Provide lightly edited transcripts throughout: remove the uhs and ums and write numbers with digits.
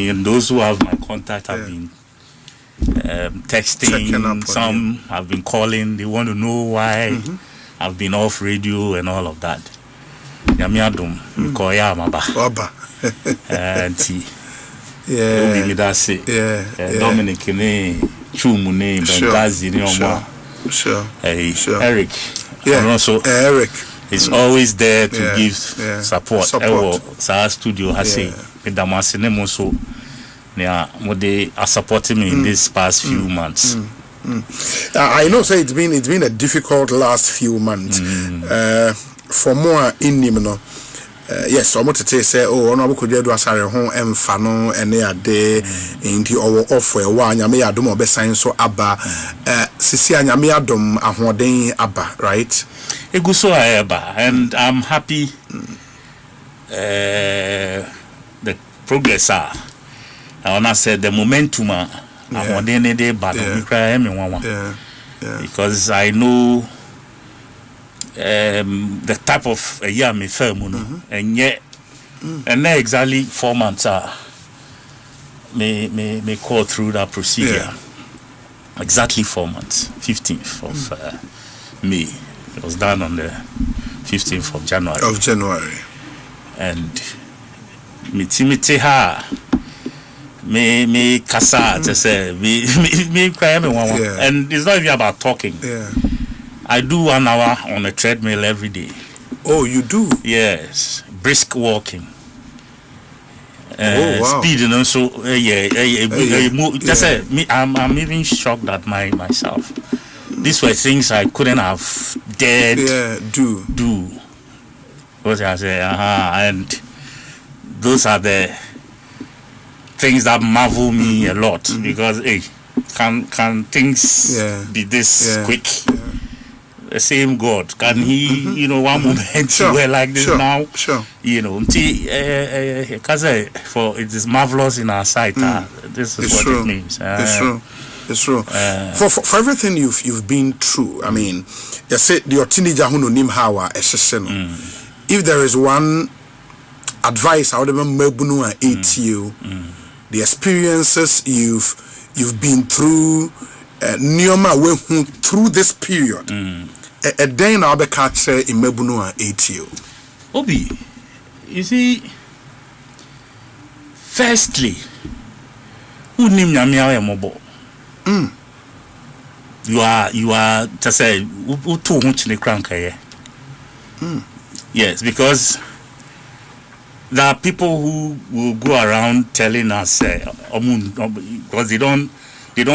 and those who have my contact have been texting. Some have been calling. They want to know why I've been off radio and all of that. Yamiadum, Mikoya Maba. And see, that's it. Dominic, Chumune, Bengazi, sure. Eric. Eric is always there to give support. Our studio has said, so they are supporting me in these past few months. I know, say it's been a difficult last few months. For more in Nimino. Yes, I want to say, oh, no, could you do a sorry home and fano and they are there into our offer. One, you may have done science so abba. Sisia, you may have done a hodin abba, right? Eguso abba, and I'm happy. The progress I wanna say the momentum. I'm hodin day, but we cry because I know. The type of a year me firm, and yet, and then exactly 4 months may call through that procedure. Exactly 4 months, 15th of May. It was done on the 15th of January. And me ha me kasa to say me cry and it's not even about talking. I do 1 hour on a treadmill every day. Oh, you do? Yes, brisk walking. Wow. Speed, you know. So I'm even shocked at myself. These were things I couldn't have dared do. What I say, and those are the things that marvel me a lot because can things be this quick? The same God, can he, one moment we're like this now, because for it is marvelous in our sight. This is what it means. It's true. For everything you've been through, I mean, you said your teenager who know him how if there is one advice I would have eight you, the experiences you've been through, Nioma went through this period. A day now be catch in Mebunu and 8 you. Obi, you see, firstly, who name Yamia Mobo? You are to say who too much in the crank here. Yes, because there are people who will go around telling us because they don't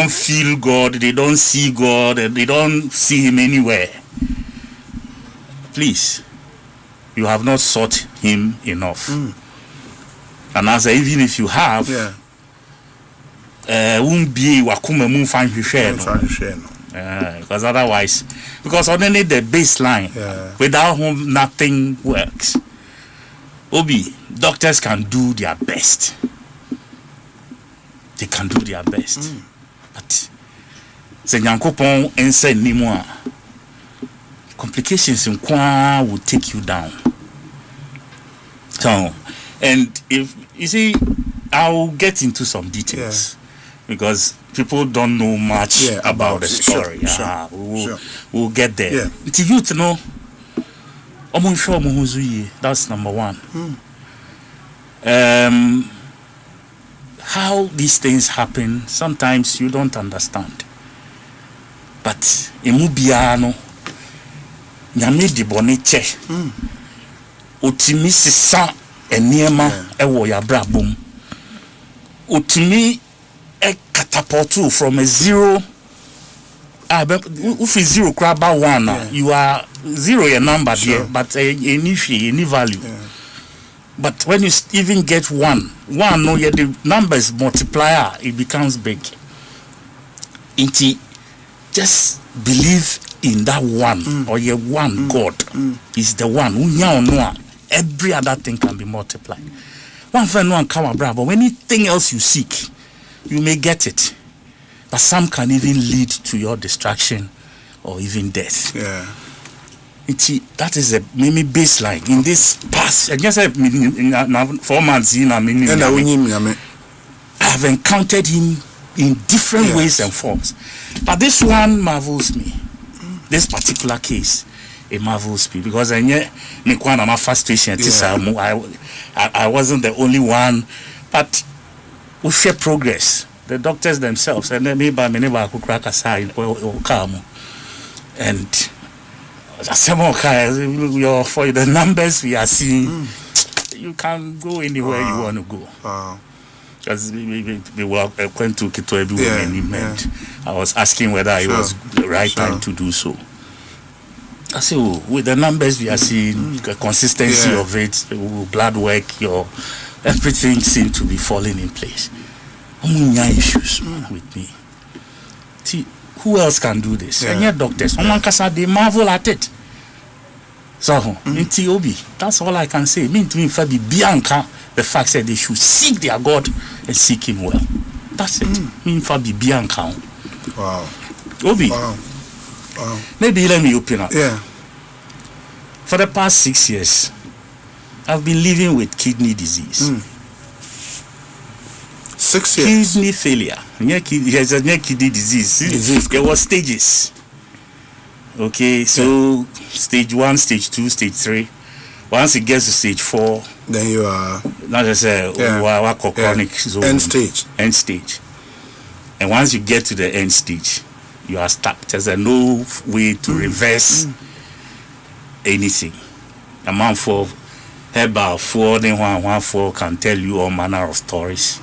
feel God, they don't see God, and they don't see him anywhere. Please, you have not sought him enough. And as even if you have, won't be wakume moon find because otherwise, because only the baseline without whom nothing works. Obi, doctors can do their best. They can do their best. But Senyankopon ense anymore. Complications in Kwa will take you down. So, and if you see, I'll get into some details because people don't know much about the story. We'll get there. It's you to know. That's number one. How these things happen, sometimes you don't understand. But Emubiano Nyame di boniche. Utimi sisa eniema ewo ya brabum. Utimi catapult from a zero. If it's zero, crab one, you are zero your number there, but any value. But when you even get one, no, the numbers multiplier, it becomes big. Just believe in that one or your one God is the one. Every other thing can be multiplied. One friend, one come but anything else you seek, you may get it. But some can even lead to your destruction or even death. That is a maybe baseline in this past. I just said 4 months in I've encountered him in different ways and forms. But this one marvels me. This particular case, it marvels me because I my frustration. I wasn't the only one, but we share progress. The doctors themselves, and then maybe I could crack a sign or come. And for the numbers we are seeing, you can go anywhere you want to go. Because we went to Kito everywhere and he meant. I was asking whether it was the right time to do so. I say, with the numbers we are seeing, the consistency of it, blood work, everything seemed to be falling in place. Issues with me. See, who else can do this? And yet doctors, they marvel at it. So, in TOB, that's all I can say. Me to me, Fabi Bianca, the fact that they should seek their God and seek Him well. That's it. Me Fabi Bianca. Wow. Obi. Wow. Maybe let me open up. Yeah. For the past 6 years, I've been living with kidney disease. 6 years. Kidney failure. There's a kidney disease. There were stages. Okay, so stage 1, stage 2, stage 3. Once it gets to stage 4, then you are not just chronic zone. End stage. End stage. And once you get to the end stage, you are stuck. There's no way to reverse anything. A man for herbal for can tell you all manner of stories.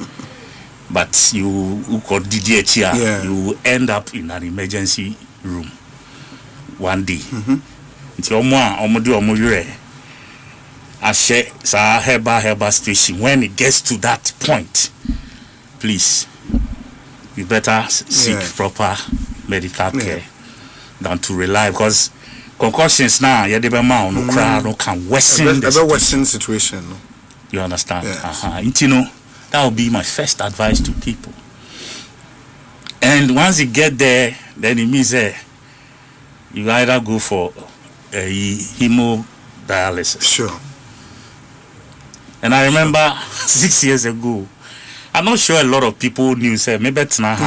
But you you end up in an emergency room one day. It's herbal station. When it gets to that point, please, you better seek proper medical care than to rely, because concussions now no can worsen the situation. You understand? That will be my first advice to people. And once you get there, then it means you either go for hemodialysis. Sure. And I remember 6 years ago, I'm not sure a lot of people knew, maybe it's not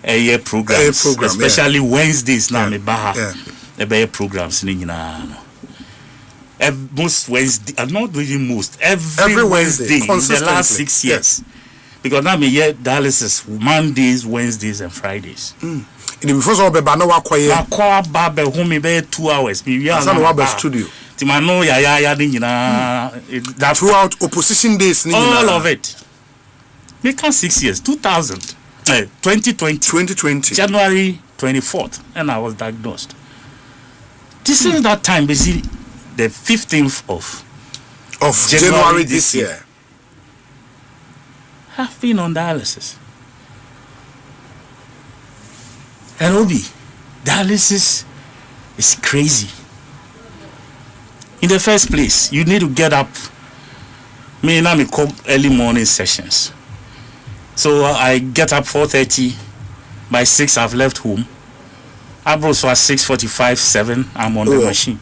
a year programs, especially Wednesdays now, maybe programs. Most Wednesday, not even most, every Wednesday in the last 6 years. Because now me dialysis Mondays, Wednesdays, and Fridays. In the first one, I call home 2 hours. Me studio. That throughout opposition days, all of it. Make 6 years, 2020, January 24th, and I was diagnosed. This is that time, basically, the 15th of January this year. I've been on dialysis. And Obi, dialysis is crazy. In the first place, you need to get up. Me call early morning sessions. So I get up 4:30. By 6, I've left home. I brought so at 6:45, 7. I'm on the machine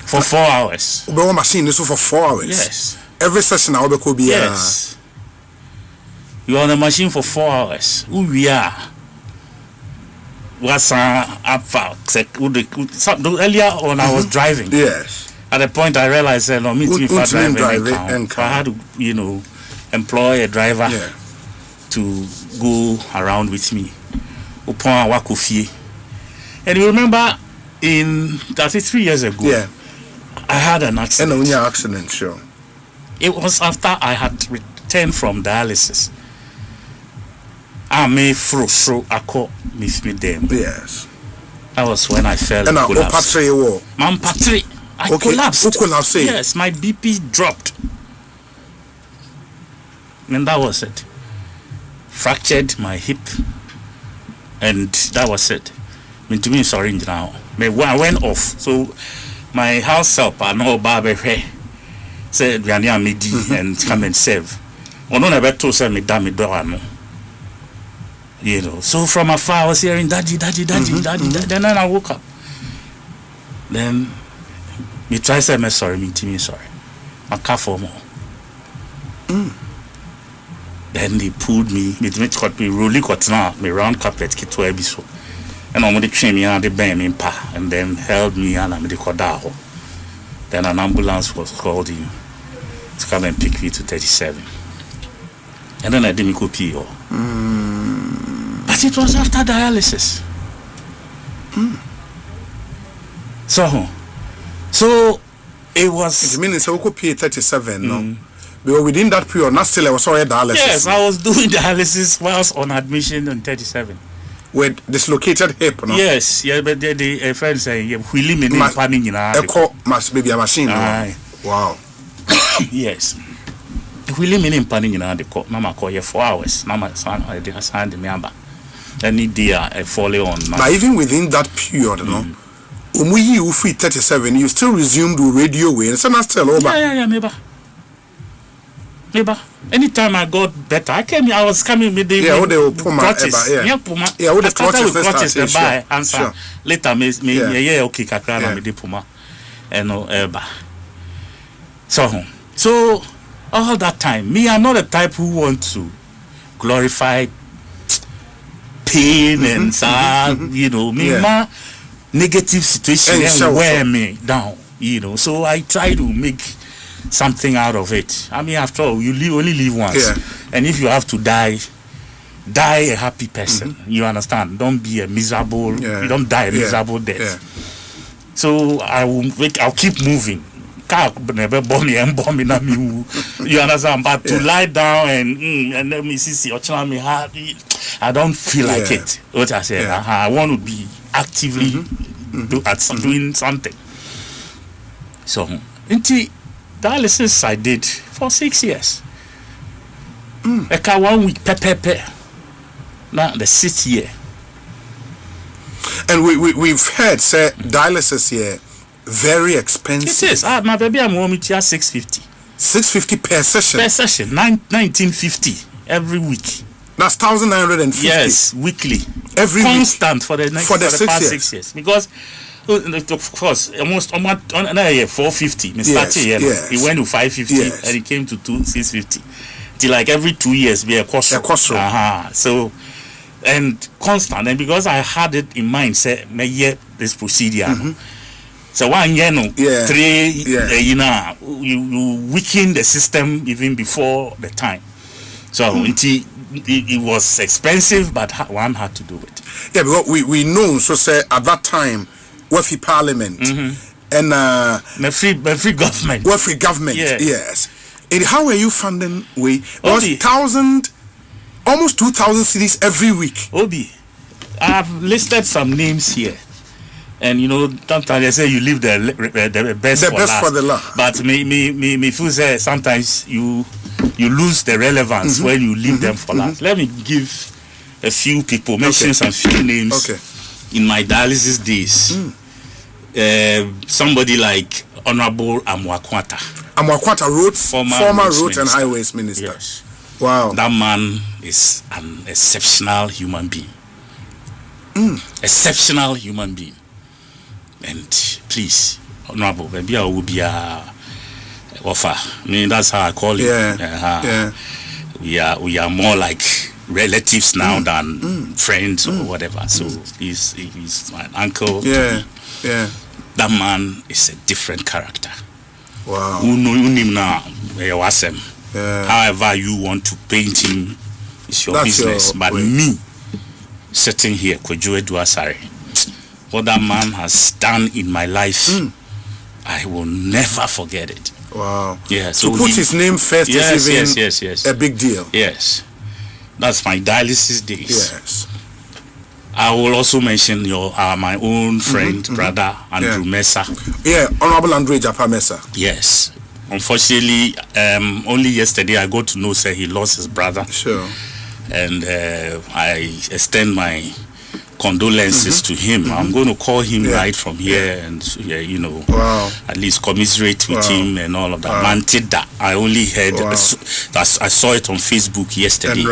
for 4 hours. Machine is for 4 hours. Yes. Every session I will be. Yes. You're on the machine for 4 hours. Who we are? What's earlier on I was driving. Yes. At the point I realized no, me too far driving. So I had to, employ a driver to go around with me. And you remember in 33 years ago, I had an accident. And accident, sure. It was after I had returned from dialysis. I may fro ako miss me them. Yes. That was when I fell and collapsed. I collapsed. Yes, my BP dropped. And that was it. Fractured my hip. And that was it. To me, sorry now. I went off. So my house help, I know Baba said, and come and serve. So from afar I was hearing daddy. Then I woke up. Then me try say me sorry, me sorry. I can't for more. Then they pulled me, really got now, me round carpet, kit to ebiso. And I'm going to train me on the band in pa, and then held me and I'm the Kodaho. Then an ambulance was called in to come and pick me to 37. And then I didn't go PO. But it was after dialysis. So it was. It means I could pay 37, no? Because within that period, not still I was already dialysis. Yes, I was doing dialysis whilst on admission on 37. With dislocated hip, no? Yes, yeah, but the friend saying, "Yeah, we limit planning in our must be a machine." No? Wow. Yes. We limit planning in our court. Mama call you 4 hours. Mama I did assign the member. Any day I follow on. But even within that period, no. You free 37, you still resumed radio way, and so now still over. Yeah, maybe. Anytime I got better, I was coming with the crutches. With the crutches the buy answer. Later, okay, kakra me the puma, and no eba. So all that time, me, I'm not the type who want to glorify pain and me ma negative situation and wear me down, So I try to make something out of it. I mean, after all, you only live once, and if you have to die a happy person. You understand? Don't be a miserable. You don't die a miserable death. So I'll keep moving. You understand? But to lie down and let me see your child, I don't feel like it. What I said, I want to be actively doing something. So, dialysis I did for 6 years. Like 1 week, now the 6th year. And we've heard say dialysis here very expensive. It is. My baby, I'm home with 650. 650 per session. Per session, 1950 every week. That's 1,950. Yes, weekly. Every constant week. For the past 6 years. Because of course, almost 450. He went to 550 and he came to 650. Till like every 2 years, be a cost. So, and constant, and because I had it in mind, say, this procedure. So 1 year, 3, you weaken the system even before the time. So it was expensive, but one had to do it. Yeah, because we know, so say at that time, Wealthy Parliament and free government. Wealthy government, yes. And how are you funding? Almost 2,000 cities every week. Obi, I've listed some names here. And sometimes they say you leave the best for the last. But me feel say sometimes you lose the relevance when you leave them for last. Let me give a few people, mention some few names in my dialysis days. Somebody like Honorable Amwakwata. Former Roads and Highways Minister. Yes. Wow. That man is an exceptional human being. Exceptional human being. And please, Honorable, maybe I will be a offer. I mean, that's how I call it. We are more like relatives now than friends or whatever. So he's my uncle. That man is a different character. Wow. However you want to paint him, it's your business. But me, sitting here, Kojo Eduasare, what that man has done in my life, I will never forget it. Wow. Yeah. So put his name first is even a big deal. Yes. That's my dialysis days. Yes. I will also mention my own friend, brother Andrew Mesa. Yeah, Honorable Andrew Japa Mesa. Yes. Unfortunately, only yesterday I got to know that he lost his brother. Sure. And I extend my condolences to him. I'm going to call him right from here and at least commiserate with him and all of that. Mantida, I only heard I saw it on Facebook yesterday.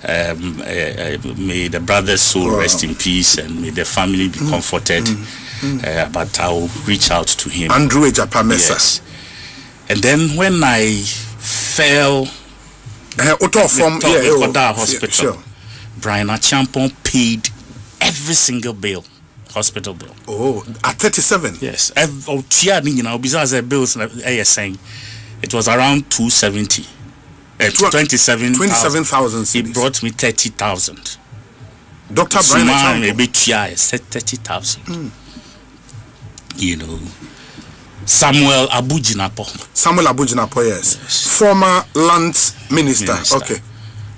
And may the brother's soul rest in peace and may the family be comforted. But I'll reach out to him. Andrew Ejapamesa. Yes. And then when I fell From hospital. Sure. Brian Achampon paid every single bill, hospital bill. Oh, at 37. Yes. Besides the bills, saying it was around 270. 27,000. He brought me 30,000. Dr. Brian Achampon said 30,000. You know, Samuel Abujinapo, yes. Former land minister. Okay.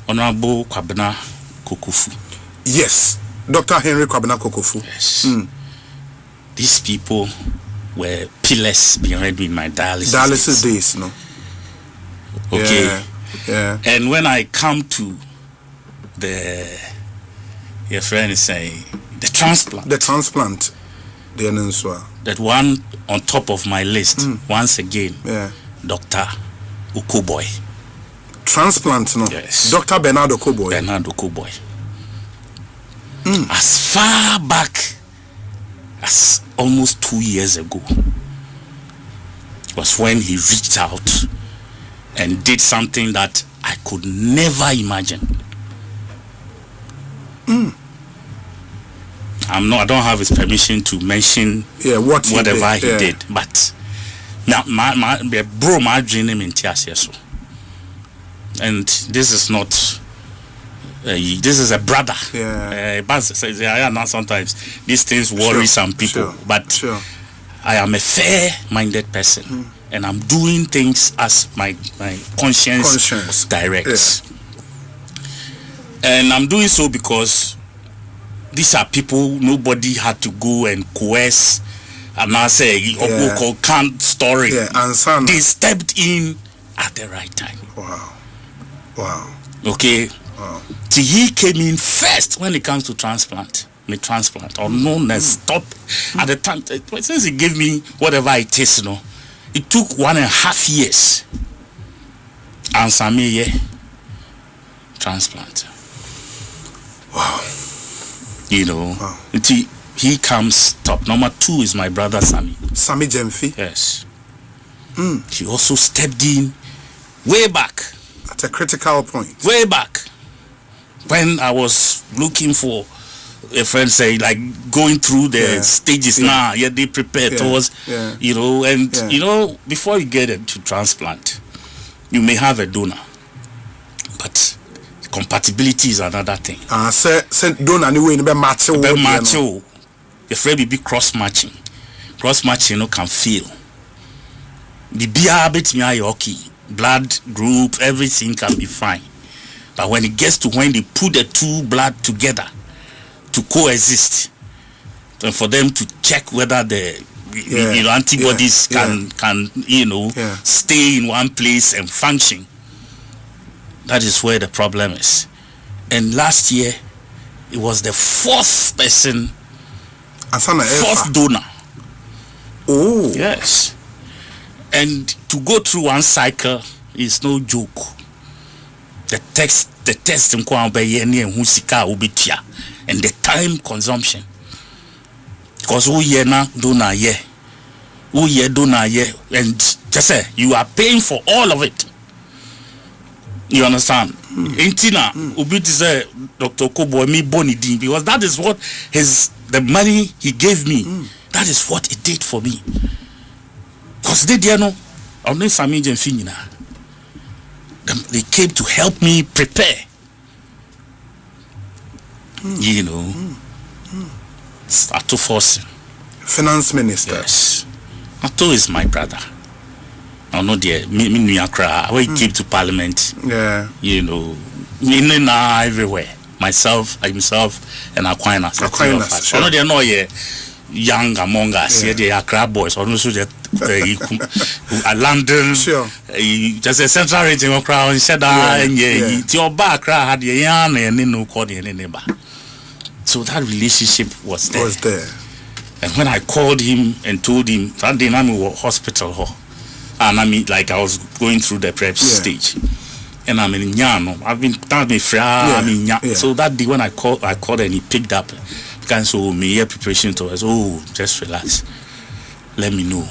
Honorable Kwabena Kokofu. Yes. Dr. Henry Kwabena Kokofu. Yes. These people were pillars behind me in my dialysis days, no? Okay. Yeah. And when I come to your friend is saying the transplant. That one on top of my list once again. Yeah. Dr. Okoboy. Transplant, no? Yes. Dr. Bernard Okoboy. As far back as almost 2 years ago was when he reached out and did something that I could never imagine. I don't have his permission to mention whatever he did, but now my dream in Tiasia. And this is not this is a brother. Sometimes these things worry some people, but I am a fair-minded person, and I'm doing things as my conscience directs. And I'm doing so because these are people nobody had to go and coerce and now say can't story. They stepped in at the right time. Wow. Okay. Wow. So he came in first when it comes to transplant or known as stop at the time. Since he gave me whatever it is, it took 1.5 years. Answer me, transplant. Wow. Wow. He comes top. Number 2 is my brother Sammy Jemfi. Yes. He also stepped in way back. At a critical point. Way back. When I was looking for a friend, say, like going through the stages now, they prepared towards, before you get into transplant, you may have a donor, but compatibility is another thing. Donor anyway, match. The friend will be cross matching, can feel. The blood group, everything can be fine. But when it gets to when they put the two blood together to coexist, and for them to check whether the antibodies can stay in one place and function, that is where the problem is. And last year, it was the 4th person, 4th donor. Oh, yes. And to go through one cycle is no joke. The test and the time consumption. Because and just say you are paying for all of it. You understand? Intina Dr. Kobo me bonidi, because that is what the money he gave me. That is what it did for me. Because they came to help me prepare. Ato Force, Finance Minister. Yes. Ato is my brother. I know where he came to Parliament. Yeah. Everywhere. Myself, himself, and Aquinas. I know they are not young among us. They are Accra boys. Also, London. Sure. Just a central region of crowd. He said, your back had your yarn and no neighbor. So that relationship was there. And when I called him and told him that day I'm in hospital, and I was going through the prep stage, and I'm in Nyano. I've been so that day when I called and he picked up. So me preparation to us. Just relax. Let me know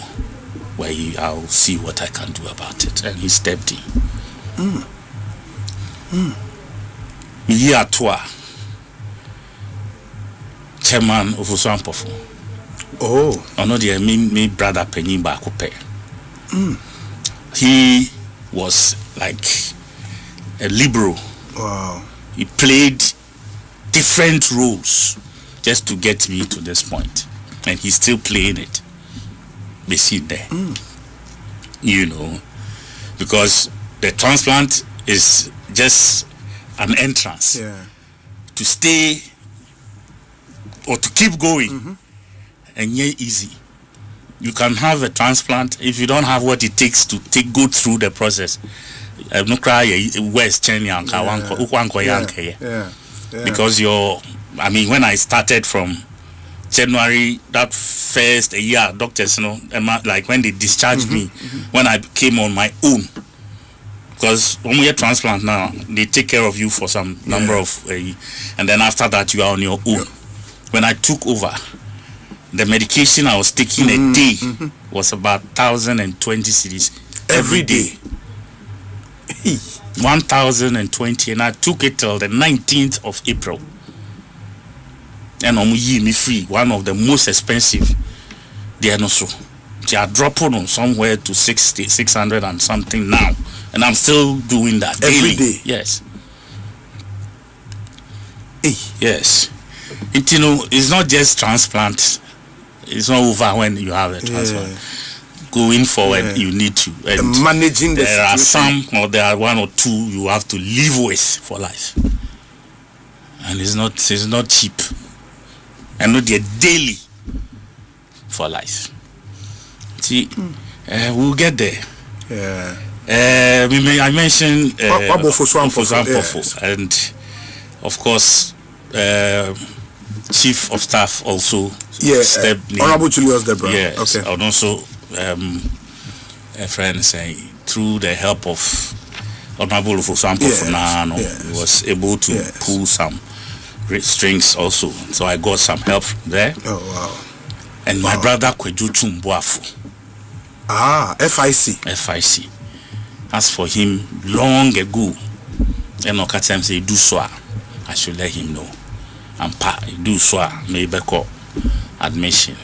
where I'll see what I can do about it. And he stepped in. Me year tour. Chairman of Asempa. Oh. Another me brother Penny Bakupe. He was like a liberal. Wow. He played different roles just to get me to this point, and he's still playing it. They see there, you know, because the transplant is just an entrance to stay or to keep going, and yeah, easy. You can have a transplant if you don't have what it takes to go through the process. No cry West Chenya because when I started from January, that first year, doctors, like when they discharged me, when I came on my own, because when we have transplant now, they take care of you for some number of, and then after that you are on your own. When I took over, the medication I was taking a day was about 1,020 cedis every day. 1,020, and I took it till the 19th of April. And me free, one of the most expensive. They are not so. They are dropping on somewhere to 600 and something now, and I'm still doing that every day. Yes. Yes. It's not just transplant. It's not over when you have a transplant. Going forward, you need to managing the there situation. Are some, or there are one or two you have to live with for life, and it's not cheap. And not they're daily for life. See, we'll get there. I mentioned yes. And of course, Chief of Staff also stepped in. Honorable Julius Debra. Yes, okay. And also a friend saying through the help of Honorable Asempa he was able to pull some strings also, so I got some help from there. Oh wow! And my brother Kweju Chumbuafu. FIC. As for him, long ago, and Okatem say do so, I should let him know. And do so, maybe call admission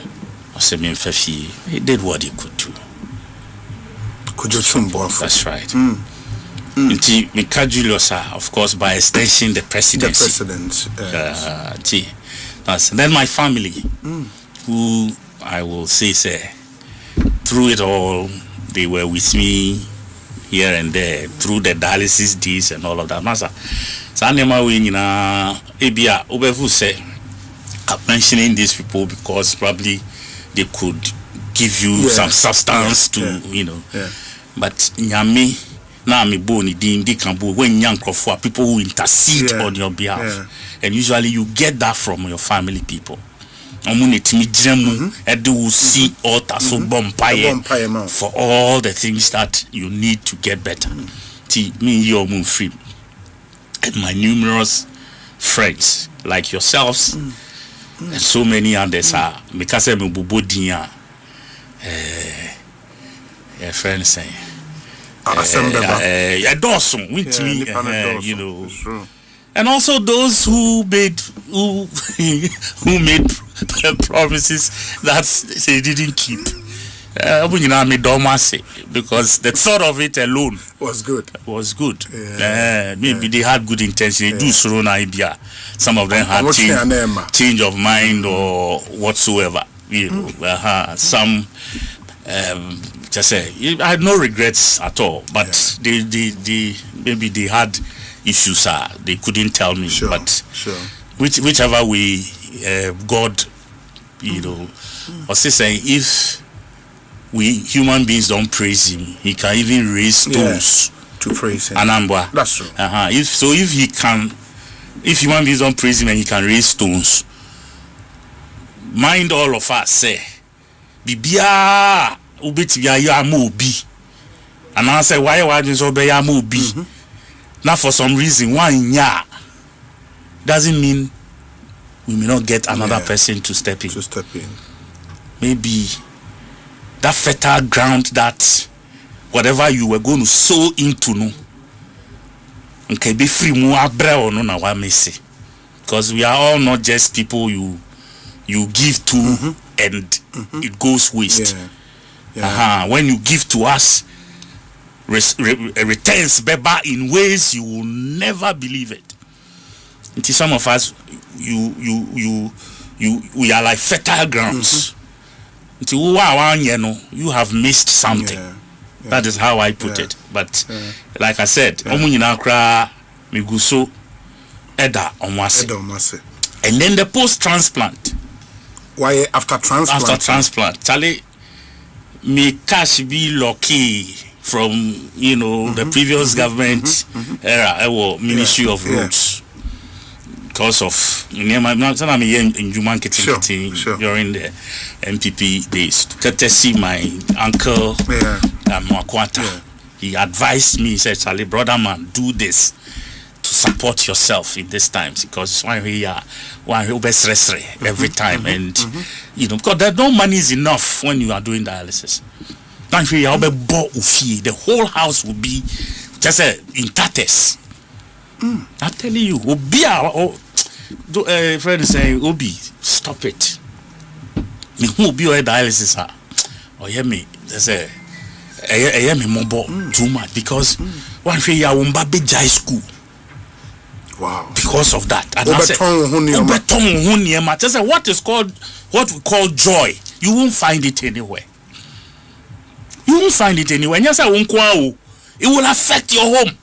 or semi fefi. He did what he could do. Kweju Chumbuafu. That's right. Mika Julius, of course, by extension, the presidency. Then my family, who I will say, through it all, they were with me here and there, through the dialysis days and all of that. I'm mentioning these people because probably they could give you some substance to, But Nyami. Now me boni di kambu when young for people who intercede on your behalf, and usually you get that from your family people. Edu see altar so bompire for all the things that you need to get better. Me your moon free and my numerous friends like yourselves and so many others are because me bubodia a friend saying Dawson with me, and also those who made promises that they didn't keep. Because the thought of it alone was good. Maybe they had good intention. They do so na some of them had change of mind or whatsoever. Some. Just say I had no regrets at all, but they maybe they had issues. They couldn't tell me, whichever way God, or say if we human beings don't praise Him, He can even raise stones to praise Him. Anambwa. That's true. If human beings don't praise Him and He can raise stones, mind all of us say, Bibia. Ubiti ya mobi, and I say why just obey ya mobi. Now for some reason one doesn't mean we may not get another person to step in. Maybe that fertile ground that whatever you were going to sow into, okay be free mu abre ono na wa mesi, because we are all not just people you give to and it goes waste. When you give to us, returns beba in ways you will never believe it. Until some of us we are like fertile grounds. Until you have missed something. That is how I put it. But like I said, miguso eda omwase. And then the post-transplant. Why after transplant? After transplant, Charlie, me cash be lucky from the previous government era, Ministry of Roads, because of during the MPP days. To see my uncle Mwakwata, he advised me. He said, "Charlie, brother man, do this to support yourself in these times, because every time, and because there no money is enough when you are doing dialysis. The whole house will be just in tatters. I'm telling you, friend is saying, Obi, stop it. Who be your dialysis? Oh, hear me. There's a too much, because one day I won't be high school. Wow. Because of that. And I said, what we call joy, you won't find it anywhere. You won't find it anywhere. And it will affect your home.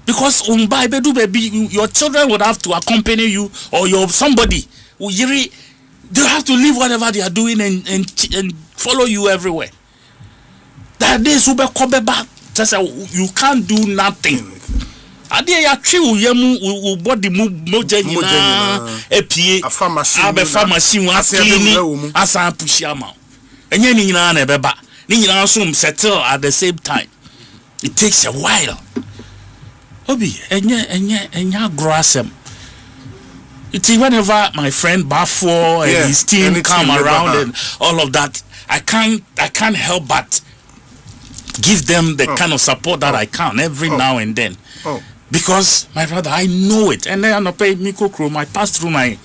Because your children would have to accompany you, or your somebody. They have to leave whatever they are doing and follow you everywhere. That days you can't do nothing. Ade ya twi wo body moja nyina epie abe pharmacy wa clean asan push ama enye ni nyina na ebeba ni nyina so settle at the same time. It takes a while. Obi enye agrosem. It's whenever my friend Bafo and his team come around and all of that, I can't help but give them the kind of support that I can every now and then. Because my brother, I know it. And then I passed through my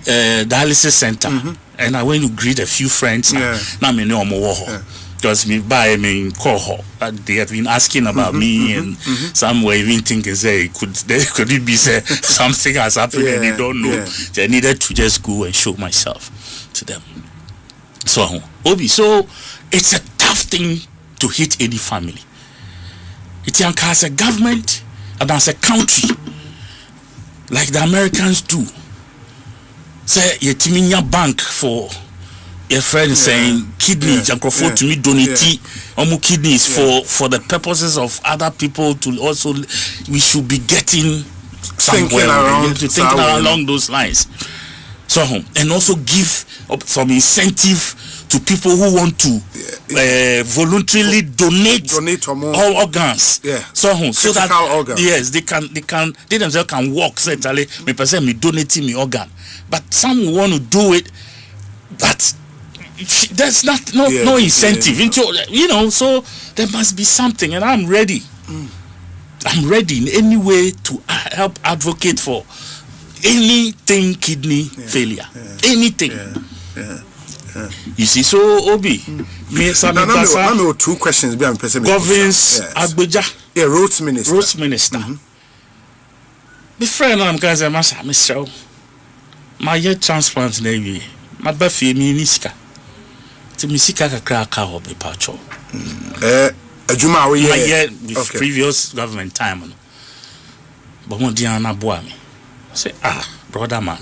dialysis center, and I went to greet a few friends. Because they have been asking about me, and some were even thinking, say, could it be something has happened and they don't know? I needed to just go and show myself to them. So it's a tough thing to hit any family. It's as a government and as a country, like the Americans do. Say Yetiminya Bank for your friend saying kidneys and to me donate kidneys for the purposes of other people to also, we should be getting somewhere thinking along those lines. So and also give some incentive to people who want to voluntarily donate all organs. So that organs. They themselves can walk. Certainly, me person me donating me organ, but some want to do it, but there's no incentive into So there must be something, and I'm ready. I'm ready in any way to help advocate for anything kidney failure, anything. You see, so Obi, me two questions. Governs Agbeja, roads minister. Roads minister. The friend I'm going to say, Mr. My year transplant navy, my buffy minisika. To misika kakra ka ho be pacho. Ajuma we year with previous government time. But one dia na boa me. Say, brother man.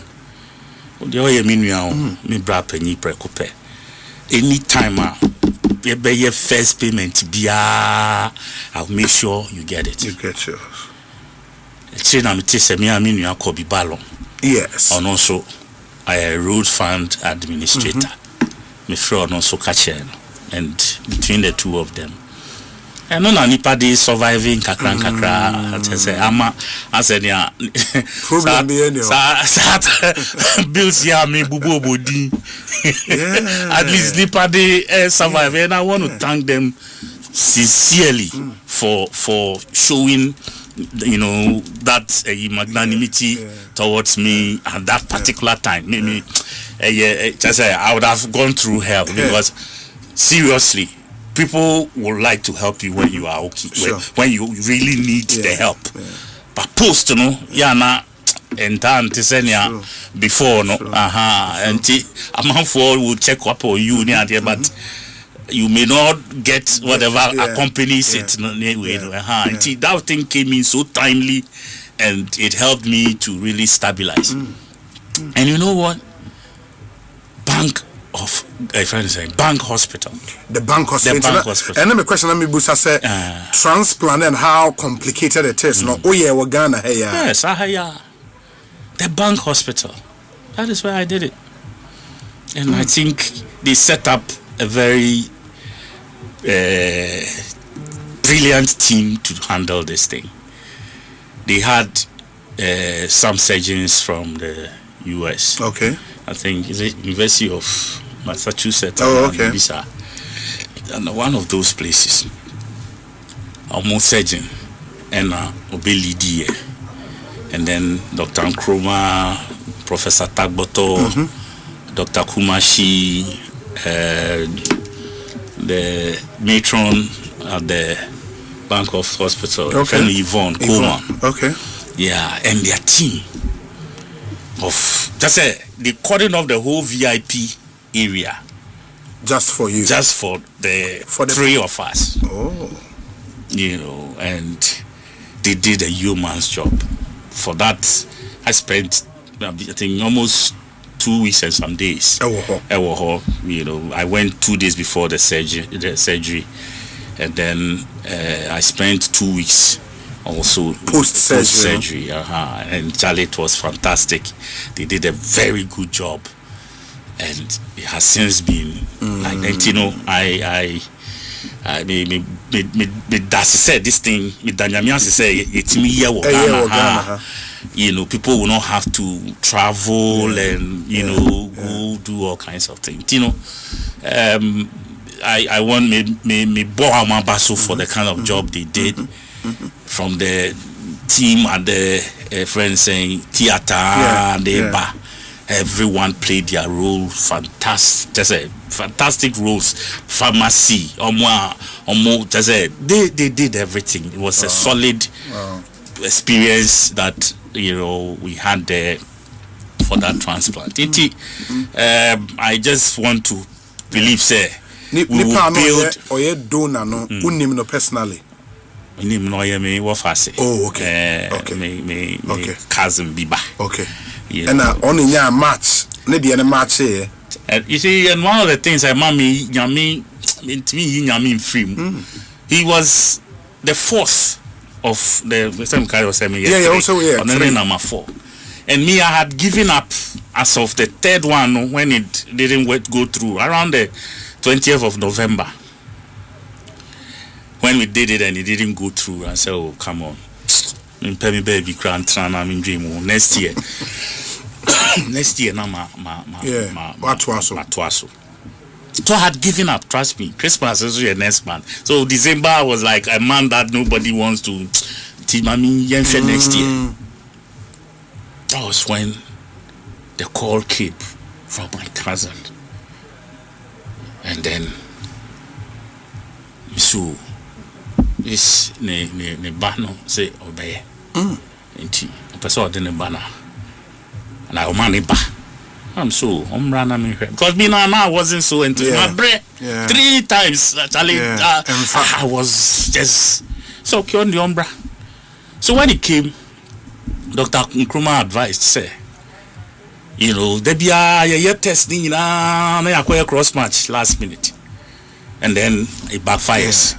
The way me bra penny precope. Anytime your first payment I'll make sure you get it. You get yours. Yes. And also I a road fund administrator. Me friend also catch and between the two of them. And no anybody surviving kakra say ama said ya problem be any bills ya me bubu body at least anybody survive, and I want to thank them sincerely for showing that magnanimity towards me at that particular time. Maybe I would have gone through hell because seriously, people would like to help you when you are okay, when you really need the help. But post, and then before and amount for will check up on you but you may not get whatever accompanies it anyway. That thing came in so timely and it helped me to really stabilize. And you know what? Bank hospital. The bank hospital. And then the question me busa say transplant and how complicated it is. No, we're Ghana here. Yes, the bank hospital. That is where I did it. And I think they set up a very brilliant team to handle this thing. They had some surgeons from the US. Okay. I think it's the University of Massachusetts. Okay. And one of those places, almost surgeon and Obelidi, and then Dr. Nkrumah, Professor Tagboto, Dr. Kumashi, the matron at the Bank of Hospital, Yvonne Coleman. Okay. Yeah, and their team of the cordon of the whole VIP area. Just for you. Just for the three of us. Oh. And they did a yeoman's job. For that, I spent, I think, almost 2 weeks and some days. I went 2 days before the surgery, and then I spent 2 weeks also post surgery. And Charlie, it was fantastic. They did a very good job, and it has since been like that. Said this thing. It's me here. People will not have to travel and go do all kinds of things. I want me basso for the kind of job they did. From the team at the friends saying theater, everyone played their role fantastic roles. Pharmacy, they did everything. It was a solid experience that we had there for that transplant. I just want to believe we will build donor personally. Okay. Cousin Biba. Okay. And only match. Match here. You see, and one of the things I mommy Yami he was the fourth of the same kind of semi. Number 4. And me, I had given up as of the third one when it didn't go through around the 20th of November. When we did it and it didn't go through, I said, "Oh, come on, baby, dream next year." Next year, Matuaso. So I had given up. Trust me. Christmas is your next month. So December was like a month that nobody wants to. Next year. That was when the call came from my cousin, and then so. This ne bano say obey. Enti person de ne bana. And I man ba. I'm so run because me now I wasn't so into my bread. 3 times actually I was just so on the umbra. So when it came, Dr. Nkrumah advised say, there be a testing na acquire cross match last minute. And then it backfires.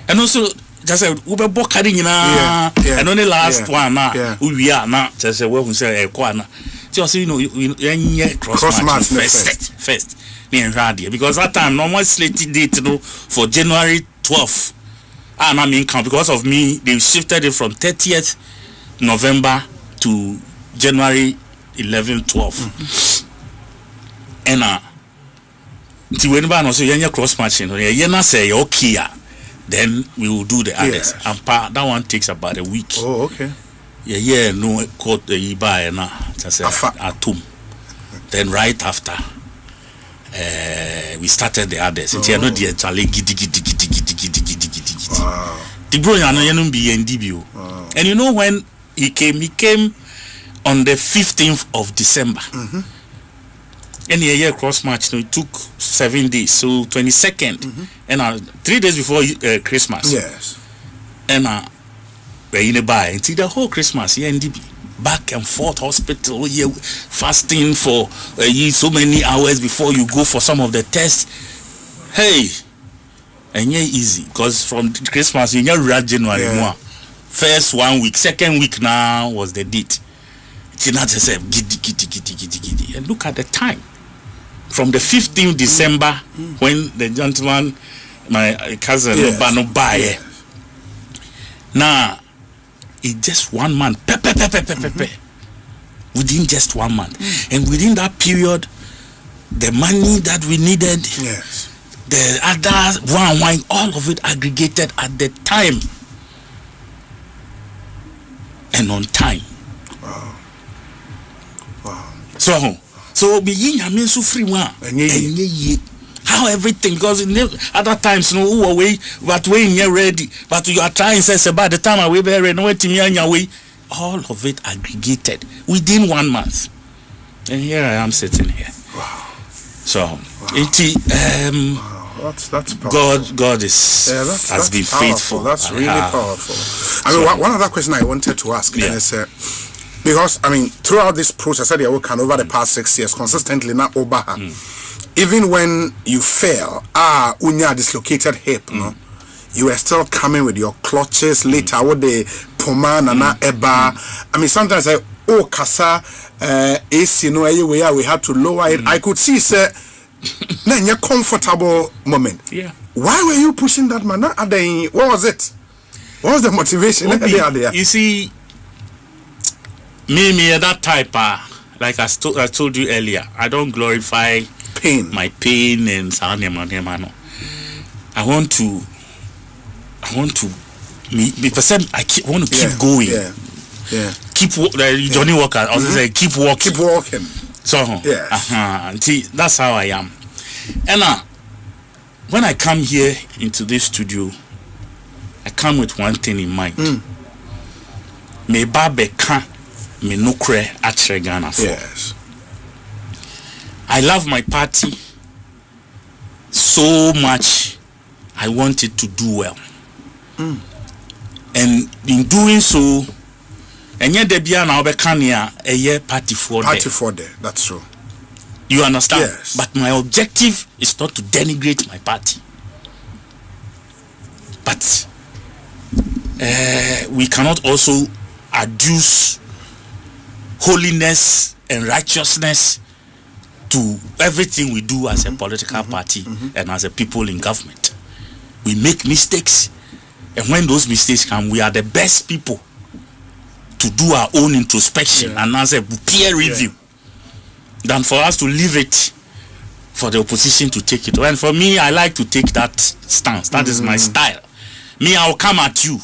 And also, just say we be carrying and only last one we are now. Just say we say Ekwana. Just cross match first. Because that time normal slated date for January 12th. And I mean, because of me, they shifted it from 30th November to January 11th, 12th. And when also cross matching, say okay. then we will do the others. And that one takes about a week. Oh, okay. Yeah, no court iba na atum. Then right after we started the others. It's no the chale gidi. Wow. The bro yana be NDBO. And you know when he came on the 15th of December. And a year cross match, it took 7 days, so 22nd, and 3 days before Christmas. Yes. And in a buy until the whole Christmas, NDB back and forth hospital, fasting for so many hours before you go for some of the tests. Hey, and easy because from Christmas you read January 1. First 1 week, second week now was the date. It's not just a giddy. And look at the time. From the 15th December, when the gentleman, my cousin, Obano, now, it's just 1 month. Within just 1 month. And within that period, the money that we needed, the other wine, all of it aggregated at the time. And on time. Wow. So be mean so free one. How everything, because in other times no away, but when you're ready, but you are trying say by the time I will be ready, no waiting me your way. All of it aggregated within 1 month. And here I am sitting here. Wow. So that's powerful. God is has been powerful. faithful. That's really powerful. I mean, one other question I wanted to ask is because I mean throughout this process that you work over the past 6 years consistently now Obaha, even when you fail, unya dislocated hip, no, you were still coming with your clutches later with the poman and eba. I mean sometimes I kasa AC no way we had to lower it. I could see sir then your comfortable moment. Yeah. Why were you pushing that man? What was it? What was the motivation? You see, me that type like I told you earlier, I don't glorify my pain and no. I want to want to keep going. Keep Johnny Walker. I was say keep walking. So see, that's how I am. And when I come here into this studio, I come with one thing in mind. Me babe can me nukre atre Ghana for. Yes. I love my party so much. I want it to do well. And in doing so, and yet there be an Albecania a year party for there. That's true. You understand? Yes. But my objective is not to denigrate my party. But we cannot also adduce holiness and righteousness to everything we do as a political party and as a people in government. We make mistakes, and when those mistakes come, we are the best people to do our own introspection and as a peer review than for us to leave it for the opposition to take it. And for me, I like to take that stance. That is my style. Me, I'll come at you,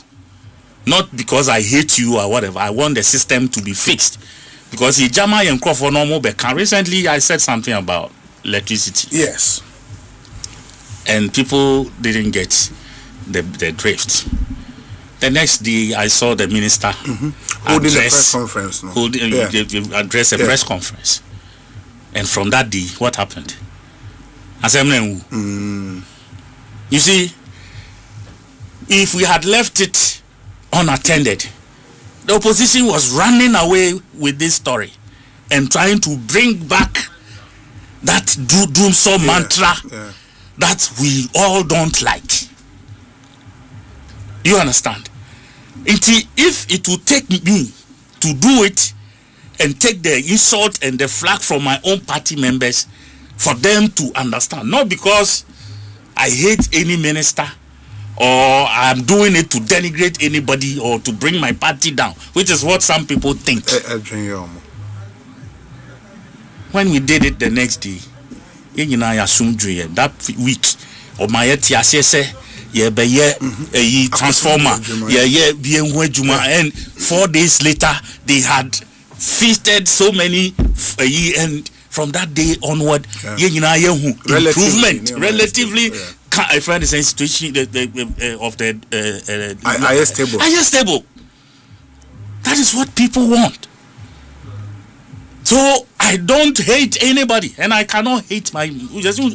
not because I hate you or whatever. I want the system to be fixed. Because Ijama and Crawford normal bekan. Recently, I said something about electricity. Yes. And people didn't get the drift. The next day, I saw the minister holding a press conference. No? Address a press conference. And from that day, what happened? You see, if we had left it unattended, the opposition was running away with this story and trying to bring back that doomsday mantra that we all don't like. You understand? If it would take me to do it and take the insult and the flag from my own party members for them to understand, not because I hate any minister or I'm doing it to denigrate anybody or to bring my party down, which is what some people think. When we did it the next day, that week, or my a transformer, and 4 days later they had feasted so many, and from that day onward, improvement relatively. I find the situation of the highest table. That is what people want. So I don't hate anybody, and I cannot hate my just who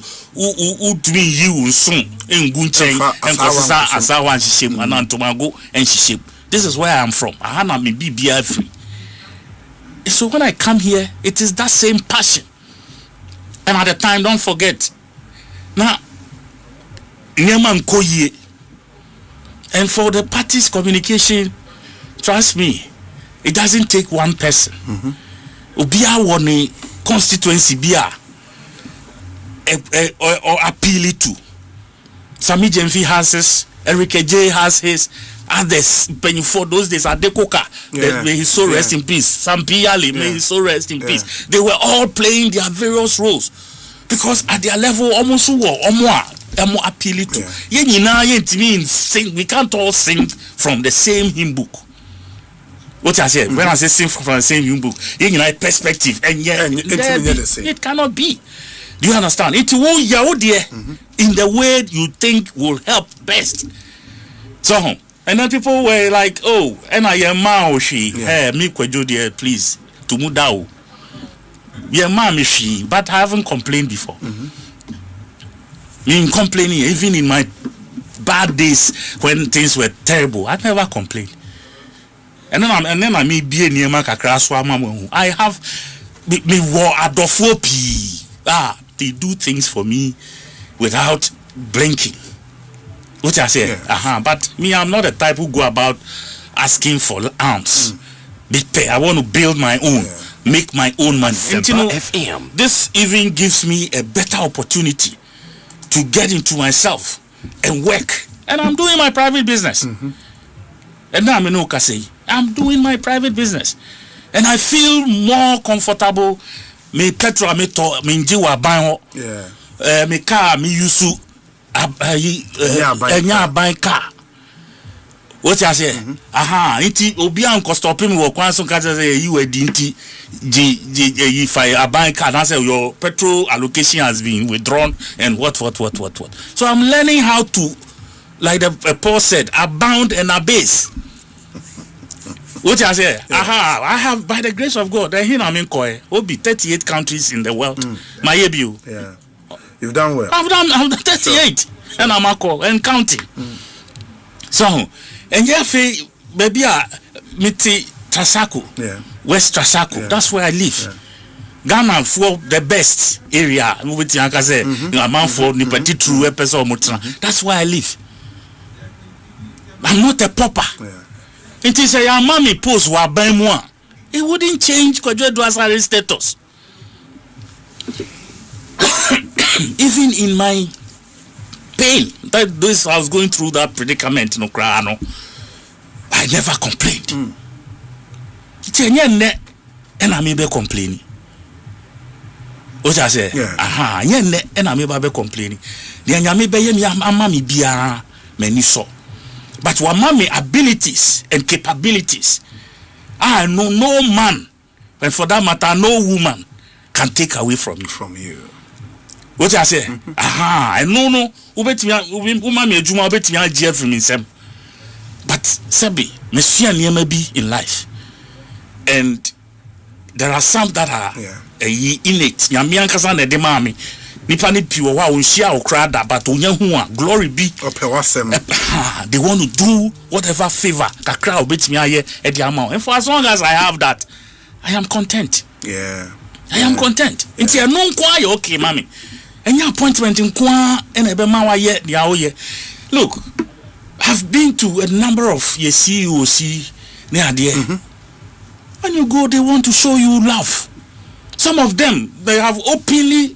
doing you soon in Guncheng and Asawa and Shishim and Antomago and Shishim. This is where I'm from. Ahana me be free. So when I come here, it is that same passion. And at the time, don't forget. Now, and for the party's communication, trust me, it doesn't take one person. Ubia woni constituency bia or appeal to. Sami Jemfi has his, Eric J has his, others for those days at Dekoka. May his soul rest in peace. Sam Piali, may his soul rest in peace. They were all playing their various roles because at their level almost more appeal to. We can't all sing from the same hymn book. What I say, when I say sing from the same hymn book, perspective, and it cannot be. Do you understand? It will in the way you think will help best. So, and then people were like, oh, and I am Maoshi, me kwejo dear, please, to mudao. Yeah, mamishi, but I haven't complained before. Me complaining, even in my bad days when things were terrible, I never complained. And then I may be a near Makakra. I have me war adofopi. They do things for me without blinking. What I say, but me, I'm not the type who go about asking for ounce. I want to build my own, make my own money. And this even gives me a better opportunity to get into myself and work. And I'm doing my private business. And now I'm doing my private business. And I feel more comfortable. Me petrol me to me njiwa ban me car me yusu enya ban car. What I say? Inti obi an stop me wo kwan so ka say you e di inti if I buy car and say your petrol allocation has been withdrawn and what. So I'm learning how to, like the Paul said, abound and abase. What I say? I have, by the grace of God, will be 38 countries in the world. My debut. Yeah. You've done well. I've done 38. Sure. And I'm and counting. So, and baby, Miti Trasako. Yeah. West Trasako. Yeah. That's where I live. Ghana for the best area. That's where I live. I'm not a pauper. Yeah. It is a mommy post wa by moi. It wouldn't change Kodwe status. Even in my pain, that this I was going through that predicament, I never complained. It's a and I may be complaining. What I say? And I may be complaining. The Yami Mammy Bia many so. But what mommy abilities and capabilities, no man, and for that matter, no woman can take away from you. What I say? I no. But Sebi, Monsieur Niemabi in life, and there are some that are innate. Yamian Kazan and Demami. Nipani piwa wa unshia okrada but onye glory be they want to do whatever favor kakra obetimi aye e di amount, and for as long as I have that, I am content. I am content. Nti e no nkwa ye okay mami enya appointment nkwa en ebe ma wa ye dia oye. Look, I've been to a number of CEOC near there. When you go, they want to show you love. Some of them, they have openly,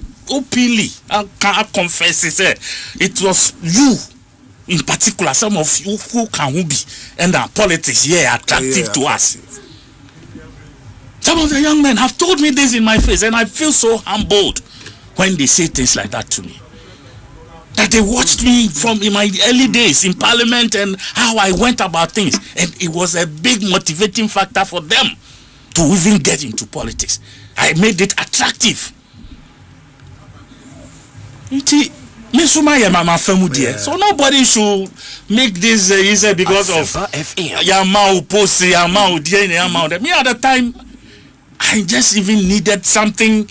I confess it was you in particular, some of you who can be, and our politics here attractive to us. Some of the young men have told me this in my face, and I feel so humbled when they say things like that to me. That they watched me from in my early days in Parliament and how I went about things. And it was a big motivating factor for them to even get into politics. I made it attractive. So nobody should make this easy because of Yamau post Yamau Yamau. Me at the time, I just even needed something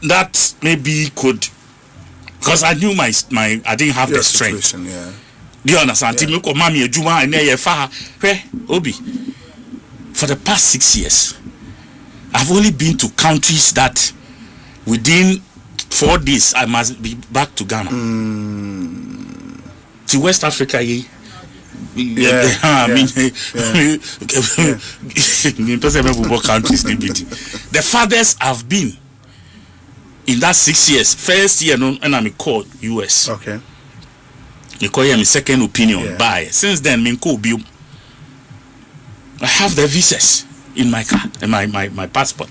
that maybe could, because I knew my I didn't have the strength. Yeah. Do you understand? Yeah. Obi, for the past 6 years, I've only been to countries that within 4 days I must be back to Ghana. To West Africa, the farthest I've been in that 6 years. First year, and I'm called US. Okay. You call him second opinion. Bye. Since then, I have the visas in my car and my passport.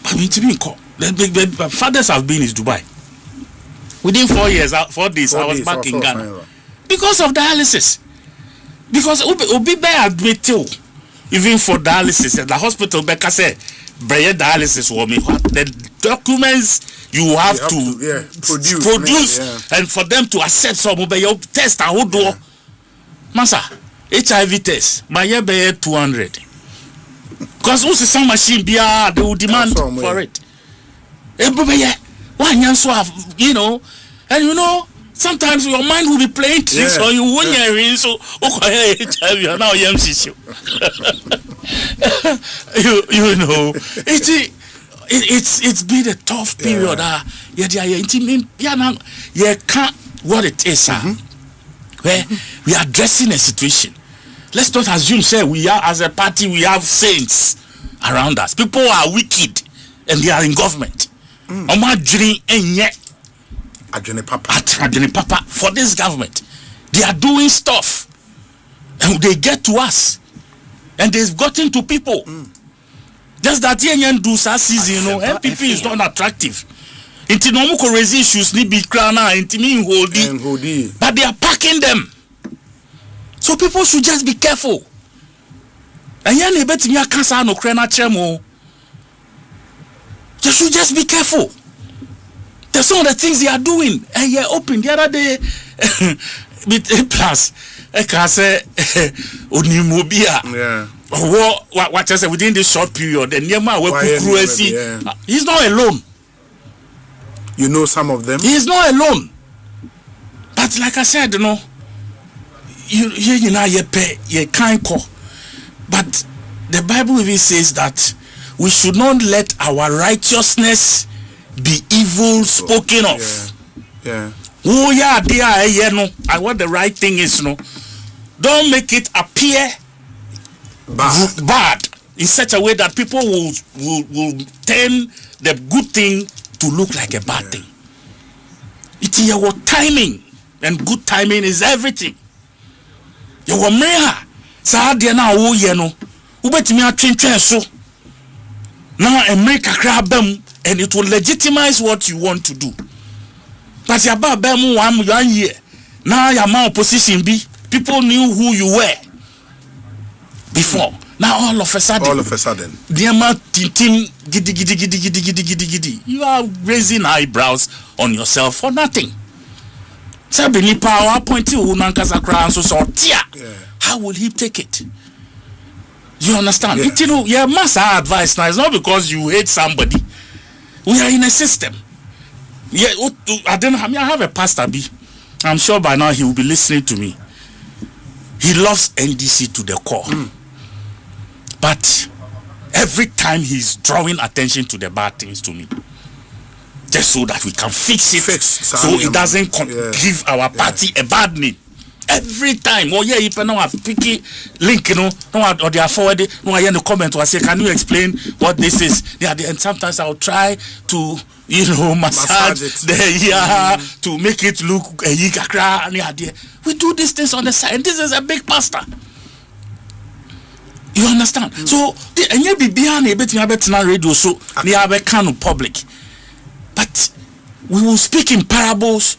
But to be called. The farthest I've been is Dubai. Within 4 years, 4 days, I was back in Ghana. Because of dialysis. Because Obi be admit to, even for dialysis, at the hospital, Becca said, dialysis for me. The documents you have to produce and for them to accept some of your test and who do. Masa, HIV test, my year be 200. Because who's some machine they will demand for it. You know, and you know, sometimes your mind will be playing tricks or you won't hear it. So, okay, now you know, it's been a tough period. Can't what it is, where we are addressing a situation. Let's not assume, say, we are as a party, we have saints around us. People are wicked and they are in government. Papa for this government. They are doing stuff and they get to us and they've gotten to people. Just that do season, you know, MPP is not attractive. Intinomuko raise issues need be crana intimi holding, but they are packing them. So people should just be careful. And yan bet me cancer no crana chemo. You should just be careful. There's some of the things they are doing. And you're open the other day with A plus. I can say Onimobia. Yeah. What I said within this short period, the Nema he's not alone. You know some of them? He's not alone. But like I said, you know, you know, you can't call. But the Bible even says that we should not let our righteousness be evil spoken of. Yeah. Oh yeah, dear, no. I what the right thing is, no. Don't make it appear bad in such a way that people will turn the good thing to look like a bad thing. It's your timing, and good timing is everything. Your meha, sa dia na wo ye no. Ubetimi atwentwen so. Now America crabam, and it will legitimize what you want to do. But your babam 1 year. Now your opposition be people knew who you were before. Now all of a sudden, you are raising eyebrows on yourself for nothing. How will he take it? You understand? Yeah, must advice now. It's not because you hate somebody. We are in a system. Yeah, I have a pastor B. I'm sure by now he will be listening to me. He loves NDC to the core. But every time he's drawing attention to the bad things to me, just so that we can fix it, so it doesn't give our party a bad name. Every time, if I know a picky link, you know, or they are forwarded, no, I hear the comment or I say, can you explain what this is? Yeah, and sometimes I'll try to, massage to make it look we do these things on the side. And this is a big pastor. You understand? So, and you be behind a bit in radio, so they have a kind of public. But we will speak in parables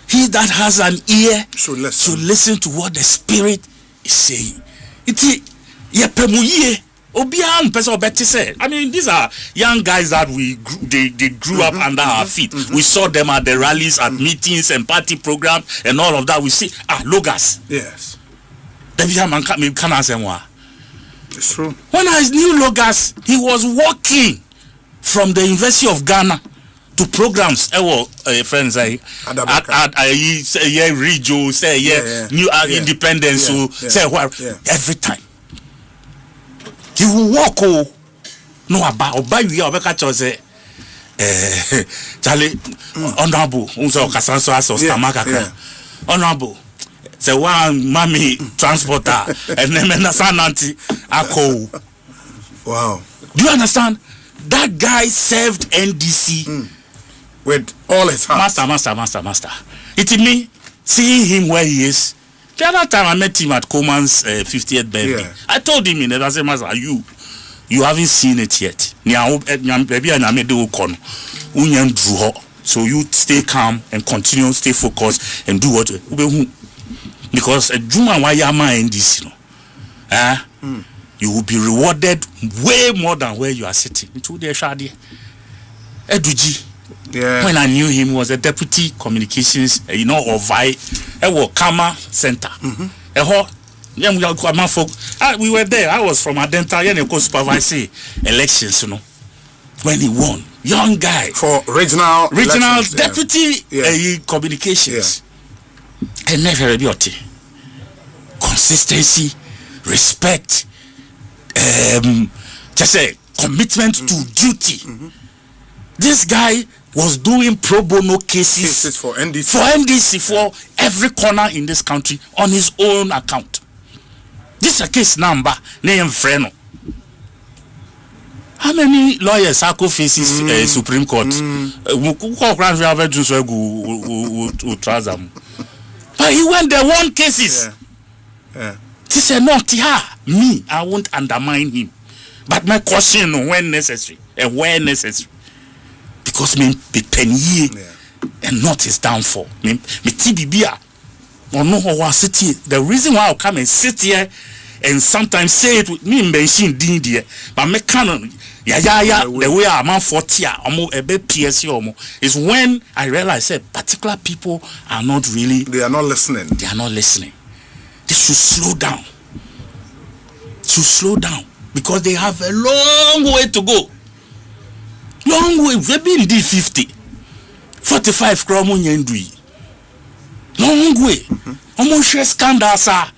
he that has an ear should listen to what the Spirit is saying. Iti yepemuye obian person better say. I mean, these are young guys that they grew up under our feet. We saw them at the rallies, at meetings and party programs and all of that. We see Logas. Yes. It's true. When I knew Logas, he was walking from the University of Ghana to programs. Friends, Rijo, say New Independence, say every time. He will walk. No, about you, say, Charlie, honorable, honorable. Say one mommy transporter and then Ako. Wow. Do you understand? That guy served NDC with all his heart. Master. It's me seeing him where he is. The other time I met him at Coleman's 50th birthday. Yeah. I told him in the same master, you haven't seen it yet. So you stay calm and continue, stay focused and do what because a Juma Wayama in this, you will be rewarded way more than where you are sitting. Into the Shadi Eduji. Yeah. When I knew him, he was a deputy communications, Ovai, Kama Center. We were there. I was from Adenta and supervising elections, when he won. Young guy. For regional deputy communications. And never beauty. Consistency, respect, just a commitment to duty. This guy was doing pro bono cases for NDC for every corner in this country on his own account. This is a case number name Freno. How many lawyers Sako faces Supreme Court? But he went there, won cases. He said, not me, I won't undermine him. But my question when necessary and where necessary. Because me penny and not his downfall. Me TBBA or no city. The reason why I'll come and sit here and sometimes say it with me machine dindy, but me canon the way I'm on 40 a bit PSC is when I realize that particular people are not really listening. They are not listening. They should slow down. Because they have a long way to go. Long way. They've been in D50. 45 kromo nyendui. Long way. Almost scandals are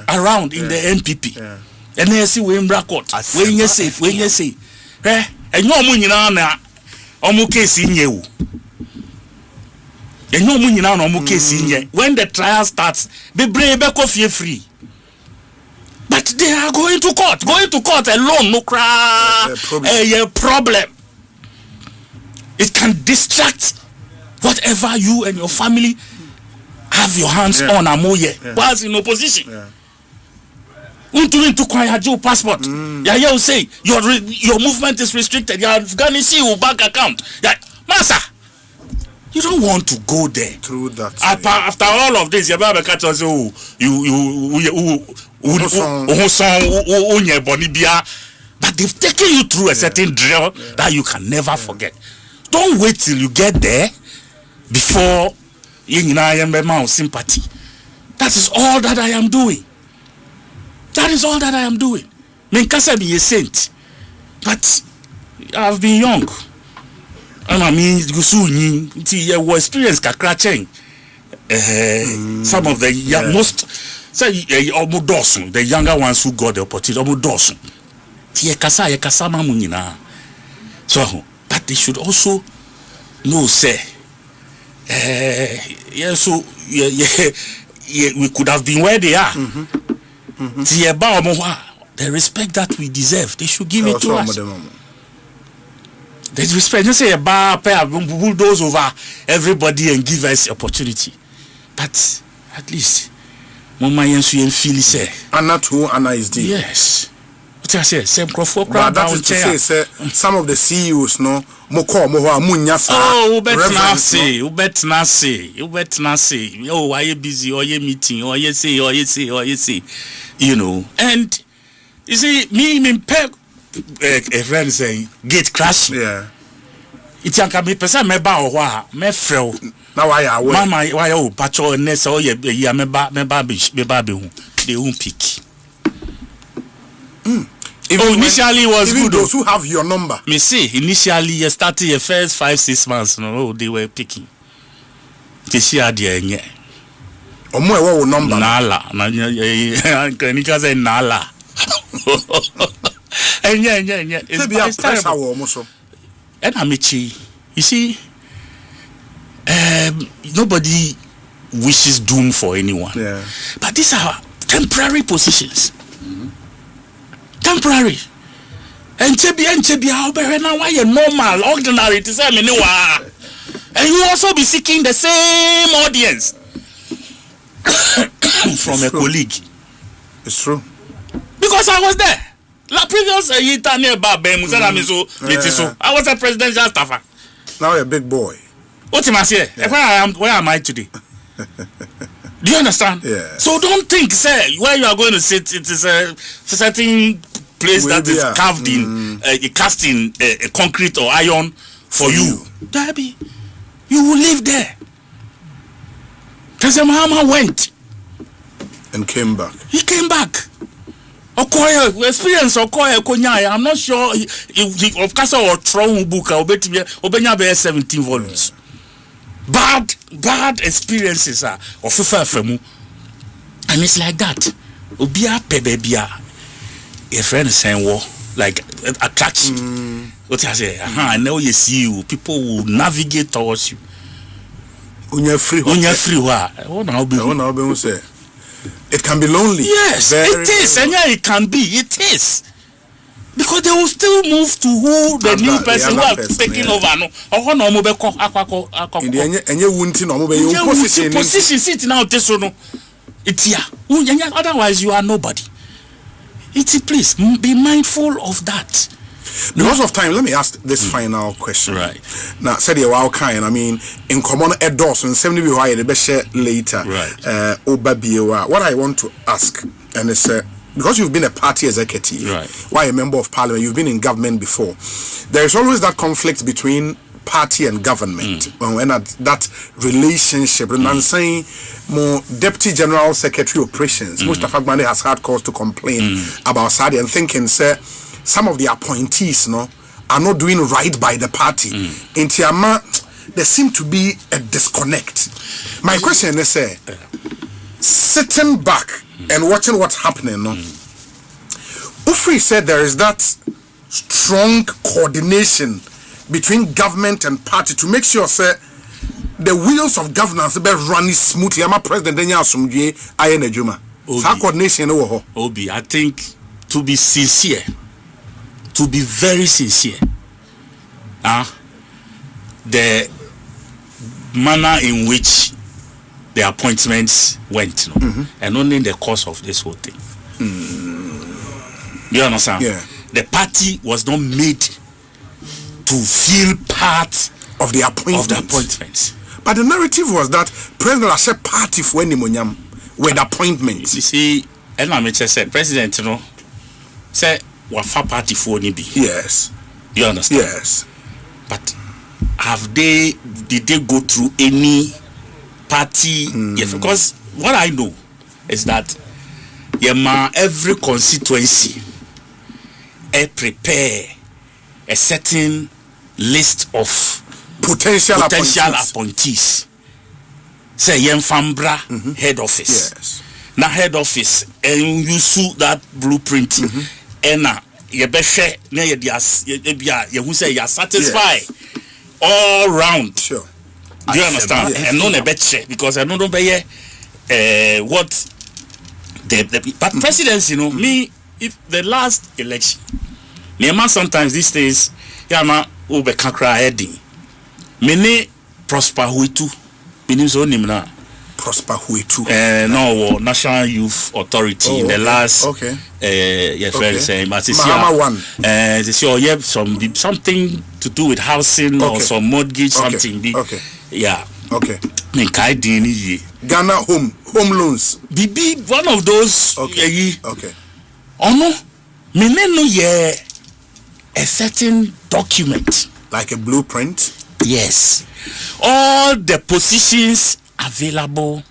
around in the NPP. And then see we record. When you say, and no money na omo case in you. And no money na omo case in you. When the trial starts, be brave coffee free. But they are going to court. Going to court alone, no cry. A problem. It can distract whatever you and your family have your hands on amoye. Whilst in opposition. To acquire your passport. You say your movement is restricted. You're going to see your bank account. Master, you don't want to go there. Through that. After all of this, but they've taken you through a certain drill that you can never forget. Don't wait till you get there before you know sympathy. That is all that I am doing. That is all that I am doing. Menkasa be a saint, but I've been young. And I mean, your experience kakra change. Some of the most say almost the younger ones who got the opportunity almost dozen. So, but they should also know say, we could have been where they are. The respect that we deserve, they should give it to us. The respect, don't say a bar bulldoze over everybody and give us opportunity. But at least Mama Yensu and Philly say Anna too, Anna is dead. Yes. I say same crofo crowd. That is to say, some of the CEOs no mo call mo ho amunya sa. Oh, bet na say. Oh, why you busy or you meeting or you say. You know. And you see me peg a friend saying gate crash. Yeah. It can be person me ba o wa me frel. Now why are we? Mama why o pacho ness o ye me ba be hu. They won't pick. Initially was even good. Those who have your number. Me see, initially you started your first 5-6 months. No, they were picking. They see how they are. Omo e wo number. Nala, Nika say nala. And yeah. It's terrible. And Amici, you see, nobody wishes doom for anyone. Yeah. But these are temporary positions. Temporary. And how now why you normal, ordinary to say and you also be seeking the same audience from a colleague. It's true. Because I was there. La previous I was a presidential staffer. Now you're a big boy. What am I saying? Where am I today? Do you understand? Yeah. So don't think, say, where you are going to sit, it is a certain place that is carved in, cast in concrete or iron for you. Darby, you will live there. President Mahama went. And came back. He came back. Okoye experience Okoye Konyaya. I'm not sure he of course or throw book obenya be 17 volumes. Bad experiences are of femu. And it's like that. Obia pebebia. A friend saying war like attraction. What I say? I know you see you. People will navigate towards you. Unya free. Say. It can be lonely. Yes, it is. And yeah, it can be. It is. Because they will still move to who the new person who are taking over. No, position sit now. Otherwise, you are nobody. Please be mindful of that. Because of time, let me ask this final question. Right. Now, said you are kind. I mean, in common endorse and 70 why the best share later. Right. What I want to ask, and it's because you've been a party executive, right? Why a member of parliament, you've been in government before. There is always that conflict between party and government. When that relationship, and I'm saying more Deputy General Secretary Operations, Mustafa Gbande has had cause to complain about Sadi and thinking, sir, some of the appointees are not doing right by the party. In Tiama, there seems to be a disconnect. My question is, sitting back and watching what's happening, Ufri said there is that strong coordination between government and party to make sure, the wheels of governance be running smoothly. I'm a president, coordination. Obi, I think to be sincere, to be very sincere, the manner in which the appointments went, and only in the course of this whole thing. You understand? Yeah. The party was not made to feel part of the appointments. But the narrative was that President Ashe party for any monyam with appointments. You see, and I said, President, say wafa party for any be. Yes. You understand? Yes. But did they go through any party? Yes, because what I know is that every constituency prepare a certain list of potential appointees. Say Fambra head office. Yes. Now head office and you sue that blueprint and you say you're satisfied all round. Sure. Do you understand? And no better because I don't know what the but presidency, me if the last election, sometimes these days, ube kakra heading. Many prosper huitu. Meaning so nimna. Prosper Huetu. No, National Youth Authority in the last. Okay. Mahama one. Something to do with housing or some mortgage something. Okay. Yeah. Okay. Ghana home loans. Bibi one of those. Okay. Oh no, meneno ye a certain document like a blueprint. Yes, all the positions available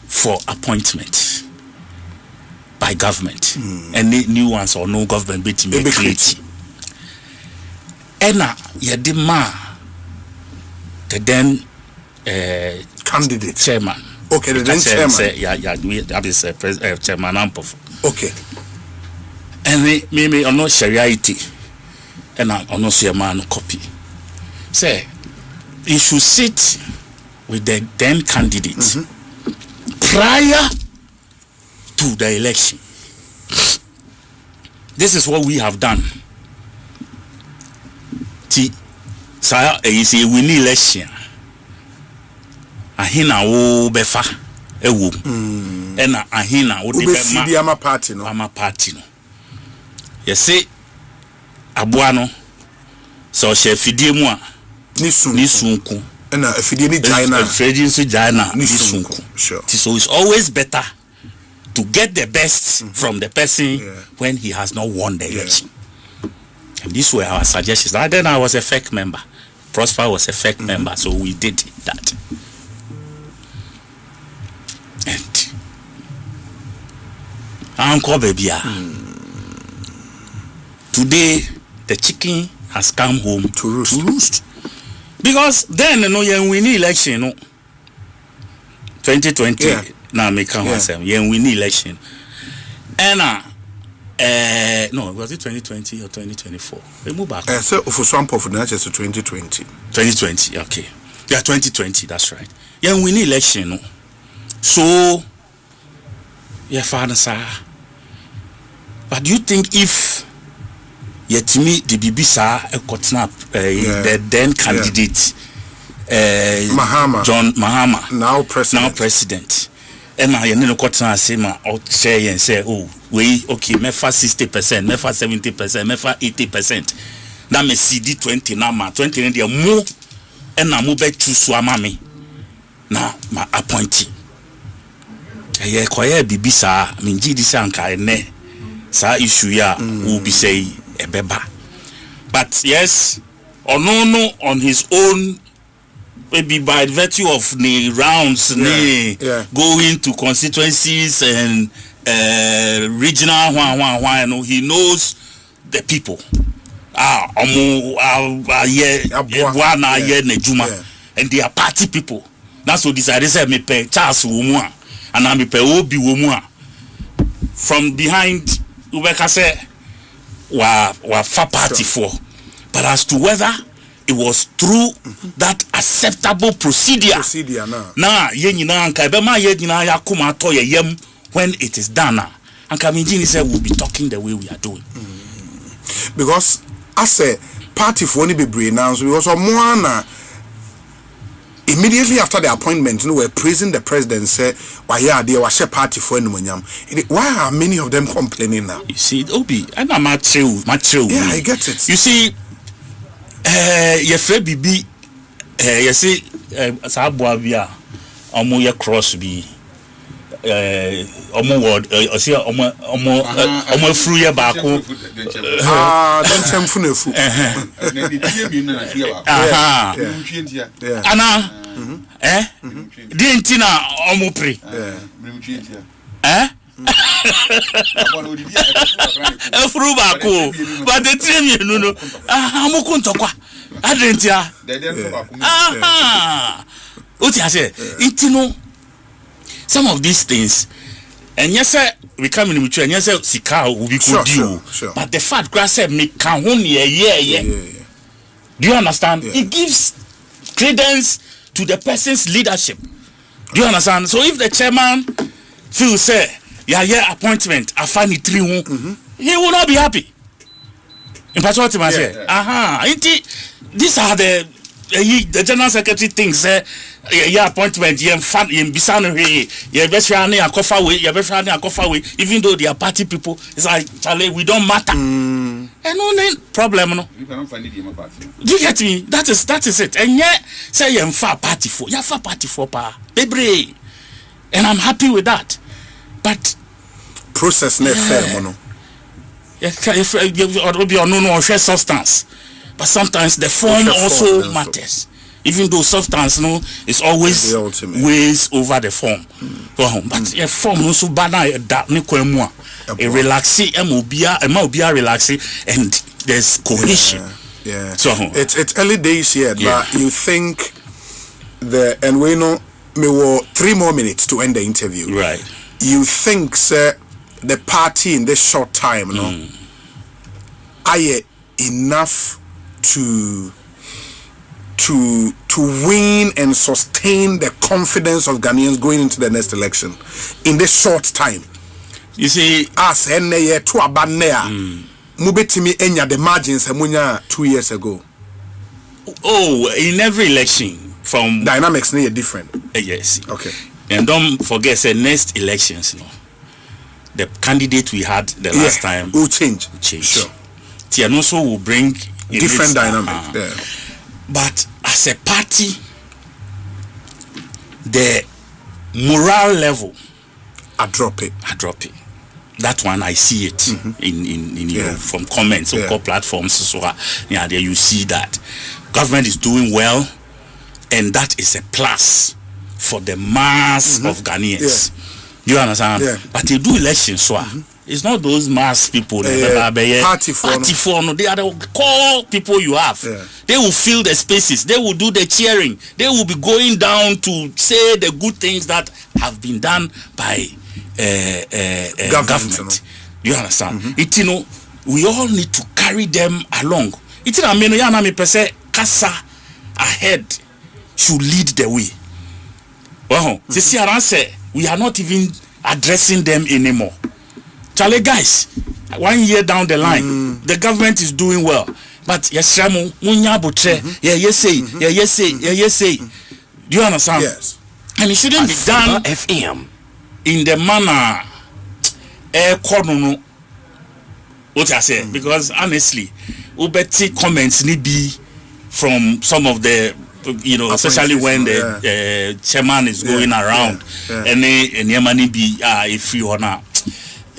for appointment by government, any new ones or no government bit me create. Ena yedima the then candidate chairman. Okay, the then chairman. That is chairman Ampof. Okay. And me ono shariaity and ono chairman copy. Say you should sit with the then candidate prior to the election. This is what we have done. You see, we need election. Ahina wo befa ewo. Ena ahina wo de be ama party no. Ama party no. You see, aboa no so she fidie mu a ni sunku. Ena fidie ni jaina. Fidie so jaina ni sunku. Sure. So it's always better to get the best from the person when he has not won the election. And these were our suggestions. Then I was a fake member. Prosper was a fake member, so we did that. And Uncle Baby, today the chicken has come home to roost. Because then we need election, 2020. Now make come we need election. And no, was it 2020 or 2024? We move back. So for some of the just 2020. 2020, okay. Yeah, 2020, that's right. Yeah, we need election. So, yeah, father, sir. But do you think if yet me the BBC the then candidate John Mahama now president and I no kwatna say ma say and say we okay me for 60%, me for 70%, me for 80%. Na me CD 20 na ma 20 na dey mo and na mo be choose ama me na ma appointee. Ye koye bibi sa me ngi di sanka ene sa issue ya will be say ebeba. But yes, no on his own, maybe by virtue of the rounds, going to constituencies and regional, he knows the people. And they are party people. That's what decided. Say me pay Charles Womua, and I me pay Obi Womua. From behind, Ubeka say, wa fa party for. But as to whether it was through that acceptable procedure na yenyina anka ebema yenyina yakoma to yem when it is done now anka minjini say we'll be talking the way we are doing because as a party for any be announced because more immediately after the appointment were praising the president say why they was a party for anyone. Why are many of them complaining now? You see Obi and I'm mature. Yeah, I get it. You see Yefre bibi you see sa boa bia omo ye cross bi omo word osi omo afru ye baako don chemfu na fu ana di ntina omo pre afru baako but the three no amuko ntokwa adentia uti ase intino some of these things and yes we come in mutual and yes sika will be good deal but the fact grass said me can one year do you understand it gives credence to the person's leadership. Do you understand? So if the chairman feels say appointment I find it 3 he will not be happy. In fact, what I say, these are the the general secretary thinks appointment even though they are party people, it's like Charlie, we don't matter. And only problem no. You cannot find it in my party. Do you get me? That is it. And yet say you're far party for pa baby. And I'm happy with that. But process not fair mono. If you no share substance. But sometimes the form also matters. Even though substance is always weighs over the form. But a form also banner that a relaxing relaxing and there's cohesion. Yeah. So it's early days yet, but you think and we know me were 3 more minutes to end the interview. Right. You think the party in this short time, are enough to win and sustain the confidence of Ghanaians going into the next election in this short time? You see, as NA to abanea mubetimi enya the margins amunya 2 years ago. Oh, in every election from dynamics are different. Yes. Okay. And don't forget, say next elections, the candidate we had the last time will change. Sure. Tianoso will bring different dynamic. But as a party, the moral level, I drop it. That one I see it in from comments or platforms. So there you see that government is doing well, and that is a plus for the mass of Ghanaians. You understand? But they do elections, so it's not those mass people. Party for they are the core people you have. They will fill the spaces. They will do the cheering. They will be going down to say the good things that have been done by government. You understand? We all need to carry them along. Kasa ahead should lead the way. Well, we are not even addressing them anymore. Charlie, guys, 1 year down the line, the government is doing well. But yes, say. Do you understand? Yes. And it shouldn't be done FM in the manner what I say, because honestly, Ubeti comments need be from some of the especially when the chairman is going around and Yemani be if you wanna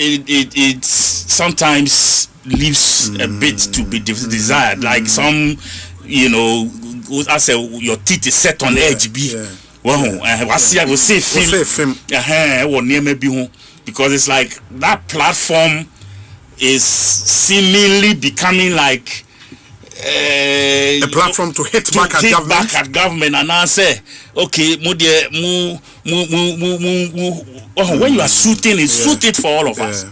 it sometimes leaves a bit to be desired. Like some, I say your teeth is set on edge. I will say film. Because it's like that platform is seemingly becoming like a platform to hit back at government. And I say, okay, when you are shooting, it's suited for all of us.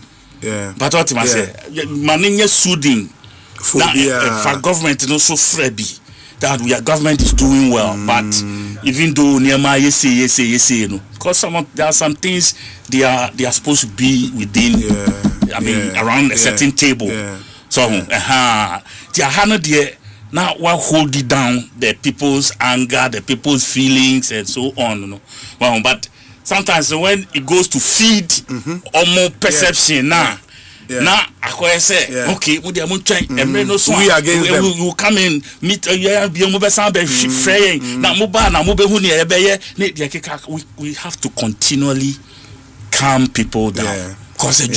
But what I say, manage shooting for government so free that we are government is doing well, but even though yes, because there are some things they are supposed to be within. Around a certain table. So now we hold it down the people's anger, the people's feelings, and so on. Well, but sometimes when it goes to feed or more perception now I say okay, we will come in meet we have to continually calm people down because at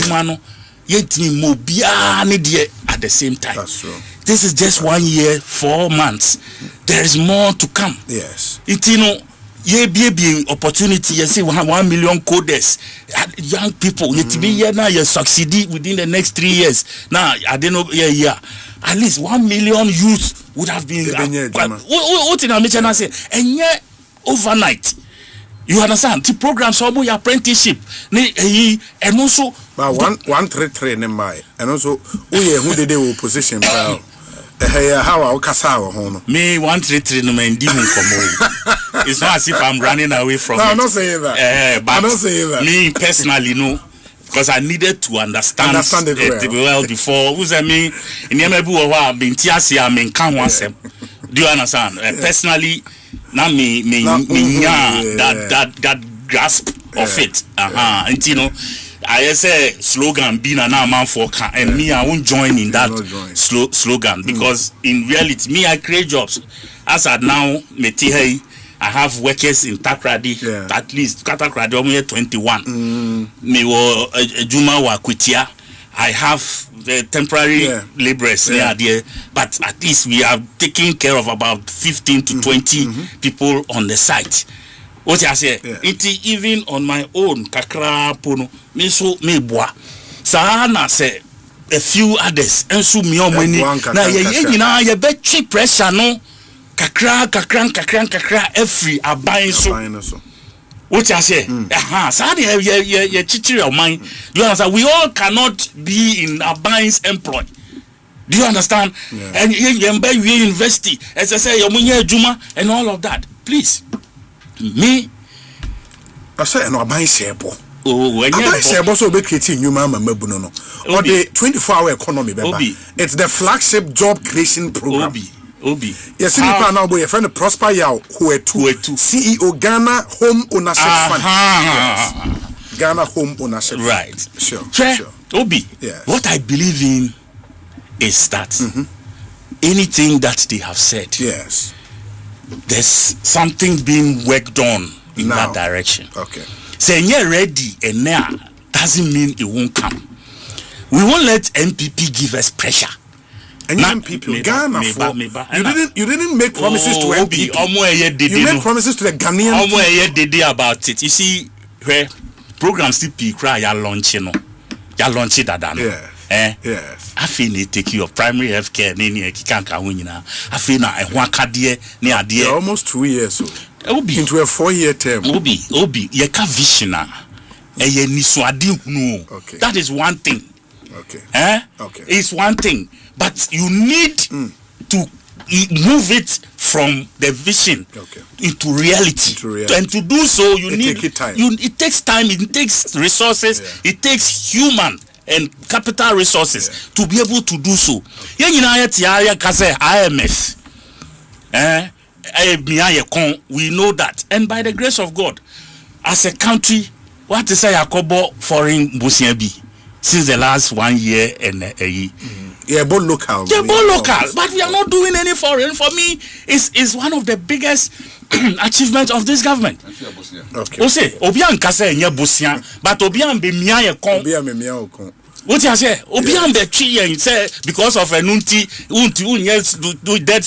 the same time. That's true. This is just 1 year, 4 months. There is more to come. Yes. Be opportunity. You see, 1 million coders, young people. You succeed within the next 3 years. Now, I don't know. At least 1 million youth would have been. What in I say? And yet, overnight. You understand? The programs for your apprenticeship, and also. But 133 and also who did the opposition? How I me 133 no man it's not as if I'm running away from it. I'm not saying that. But I'm not saying that. Me personally, no, because I needed to understand it well before. Who's I mean? In Yemebu, I've been Tiasi, I'm in Kanwasem. Do you understand? Personally, now me that grasp of it. And you know, I say slogan being an man for and me I won't join in that slogan because in reality me I create jobs. As at now, I have workers in Takrady, at least Takrady only 21. Me wo Juma wa Kutia. I have the temporary laborers near there, but at least we are taking care of about 15 to 20 people on the site. What I say, even on my own, kakra pono, me so me boa. Sahana say a few others, and so me on money. Na ye be cheap pressure no. Kakra every are buying so. What I say, Sadi ye chichiri of mine. Do you understand? We all cannot be in Abai's employ. Do you understand? And you university, as I say, your Juma and all of that. Please, me. I say no Abai sebo. Abai sebo so be creating new mama mebuno. Or the 24-hour economy. It's the flagship job creation program. Obi. Yes, now boy, your friend Prosper Yao, who are CEO Ghana Home Ownership Fund. Yes. Ghana Home Ownership Fund. Right. Sure. Obi. Yes. What I believe in is that anything that they have said, there's something being worked on in that direction. Okay. Saying you're ready and now doesn't mean it won't come. We won't let MPP give us pressure. And young people, Ghana, you didn't make promises to MPP. You made promises to the Ghanaian people. About it. You see, where programs still cry, you launch it. Yes. I feel they take you of primary health care. I feel now You're almost 2 years old. Into a 4-year term. Obi, you can vision. That is one thing. Okay. It's one thing. But you need to move it from the vision into reality. And to do so, it takes time, it takes resources, it takes human and capital resources to be able to do so. IMF. We know that. And by the grace of God, as a country, what is a Yakobo foreign Busiabi since the last 1 year and a year. Both local. But we are not doing any foreign. For me, it's one of the biggest achievements of this government. Osei, Obian kase nye Busia, but Obian be miaye kon. What you say? Obian be chi say because of a unti do debt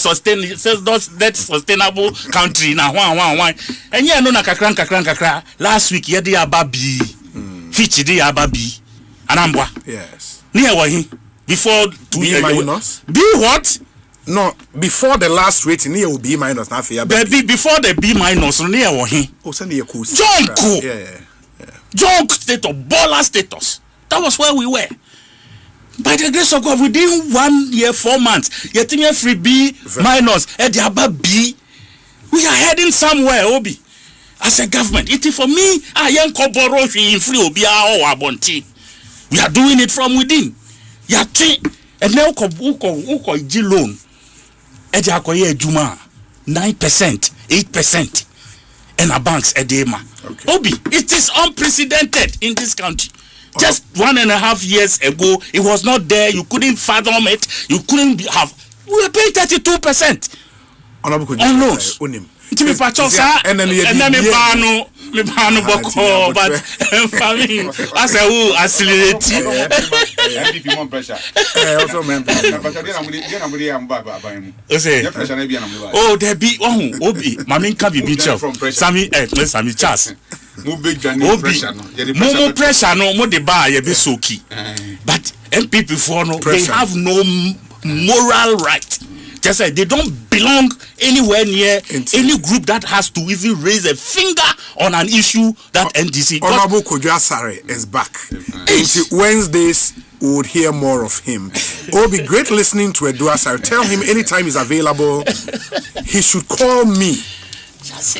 sustainable country na one. And ye no na kakran. Last week ye dey ababi. Fitch dey ababi. Anambwa. Yes. Near wahi. Before B minus. B what? No, before the last rating, near will B minus. Now before the B minus, near wahi. Junk. Yeah. Junk status, baller status. That was where we were. By the grace of God, within 1 year, 4 months, getting a free B minus, and the above B, we are heading somewhere, Obi. As a government, it is for me. I am Koboroshi in free Obi Abonti. We are doing it from within. Yati and now uko iji loan. Eji akoye juma 9%, 8%, and a banks edema. Obi, it is unprecedented in this country. Just 1.5 years ago, it was not there. You couldn't fathom it. You couldn't have. We were paying 32% on loans. And then me banu boko, but family as a who accelerate. MPP more pressure. Also oh, there be Obi. Mami can be beach. Sammy Charles. More pressure no more the bar ye be soki. But MPP for no, they have no moral right. Just like they don't belong anywhere near any group that has to even raise a finger on an issue that NDC. Honorable Kodjasare is back. Wednesdays we would hear more of him. It will be great listening to Edwasare. Tell him anytime he's available, he should call me.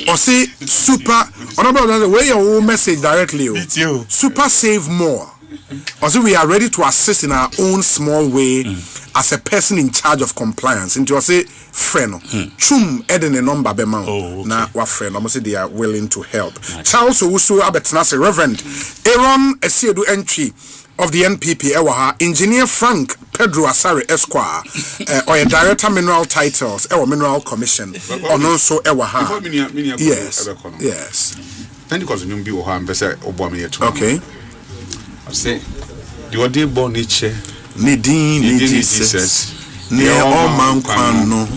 Or say super. Honorable, where your message directly. Super save more. Also, we are ready to assist in our own small way as a person in charge of compliance. Into say friend, chum edene number bema na wa friend. Almost they are willing to help. Charles Owusu Abetnase Reverend Aaron Esiedu entry of the NPP Ewaha Engineer Frank Pedro Asare Esquire or a director mineral titles or mineral commission or also Ewaha. Yes. Okay. I say the ode born niche Nidin Jesus ne o man kwano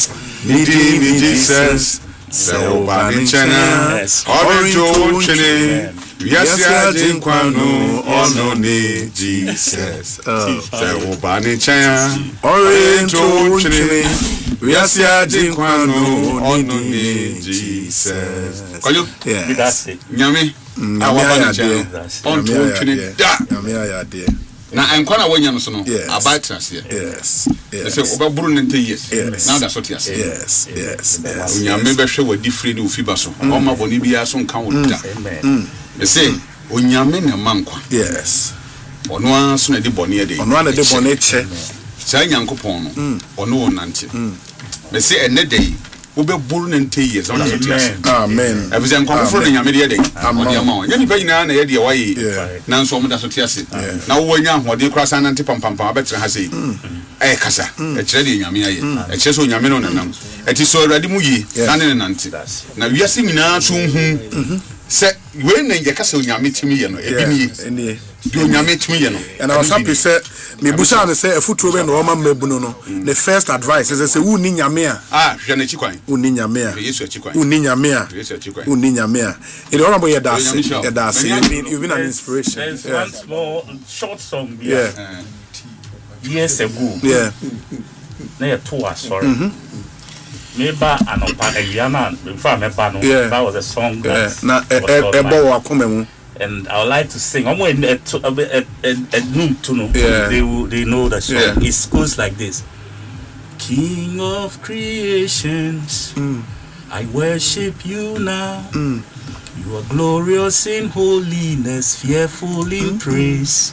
Nidin Jesus so banichana orinto chene Yasia jinkwano ono ne Jesus so banichana orinto chene Yasia jinkwano ono ne Jesus Koyo nyame onto chene da na enkwana wonya no so no abatras here yes say obaburu ne 10 years now that's what you say yes onyame behwe wadi free de ofiba so o ma boni bia so nka wo da me say onyame ne mankwa yes ono aso na de boni e de ono na de boni che say nyankopon no ono wonante me say ene dey obaburu ne 10 years now that's what you say amen e be nko fro ne nyame de dey odi ama nyani pa nyina na ye de wayi na nso mo da so tiase na wo nya ahode krasa na nte pampampa abetre ha sei kasa e kire de nyame aye e kire so nyame no nanam e ti so awrade mu yi na ne nante na wiase nyina so hu se we na ye kasa nyame timi ye no e bi ni do nyame timi ye no and I was happy say me busa na say afutuo be no ma mabunu no the first advice is say wu ni nyame a hwe na chikwan wu ni nyame a yesu chikwan wu ni nyame a wu ni nyame a it all about your das you've been an inspiration. There's one small short song years ago na ye to sorry meba anopa eyana before meba no that was a song na ebo wa komemu and I would like to sing. I'm going at noon to know. They know the song. It goes like this: King of creations, I worship you now. You are glorious in holiness, fearful in praise,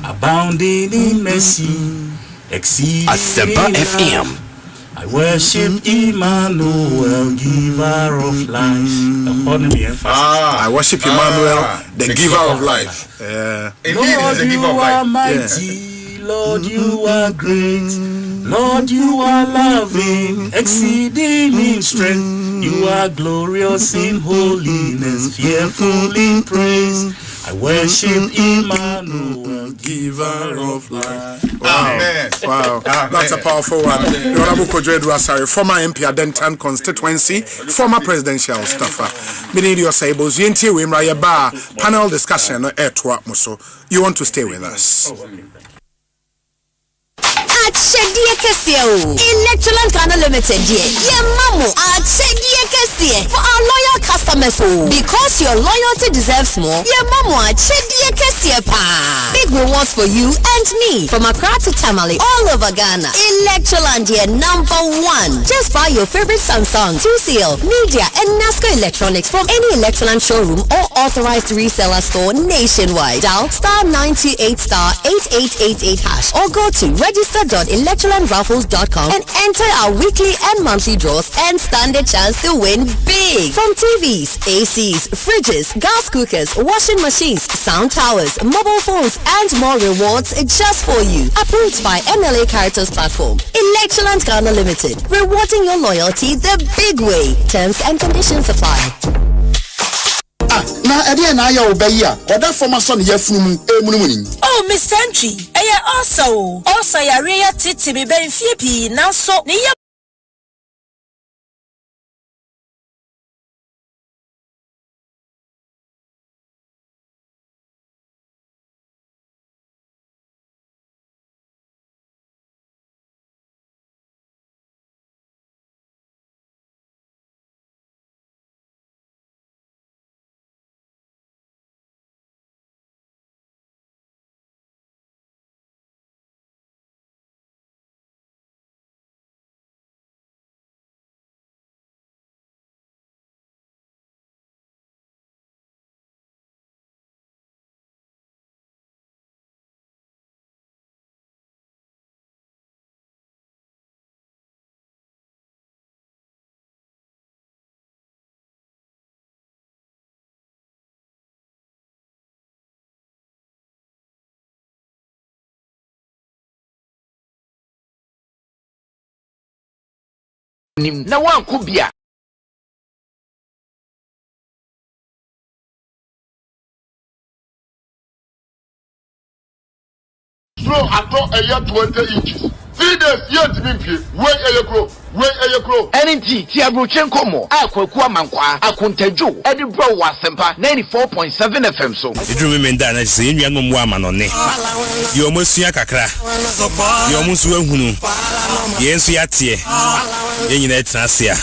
abounding in mercy, exceeding Asempa FM. I worship Emmanuel, giver of life. I worship Emmanuel, the giver of life. Lord, you are mighty. Lord, you are great. Lord, you are loving, exceeding in strength. You are glorious in holiness, fearful in praise. I worship Emmanuel, giver of life. Wow. That's a powerful one. Honorable Kodredu Asare, former MP Adentan constituency, former presidential staffer. Many of Sables, Yenti Wimraya Bar, panel discussion, Muso. You want to stay with us? Achedie kesie o Electroland Ghana Limited ye mamo achedie kesie for our loyal customers o because your loyalty deserves more ye mamo achedie kesie pa big rewards for you and me from Accra to Tamale all over Ghana. Electroland ye #1. Just buy your favorite Samsung, 2CL, Media and NASCO electronics from any Electroland showroom or authorized reseller store nationwide. Dial *98*8888# or go to register.electrolandraffles.com and enter our weekly and monthly draws and stand a chance to win big. From TVs, ACs, fridges, gas cookers, washing machines, sound towers, mobile phones, and more rewards just for you. Approved by MLA Caritas Platform. Electroland Ghana Limited. Rewarding your loyalty the big way. Terms and conditions apply. Na ede na ya obeyi a oda forma so ne yafunu emunumunim. Oh, Mr. Entry, also ya reya titi mi ben fie pi na so ne nim na wanko bia slow ato eya 20 inches 3 days yet me wey eyekro anything ti abrochen komo akwaku amankwa akontaju edi bro wa Asempa 94.7 FM so idru me nda na se enua no mu amanone ye omosua kakra ye omusu ahunu ye nsu yatie ye nyina etrasia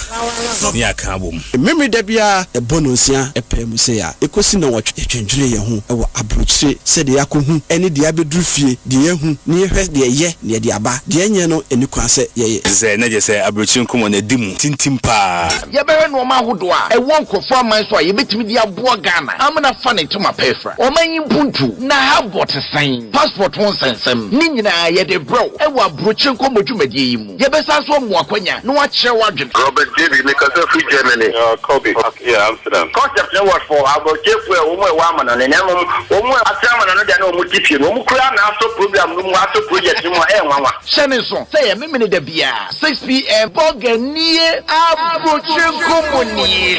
ni aka abom memre da bia ebonosia epem se ya ekosi na wotwe twendwene ye ho ewo abrochire se de yakohu ene de abedru fie de yehu ni hwe de ye ne de aba de enye no eni kwase ye ze na je se abrochire nkomo na dimu tintimpa ye bere no ma hodo a ewo nkofo aman so ye betimi de aboa Ghana amna fa ne tuma pefra o manyi mpuntu na habot san passport won sensem ni nyina ye de bro ewo abrochire nkomo dwumadie yi mu ye besa so mu akwanya no akye wadwen Robert David because of Germany Kobe yeah Amsterdam concept no what for abrochire fu e wo mo wa amana ne nyam wo mo atrama no de na o mu tipie no mu kura na aso program no mu aso project no e nwanwa shene so say ye memene da bia 6 p.m. Boganie abrochire nkomo ni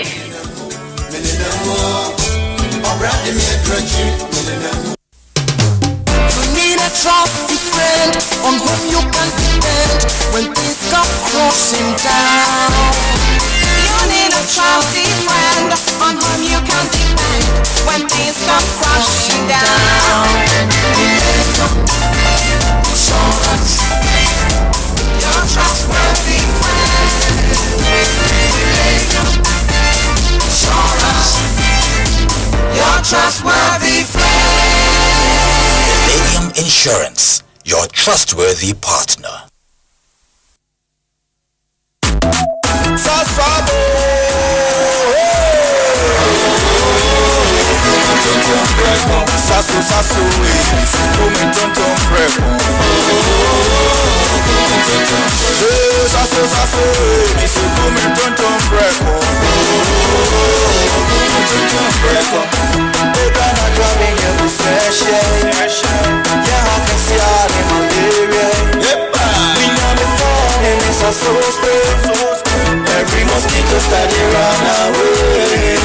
Trusty friend on whom you can depend when things come crashing down. You need a trusty friend on whom you can depend when things come crashing down. Assurance, your trustworthy friend. Assurance, your trustworthy friend. Insurance, your trustworthy partner. Every mosquito study run away.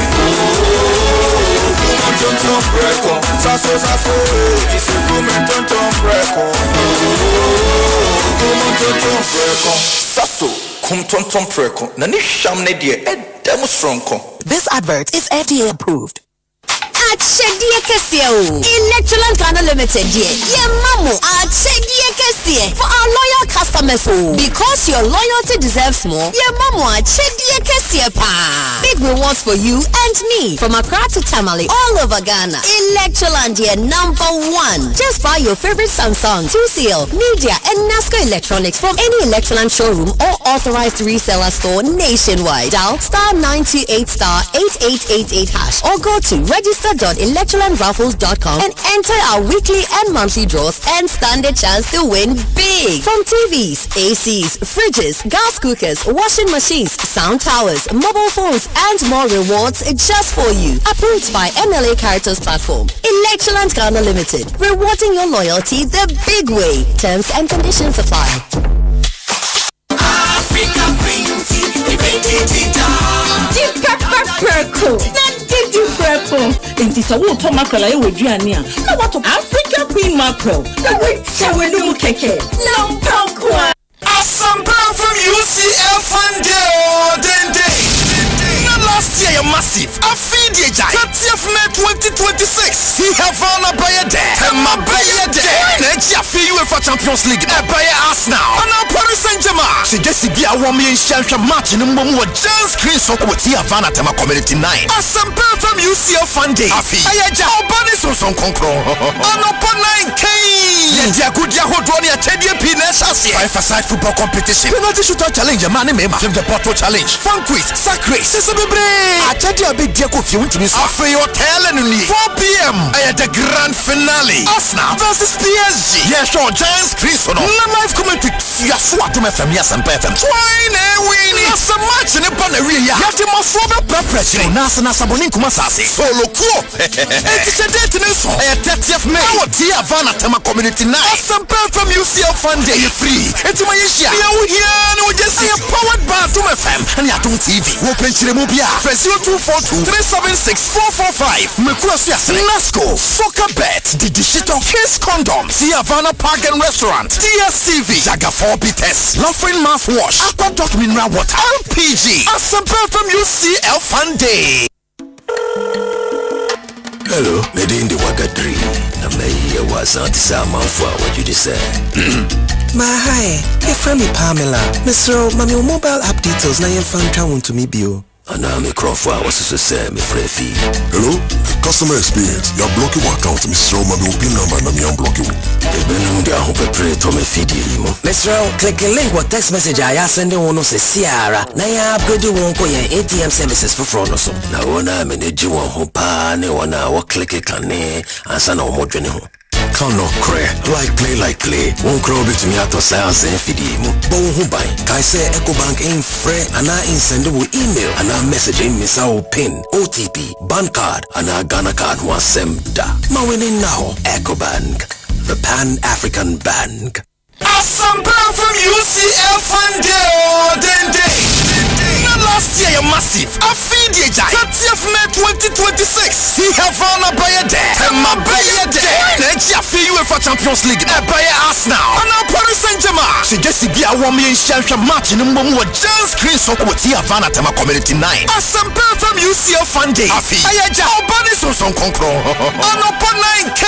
This advert is FDA approved. Achedie kesie o. Electroland Ghana Limited die. Ye mamo achedie kesie for our loyal customers o. Because your loyalty deserves more. Ye mamo achedie kesie pa. Big rewards for you and me from Accra to Tamale all over Ghana. Electroland die #1. Just buy your favorite Samsung, 2CL, Media and Nasco Electronics from any Electroland showroom or authorized reseller store nationwide. Dial *928*8888# or go to register.electrolandraffles.com and enter our weekly and monthly draws and stand a chance to win big. From TVs, ACs, fridges, gas cookers, washing machines, sound towers, mobile phones, and more rewards just for you. Approved by MLA Caritas Platform. Electroland Ghana Limited. Rewarding your loyalty the big way. Terms and conditions apply. Africa Green Tea, Inti sa wo to mackerel aye woduane a na wato Africa Queen mackerel na we chawenu keke na mpakwa Asempa from UCL Funday Dende. Last year massive. I feed you 30th May 2026. He have on a buyer there. And my buyer there. Next year for UEFA Champions League. A buyer Arsenal. And now Paris Saint-Germain. So just to be a woman in Shanghai match in the moment with just screen so with the Havana Tema Community 9. Asempa from UCL Funday. Afi. Ayaja Obani Susan Concro. And upon 9K. Yendia Kudia Hodronia Tedia Pines Asia. 5-a-side football competition. Penalty shooter challenge. A man named Save the Porto challenge. Fun quiz. Sack race. I tell you a big deal if you want to be after your telling me 4 p.m. I had the grand finale. Arsenal versus PSG. Yes, sure, Giants Chris on live commentary. You are so to my family and better. Twine winning. That's a match in the Paneria. You have the most over preparation. Nasa Sabonin Kumasasi. Solo cool. It's a date in this one. 30th May. Our dear Havana Tema Community 9. Asempa from UCL Funday. Free. It's my issue. Here, no, just say a powered bar to my and Yatung TV. Open Chiremobia, 0242-376-445. Mekuasias, Nasco, Soccer Bet, Didishito, Kiss Condom, Havana Park and Restaurant, DSTV, Jaga 4 Bites, Laughing Mouthwash, Aqua Mineral Water, LPG, Asempa from UCL Fun Day. Hello, Medin the Wakatri. I may was not some of what you just said. Hi, your friend me Pamela. Mr. Mami mobile app details na yen fan travel to me bio. And I'm a Crawford was to say me free fee. Hello, customer experience. You're blocking my account, Mr. Mami pin number and I'm blocking. Mr. Click a link what text message I send one say Sierra. Na ya upgrade one ko yen ATM services for fraud so. Na wona manage one ho pa ne wona wa click kan ne ansa na omo dwene ho. Can no cray like play won't crow bit me out of science and feed mu but who buy kai say Ecobank in free and I send email and I message in me sao pin OTP bank card and I Ghana card one semda ma winning now Ecobank, the Pan-African Bank. Asempa from UCL Fun Day. Not last year, you're massive. I feed you, 30th May 2026. He have found a buyer there. And my buyer there. Next year, for UEFA Champions League. A buyer Arsenal. And now Paris Saint-Germain. She just be a woman in Shelter match in the moment with James Chris or what he have found at my community 9. Asempa from UCL Fun Day. I feed. I had your body so some concro. And upon 9K.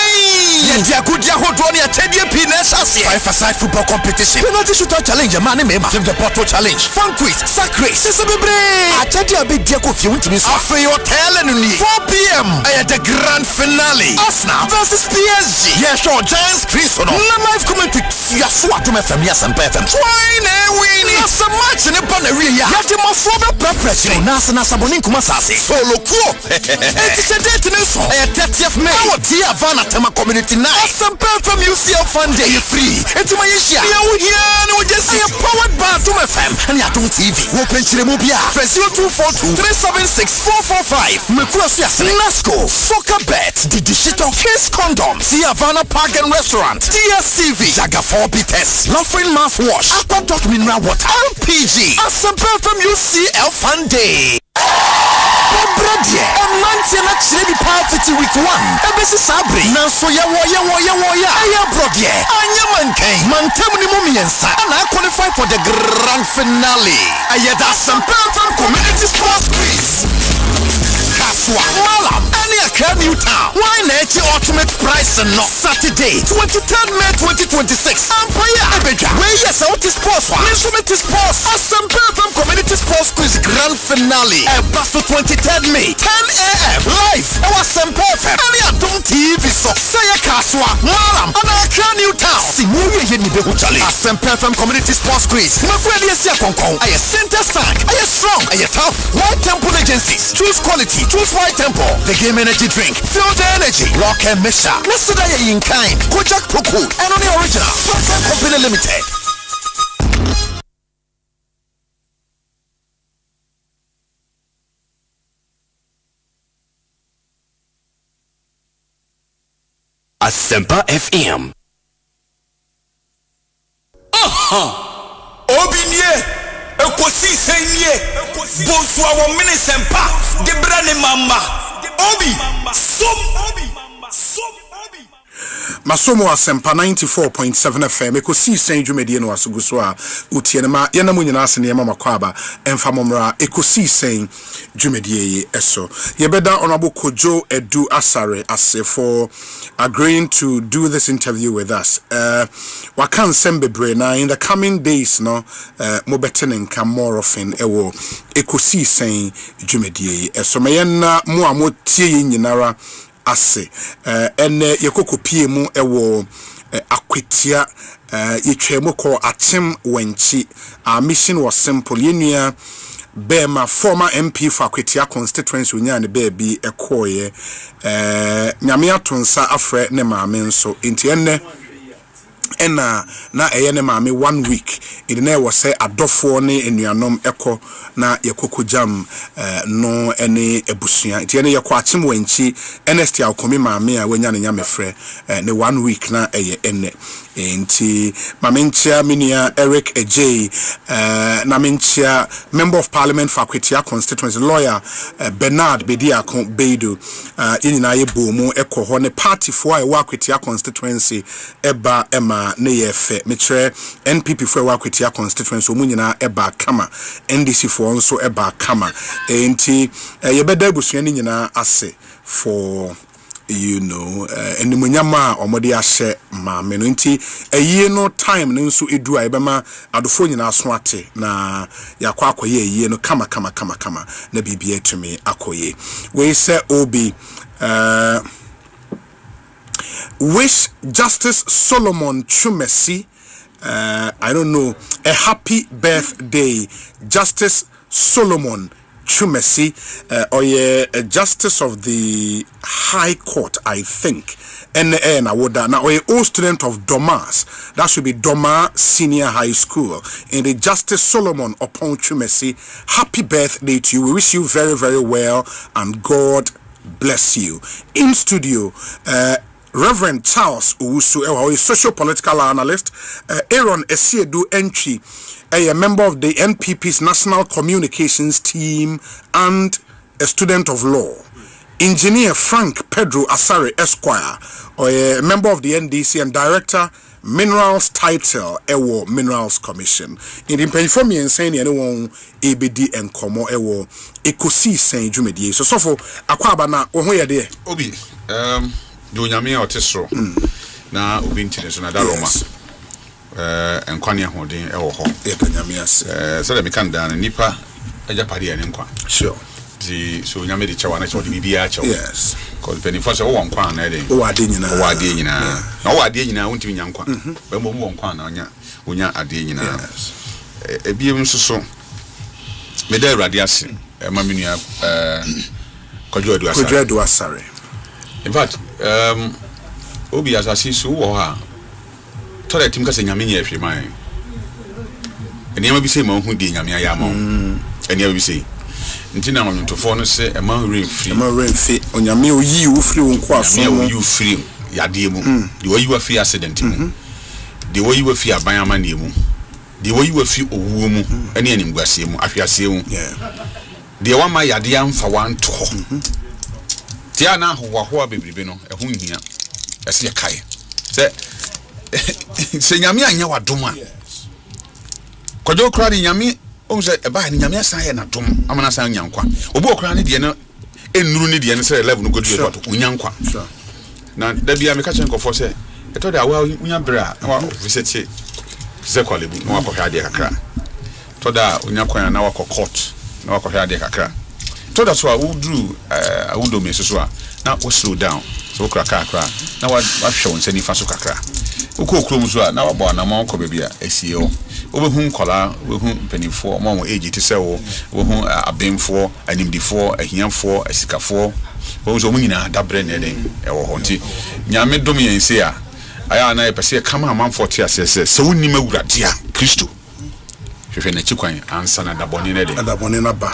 Yeah, good, yeah, hold on your 10-year penis. 5-a-side football competition. Penalty shootout challenge. A man named Flip the Bottle Challenge. Fun quiz. Sack race. I tell you a bit dear coffee to me. After your telling me 4 p.m. I had the grand finale. Arsenal versus PSG. Yes, sure. Giants Chris on. Live comment to Yasua to my family and Peter. Trying and winning. That's a match in the Panneria. You have to more from the preparation. Nasa Sabonin Kumasasi. Solo cool. It is a date in this one. 30th May. Our dear Van at my community 9. Asempa from UCL Fun Day. Free. It's my issue. We just see a powered bar to my fam. And Yatung TV. Open Chiremobia. 0242-376-445. Mekuasias, Nasco, Soccer Bet, Didishito, Kiss Condom, Havana Park and Restaurant, DSTV, Jaga 4 Bites, Laughing Mouthwash, Aqua Mineral Water, LPG, Asempa from UCL Fun Day. Brother, a month and actually party week 1. A busy Sabri. Now so ya brother. Anya man temuni mumiensa. And I qualify for the grand finale. I had Asempa from Community Sports Quiz. Kaswa, Malam, any Accra New Town. Why not ultimate prize and not Saturday, 23rd May 2026. Empire Abeja. Where yes, out is sports one. Instrument is sports. Asempa from Community Sports Quiz grand finale. A bus to 23rd May, 10 a.m. Live. I was Asempa FM. And I don't TV so. Say Kaswa, Malam, and Accra New Town. See, who you hear me be Uchali. Asempa from Community Sports Quiz. My friend is here Kong. I am center stank. I am strong. I am tough. White Temple Agencies. Choose quality. Choose White Temple. The game energy drink. Feel the energy. Rock and Misha. Let's say in kind. Kojak Poku. And on the original. Company Limited. Asempa FM. Obinye. Ekosiise Bonsu our Minisempa. Gebrane mama. Obi. Masomo Asempa 94.7 FM Ekosiise dwumedie no asuguso a utie ne ma yana munyina ase ne mama kwaba emfa momra Ekosiise dwumedie eso yebeda honorable Kojo Edu Asare ase for agreeing to do this interview with us. Wakan sembebre na in the coming days no mo betenen come more often ewo Ekosiise dwumedie eso meyena mo amotie nyinara ase ene yekokopie mu ewo akwetia yetwemu ko atem wanchi. Our mission was simple. Yenua Bema former MP for akwetia constituency unya ne baby ekoye nyame atonsa afre ne maame nso enti ene ena na eyene maame 1 week ide na wo say adofo ne enuanom eko na yekoko jam no ene ebusua iti ene yekọ atem wanchi NST akomi maame a wanya ne nyame frɛ ne 1 week na eye ene enti mamenchia minia Eric Ejay na menchia member of parliament for Akwetia constituency lawyer Bernard Bediako Beido inina ye bomu ekoho ne party for Akwetia constituency eba ema ne yefe metre NPP for Akwetia constituency omunyina eba kama NDC for nso eba kama enti yebeda busuani nyina ase for and munyama omodi ashe ma meno nti eyi no time no nso edu a ebema adofo nyina aso ate na yakwa akoye eyi no kama na bibia etumi akoye we say obi wish Justice Solomon Chumesi I don't know a happy birthday Justice Solomon Chumesi or a justice of the High Court, I think. Now a old student of Domas, that should be Doma Senior High School, in the Justice Solomon upon Chumesi. Happy birthday to you. We wish you very, very well, and God bless you. In studio, Reverend Charles Owusu, a socio-political analyst, Aaron Esiedu Entry, a member of the NPP's National Communications Team and a student of law. Engineer Frank Pedro Asare Esquire, or a member of the NDC and director, Minerals Title, Ewo Minerals Commission. In the Penfomi and saying anyone ABD and Como Ewo Ekosiisen Jumedi. So for Akwabana, Ohoya de Obi, do Yami Otesro na Ubinti na Daroma. And Kwanya Hodin Ewo so that we can down Nipa Ajapadi and Nkwa. Sure. So Yami the Chawana or the BBH. Yes. Because Penny Foster one quan, oh, I didn't know. I didn't know. Won't be young quan. But one quan on ya, when ya are didn't know. A beam so. Mede Radiasi, a Maminia Kodra sorry. In fact, Obi as I see so or her. Told that Timka saying Yamini if you mind. And you may be saying, who did Yamia Yamo? And you will say, Intina on to phone say, a man rain free, on your meal, you free on quas, you free, Yadimu, the way you were free accident, the way you were free by a man, the way you were free of woman, any name was him, after you, the one my Yadiam for one to Tiana, who were baby Beno, a whom here, I see a kai. Say, say Yami and Yawa Duma. Kodo crowding Yami, oh, say a bad Yamia Sayan at Dum, Amana San Yankwa. Obo crowding Diana, and Runi the answer 11 good year to Unyankwa. Now, there be a Mekachan for say, I told her, well, Unyabra, our visit Zequali, no Apohadia Kra. Toda Unyakwa and our court, no Apohadia Kra. Told us what I would do, I would do Mrs. Now was slow down, so crack. Now I've shown Senny Fasukakra. Uko Krumzwa, now about a monk of baby, SEO. Over whom collar, with whom penny for, more age to sell, with whom a beam for, a name before, a yam for, a sika for, what was a winner, that brand heading, or haunty. Yamid Domian say, I and I per come a man for tears, so Nima Gratia, Christo. If you're in a chicken, answer and a bonina ba,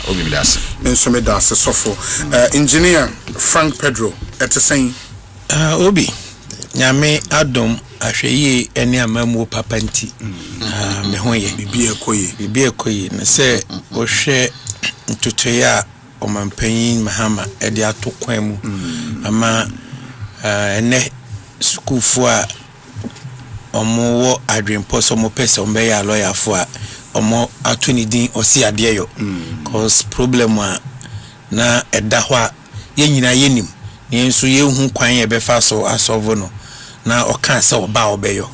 Obidas, and so made us a sofo. Engineer Frank Pedro at the same Obi. Nyame adom ahweye ene amamu papa nti me hoye bibie koye na se ohwe ntutoya omampanyin mahama ede atokwan mu ama ene skufu a omo wo adwempo so mo pese ombe ya lawyer fo a omo atuni din osi ade yo cause problem a na eda ho a ye nyina yenim yenso ye hu kwan ye befa so asolve no na okan se oba obeyo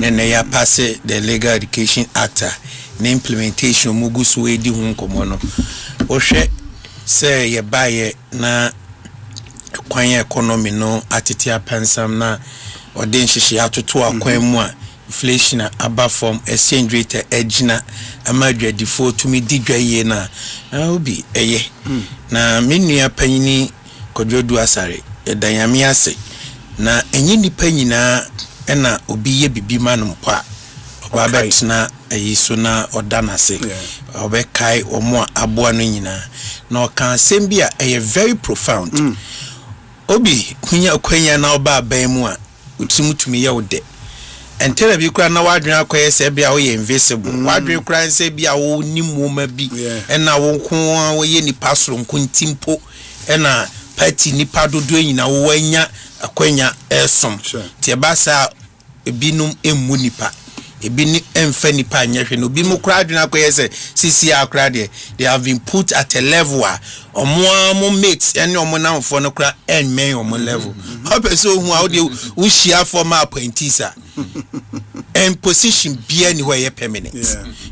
na ya pass the Legal Education Act na implementation mugusu edi hu nkomo no ohwe se ye baye na kwan economy no atete apensam na ode nhihye atoto akwan mu a inflation aba from exchange rate ejina amadwa default to me digwaye na obi eye na menua panyini Kodwodu Asare edanyame ase na enyi nipa nyina ena obi ye bibi manum pa oba betna ayiso na odanase obekai omo aboa no nyina na okan sembia very profound obi hunya kwanya na oba aban mu a utimutumi ye wode entera bi kura na wadwen akoye se bia wo ye invisible wadwen kura se bia wo ni moma bi na wo nko wo ye ni pasoro nko ntimpo na party ni padodo nyina wo wanya akwanya esom tie basa ebinum emu nipa ebi ni emfa nipa anyehwe no bi mu kura adwen akoye se sisi akura de they have been put at a level omo mates ene omo namfo no kura enmen omo level how person hu how dey wo share for my apprentice and position be anywhere permanent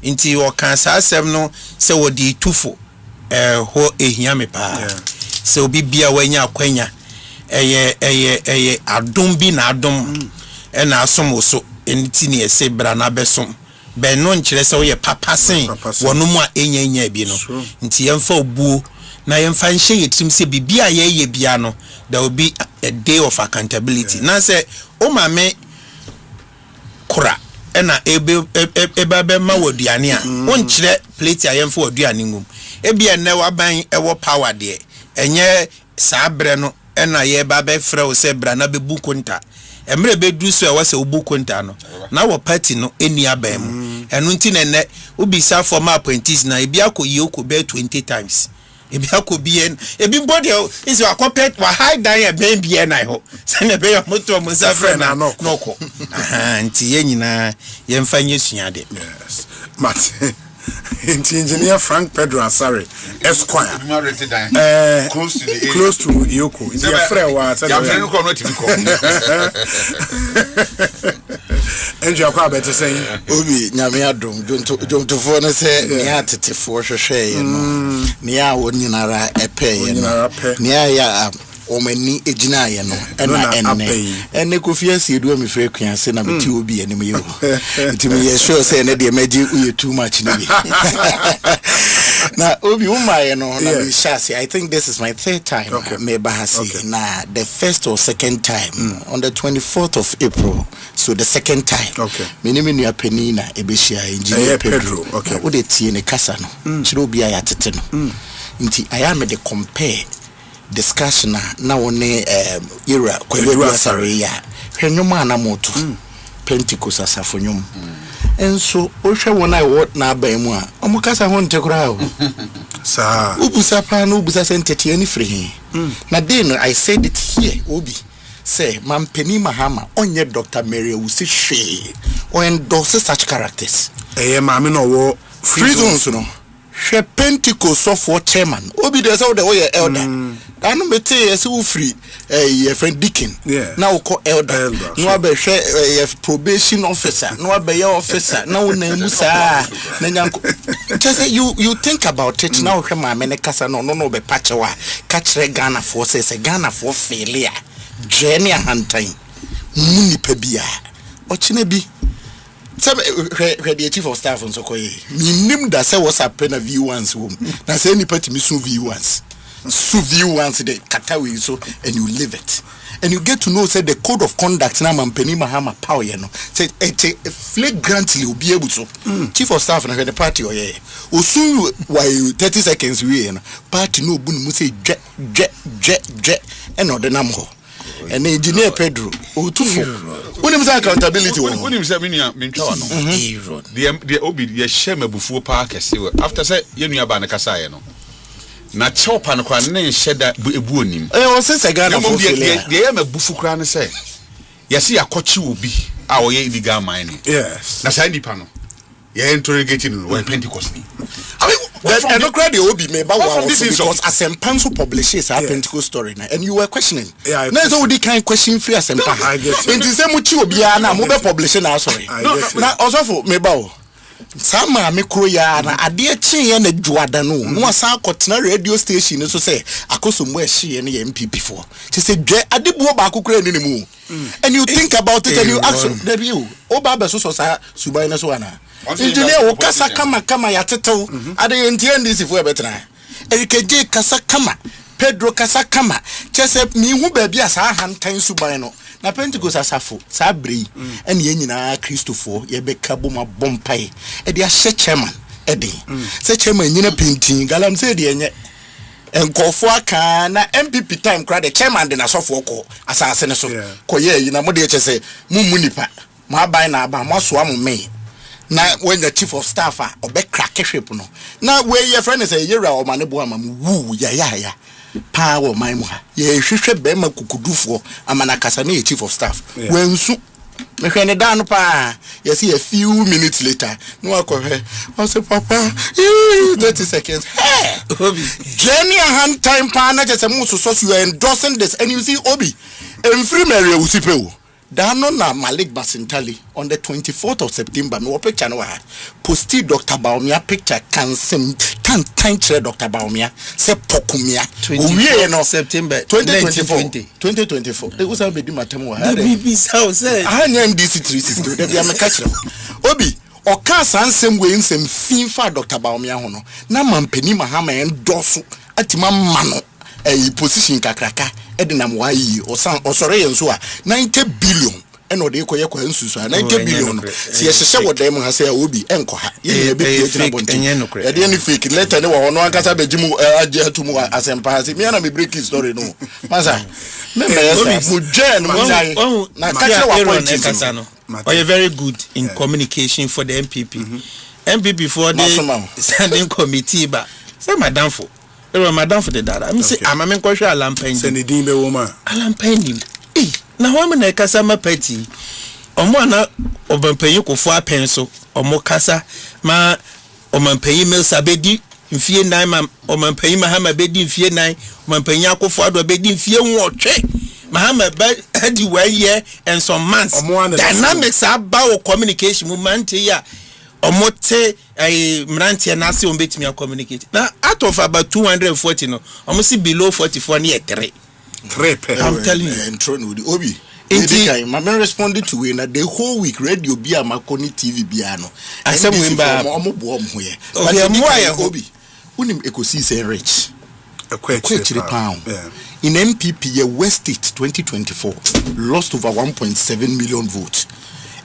inti o kan sa asem no se wo di tufo ho ehia me pa se obi bia wanya akwanya eye adom bi na adom na asom so enti ne ese bra na besom be no nkire se wo ye papa sen wono mu a enya bi no nti yemfa obuo na yemfa nhye yetrim se bibia ye bia no there will be a day of accountability na se o mame kura ena ebe ma woduane a won kire plate a yemfa woduane ngum ebia na waban ewo power de enye sabre no ena ye ba be frɛ wo se bra na be bukonta emre be du so e wase obukonta no na wo party no eni aban mu enu nti ne ubisa for my apprentice na ebi akoyi okọ be 20 times ebi akobi ebi body is wa corporate wa high down e ben bia na ho se ne be yo moto mo sa friend na noko nti ye nyina ye mfa nye suade yes Martin engineer Frank Pedro Asare Esquire close to Yoko your friend was your friend ko no timi ko enjo akwa better say obi nyame adom jonto no say ne atetefo hwehwe ye no ne a wonyinara epe ye no ne ya omani ejina ye no ene Kofi Asiedu mi frɛ kuanse na beti obi anim ye ntimi ye sure say ne de maji uye too much ni na obi umaye no na be shasi. I think this is my third time me bahasi na the first or second time on the 24th of April, so the second time minimi nua penina ebehia engineer Pedro wo de tie ne kasa no chiro obi aya tete no nti aya me de compare discussion na woni era kwelu asare ya hwenwoma na moto Pentecost asafonyum enso ohwe wona what na aban mu a omukasa ho ntekura o sa ubusa pa na ubusa sentete ani free na then I said it here obi say mampeni mahama onye Dr. Mary Wusi hwe o endorse such characters maame no wo free zones no hwe Pentecost for chairman obi dey say the way elder anu mete yes wo free your friend Deacon now call elder no abehwe your probation officer no abeye officer now na musa na nyanko just you think about it now hwe ma me ne kasa no be patch wa ka kire Ghana for say Ghana for failure journey hantan muni pa bia o chine bi the chief of staff on Sokoye. Minim da say what's happen a V1s home. Na say any party me V1s. So V1s the Katawi so and you live it. And you get to know say the code of conduct na mampeni mahama power no. Say flagrantly will be able to. Chief of staff na the party oye. Osu why 30 seconds we no. Party no bunu mu say jet and no the namho. And engineer Pedro otufo when him say accountability when him say me ntwa no the obi the shame abufuo pa kese after say yenua ba na kasa ye no na chopa no kwa ne sheda ebu onim o se Ghana for failure the yam abufu kra ne say yesi akochi obi a o ye illegal mining yes na say ndipa no ye interrogating no when Pentecost ni I mean that no credit will be made by one because Asempa so publishes a Pentecost story na and you were questioning na so we kind question free Asempa and the same muchi obi na mo be publish na sorry na also for me ba o sama me kro ya na ade chi ye na juada no no asa akotena radio station so say akoso mo ehie ne MPP for she say dwe ade buo ba akokra ni mu and you think about it and you ask the view oba be so sa subai na so ana engineer wo kasa kama ya tetew ade ntiendi sifo e betena erikeje kasa kama Pedro kasa kama chese mi hu ba bia sa hantan suban no na Pentecost asafo sa brei ene ye nyina Christopher ye beka boma bompai e de ahye chairman e de se chairman nyina pintin galam se de enye enkofo aka na MPP time kra de chairman de na sofo ko asase ne so koye yi na mo de chese mummu nipa ma buy na aba ma so am me na when the chief of staff obe crack ship no na we your friend say yera o ma ne bo am wu ya power my mo ha ye hwehwe be ma kukudufo amana kasa na chief of staff wensu me hwe ne dan pa you see a few minutes later no akọhwe I say papa 30 seconds hey Jenny hand time pa na just mo so you are endorsing this and you see Obi free Mary Usipe Dano na Malik Basintali on the 24th of September. Me picture no posti Dr. Baumia picture can time Dr. Baumia se pokumia. We no September 2024. It was a bit matemo. The BB's house. I am DC 360. They be am catch Obi oka sansem we nsem finfa Dr. Baumia hono. Na mampeni mahama endoso atima mano. A position kakraka edinam wayi osore yenso a 90 billion eno de koye kwa nsu so 90 billion si ye hye wo dem ha se Obi enko ha ye be create bonti e de any fake letter ne wo hono ankasa begimu age atumu Asempa ha se me na me break story no masa me mo jen mo jai na kache wa point kasa no are very good in communication for the MPP for the standing committee ba say madam for madam for the data. I'm say I'm a question alampen. Send the dimbe woman. Alampen. Na wa me na kasa ma party. Omo na obampanyin kofo apenso. Omo kasa ma omampanyin mel sabedi mfie nan ma omampanyin mahama bedi mfie nan omampanyin akofo ado bedi mfie nwotwe. Mahama ba adi 1 year and some months. Dynamics about communication movement ya. Omote mrantie na se ombetimi communicate na out of about 240 no almost below 44 near 3 I'm telling you intro no the Obi Edikai my man responded to we na the whole week radio bi amakoni TV bia no asem we ba omobo omho ye but the Obi unim Ekosiisen rich a pound in MPP ye West State 2024 lost over 1.7 million votes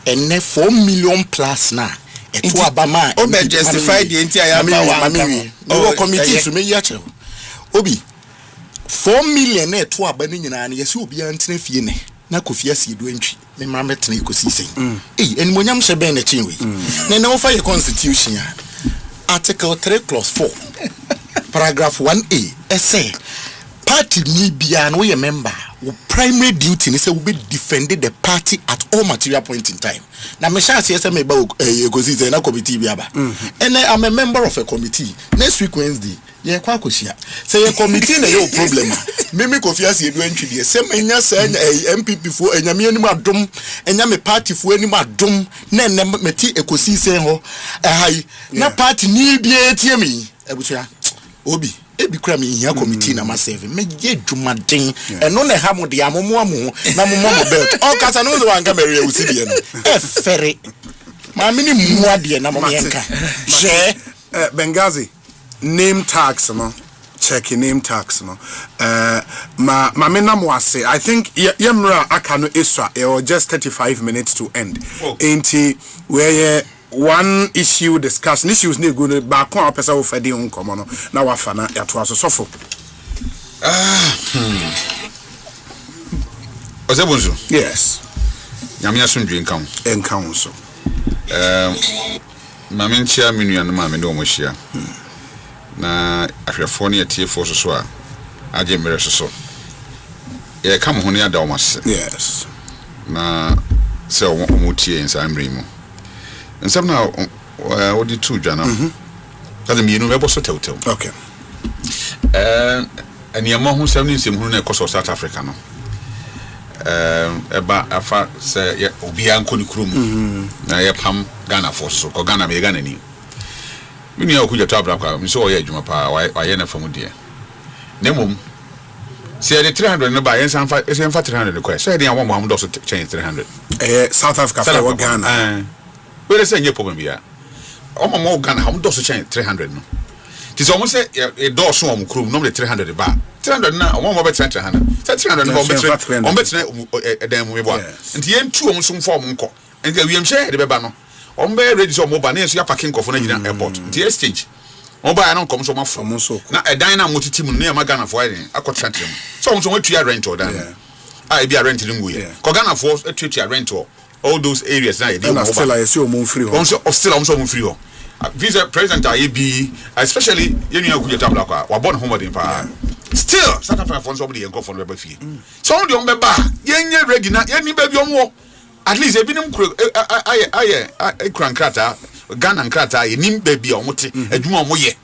and 4 million plus now. Eto abama o be justify the entire mami no committee so me ya che Obi 4 million na eto aba ni nyina na yesi obi antene fie ne na kofia si edu antwi me ma metene Ekosiisen enimonyam hye ben na chenwe na wo fa your constitution article 3 + 4 paragraph 1A say party ni bia no ye member primary duty is to defend the party at all material point in time. Now, me shall say me ba Ekosiisen na committee biaba. And I'm a member of a committee. Next week Wednesday, ye kwa koshia. Say your committee na your problem. Me kofia si edu entwi de. Say enya say MPP fo enya me anim adom, enya me party fo anim adom, na meti Ekosiisen ho. Hai na party ni bia tie me. Ebutua. Obi ebi kura me hia committee na ma serve me ye dwumaden eno na ha mo de amomo amu na momo belt o kasa no so wanka meri usibie no fere ma me ni muade na mo yenka je Benghazi name tags no check name tags no ma me na mo ase I think yemra aka no eswa or just 35 minutes to end enti where one issue discussion issues ne go back on person wo fede nkomo no na wafa na yato asosofo Osei Bonsu yes nyame asundwe nkan so mame nchia menua no mame de omohia na ahwefo ne yetiefo so a aje mere so ye kam ho ne ada omase yes na se omotie nsa mre mu nsem na odi tu dwana kada mienu mebo so tewtew okay aniamo ho sem ni nsem hu na ekoso South Africa no eba afa se obi anko ni kurom na ye pam Ghana force so ko Ghana me Ghana ni mini okuja tabra kwa mi so oye adwuma pa wa ye na famu de nemom se de 300 no ba yen san fa 300 kwa so de awon mo do so change 300 South Africa for Ghana we say nye problem bia omo Ghana ha mo do so change 300 no ti so mo say e do so om krum no 300 ba 300 na omo be 300 say 300 no be betre edan mu bo nti yen tu om so form nko nti awiem hye de be ba no om be ready so mo ba na so ya parking kofo na nyina airport nti exchange mo ba ya no kom so mo fo na edan na mo titi mu na ma Ghana fo yen akotrantre mu so mo so watua rent odan e bia rent lingu ye ko Ghana fo atuatua rent o all those areas now. Still I see free. Also free. Visa President IB, especially you tabla wa born home pa. Still South Africa for somebody and go for the fee. So on the omba yenye ready na yenny baby on at least ebinim I crankrata Ghana nkrata yenim baby on mote adwuma moye.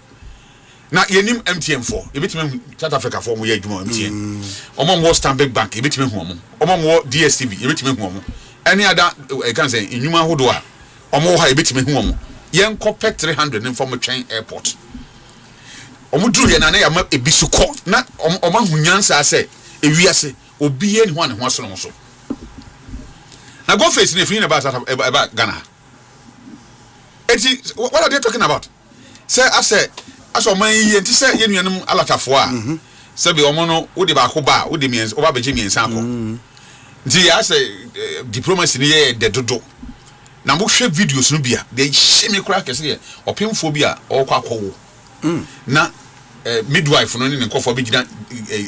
Na yenim MTN4 ebetime South Africa for moye adwuma MTN. Omo wo Stanbic Bank ebetime hu omo. Omo wo DSTV ebetime hu omo. Any other I can say inuma hodo a omo ha ebetime hu omo. Yen copet 300 in from a train airport. Omudru ye na na yama ebisuko na oma hunyansa say ewiase obi ye ni ho ne ho so no so. Na go face ne fin about Ghana. What are they talking about? Say as o man ye nti say ye nuanum alatafo a say be omo no wo de ba ko ba wo de miens oba beje miensa ko. Nti ya say diplomacy ni ye de dodo. Na mo hwe videos no bia they shame kura kese ye opemfo bia okwakowo na midwife no ne nkofo be gina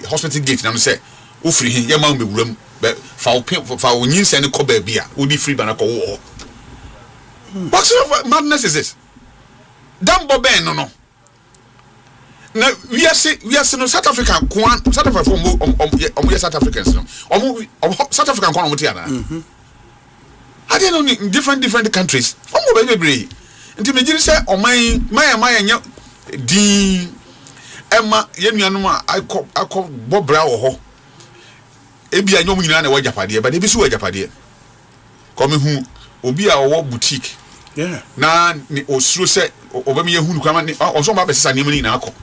hospital gate na no say wo free hin ye ma mbewuram fa onyinse ne ko ba bia wo di free bana ko wo. What sort of madness is this? Dambo ben no na we are no South African South Africa from South Africans no South African kwa mutia na I don't know in different countries. From baby, until me say o my nya di Emma yenuanuma akọ bobra wo ho. Ebi anyom nyina na wajapade, but ebi so wajapade. Come hu obi a wo boutique. Yeah. Na ni osuro say obam ye hu kwama ni oso ba besesa ni na akọ.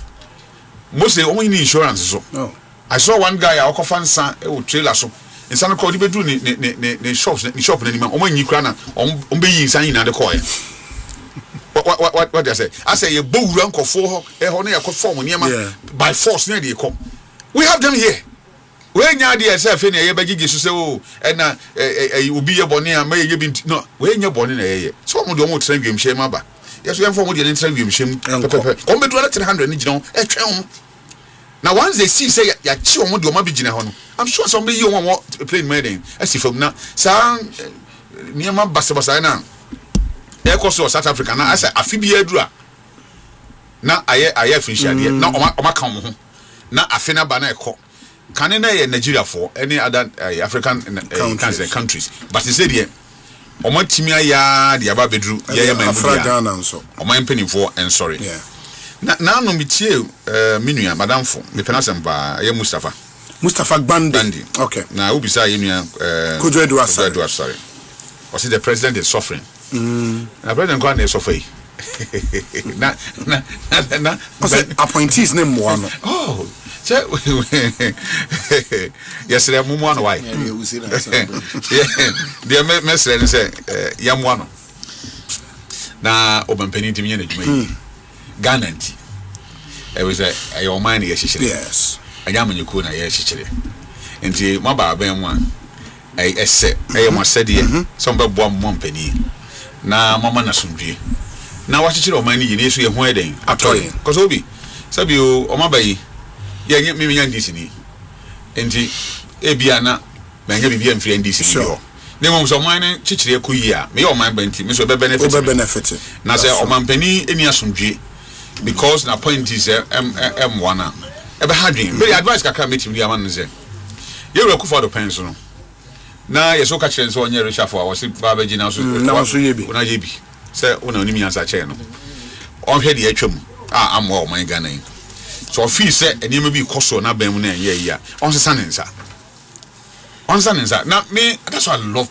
Mostly o ni insurance so. Oh. I saw one guy a okofansa e o trailer so. Insan ko di bedru ni shops ni shop na ni ma o manyi kra na o be yi insan na de call. What do I say? I say ye bowura nkofo ho e ho na ye ko form niema by force na dey come. We have them here. We nya dey say fe na ye bagigi so say o e na obi ye bone a ma ye bi no we nya bone na ye. So mo de o mo tran gwem hye ma ba. Yes we form de tran gwem hye pepe. Ko be do 300 ni gina e twen. Now once they see say ya chi omo de o ma bi gina ho no. I'm sure somebody you want plane meeting. As if na sa niema basabasa na Ekosiise South Africa na asa afibia adura na aye finshade na oma kan mo ho na afena ba na ekọ kan na ye Nigeria for any other African countries but he said here oma timi aya de aba bedru ye man Ghana nso oma impeni for and sorry na no mitie minua madam for me penasem ba ye Mustafa Bandi. Okay. Now who beside you Kojo Edward sorry. Was the president is suffering? The president can't suffer. Na appointees name one. Oh. Yesterday Mumwana why? The message say Yamwano. Na obanpeni timi na djuma. Ghana nti. E we say your mind yes. Anyamenyuko na ye chichire nti maba ben mu ese mo sede so mbe boa mo mpani na mama na sundue na wa chichire o man ni yine so ye ho eden atoye cause obi sabi o maba yi ye me nya ndisi ni nti ebia na me nya bibia mfiri ndisi ni ho na mo so man ni chichire koyi a me ye o man benti me so be benefit na say o man pani eni asundue because na point is m1 ebe hadwin be advice kakra meeting dia man nze ye reku for the pension no na ye so ka kire nso onye resha for wose ba ba gina so na so ye bi una ye bi se una onimi ansa che no on hwe de atwam am o man Ghana so feel se enima bi koso na ban mu na ye ya on se sanensa na me that's why I love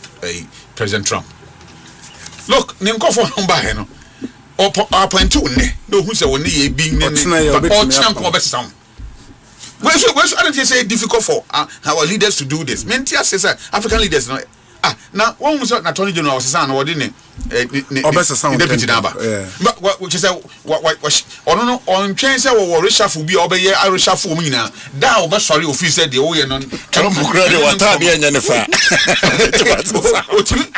President Trump. Look ni nkofo no ba he no appoint one no hu se woni ye bi ni o chan ko be sound. Why don't you say difficult for our leaders to do this? Mentia says African leaders no now one was not Attorney General was saying what didn't deputy number. But what which is what no on change say we reshuffle be obey reshuffle me na da oba sorry officer the o ye no credit what time ye nya ne fa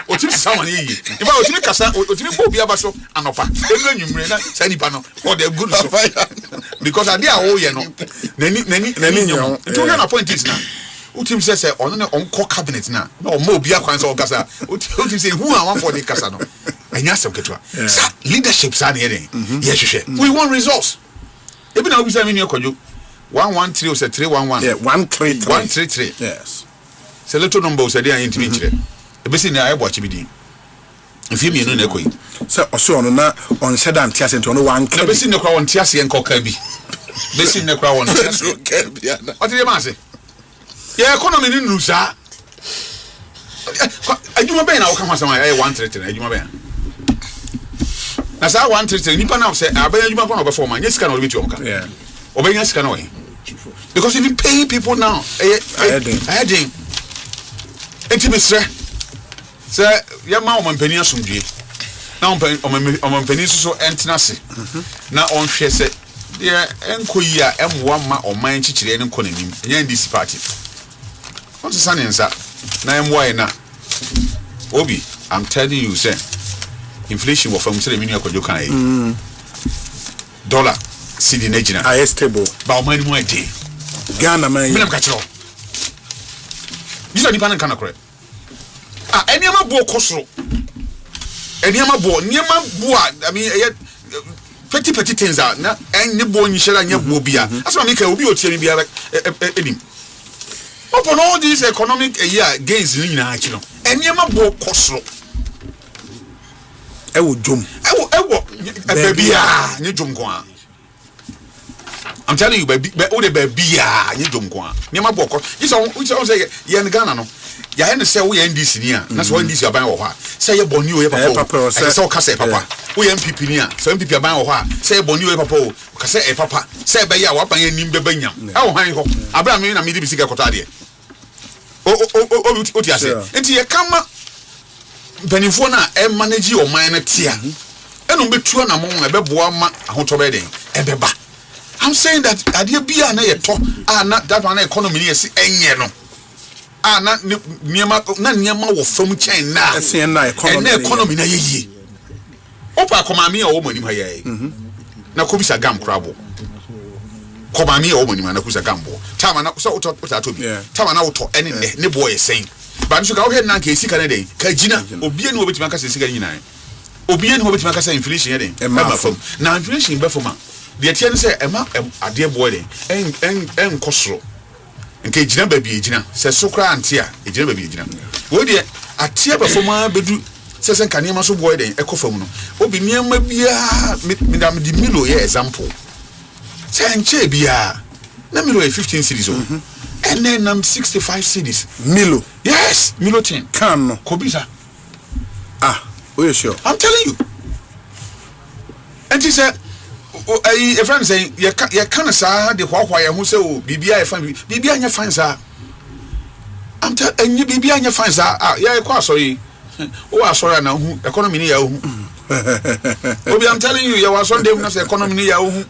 otimi someone yi if I otimi kasa otimi bo bia ba so anopa enu nwumre na sanipa no or the good so because I dey o ye no nani nyo to get appointees now utim say on no cabinet na mo bia kwan say okasa utim say who I want for the kasa no enya sem ketua sa leadership sa na yeden ye hwehwe we want results ebi na obi say me nkojo 113 or say 311 yeah 133 yes say little number say dey antimi kire ebi say na ayebo achibidi if me no na ekoi say oso ono na on said antiase nti ono 1 na besi ne kwa won tiase nkoka bi besi ne kwa won tiase o ti dey ma say yeah economy ni nusa adwuma ben na wo ka ho asama 133 adwuma ben na sa 133 nipa na say aban adwuma kwa no be forma nyesika na obeti omka yeah obenya sika na we because if you pay people now I did intimacy say ya ma o mampani asomdue na o mampani so entenase na on hwe say ya enkoyi a emwa ma o man chichire ne nkonanim nya ndisi party on se sanensa na emwa e na obi I'm telling you say inflation was from say minu akwadwo kan yi dollar cedi na gina I stable ba o man mu ade Ghana man me na ka chiro bisa ni pan kan akore eniama bo kosoro eniama bo I mean petty things are na any bo nyishera nya bo bia asema me ka obi otie mi bia edim upon all these economic gains ni nyina achi no eniama bo kosoro ewo jom bia nye jom kwa I'm telling you baby o de bia nye jom kwa eniama bo kosoro you say ye Ghana no ya hen say we NDC ni a na so NDC aban wo ha say ye boni o ye papa say o ka say papa we MPP ni a so MPP aban wo ha say ye boni o ye papa o ka say e papa say be ya wa ban anim be banyam e wo han ho abra me na me di bisika kota de o ti ase enti ye kama benifo na e manage o man na tia eno betua na mo e be boa ma ahoto be den e be ba I'm saying that ade bia na ye to na that one economy ni ese enye no na niema wo from chain na economy na yeyi opa komami o mo nim ha ye na ko bisa gam krabo komami o mo nim na ko bisa gambo tama na so to bi tama na woto ene ne boy sen ba nso ka wo he na ka esika na den ka gina obie ne obetima ka esika nyina obie ne obetima ka inflation ye den e ma fam na inflation be fam de tie ne se e ma ade boy den en kosoro nke gina ba bi gina se sokra antia gina ba bi gina wo de atia ba foma bedu se nkane ma so boy den ekofam no obi niam bia midam di milo ye example se nche bia na milo 15 cities o and then 65 cities milo yes milo 10 kan no kobisa we sure I'm telling you and he said a friend saying you can't say the why who say bibia bibia anya fine sir I'm telling you bibia anya fine sir yeah sorry sorry na hu economy ni ya hu obi I'm telling you you was Sunday na say economy ni ya hu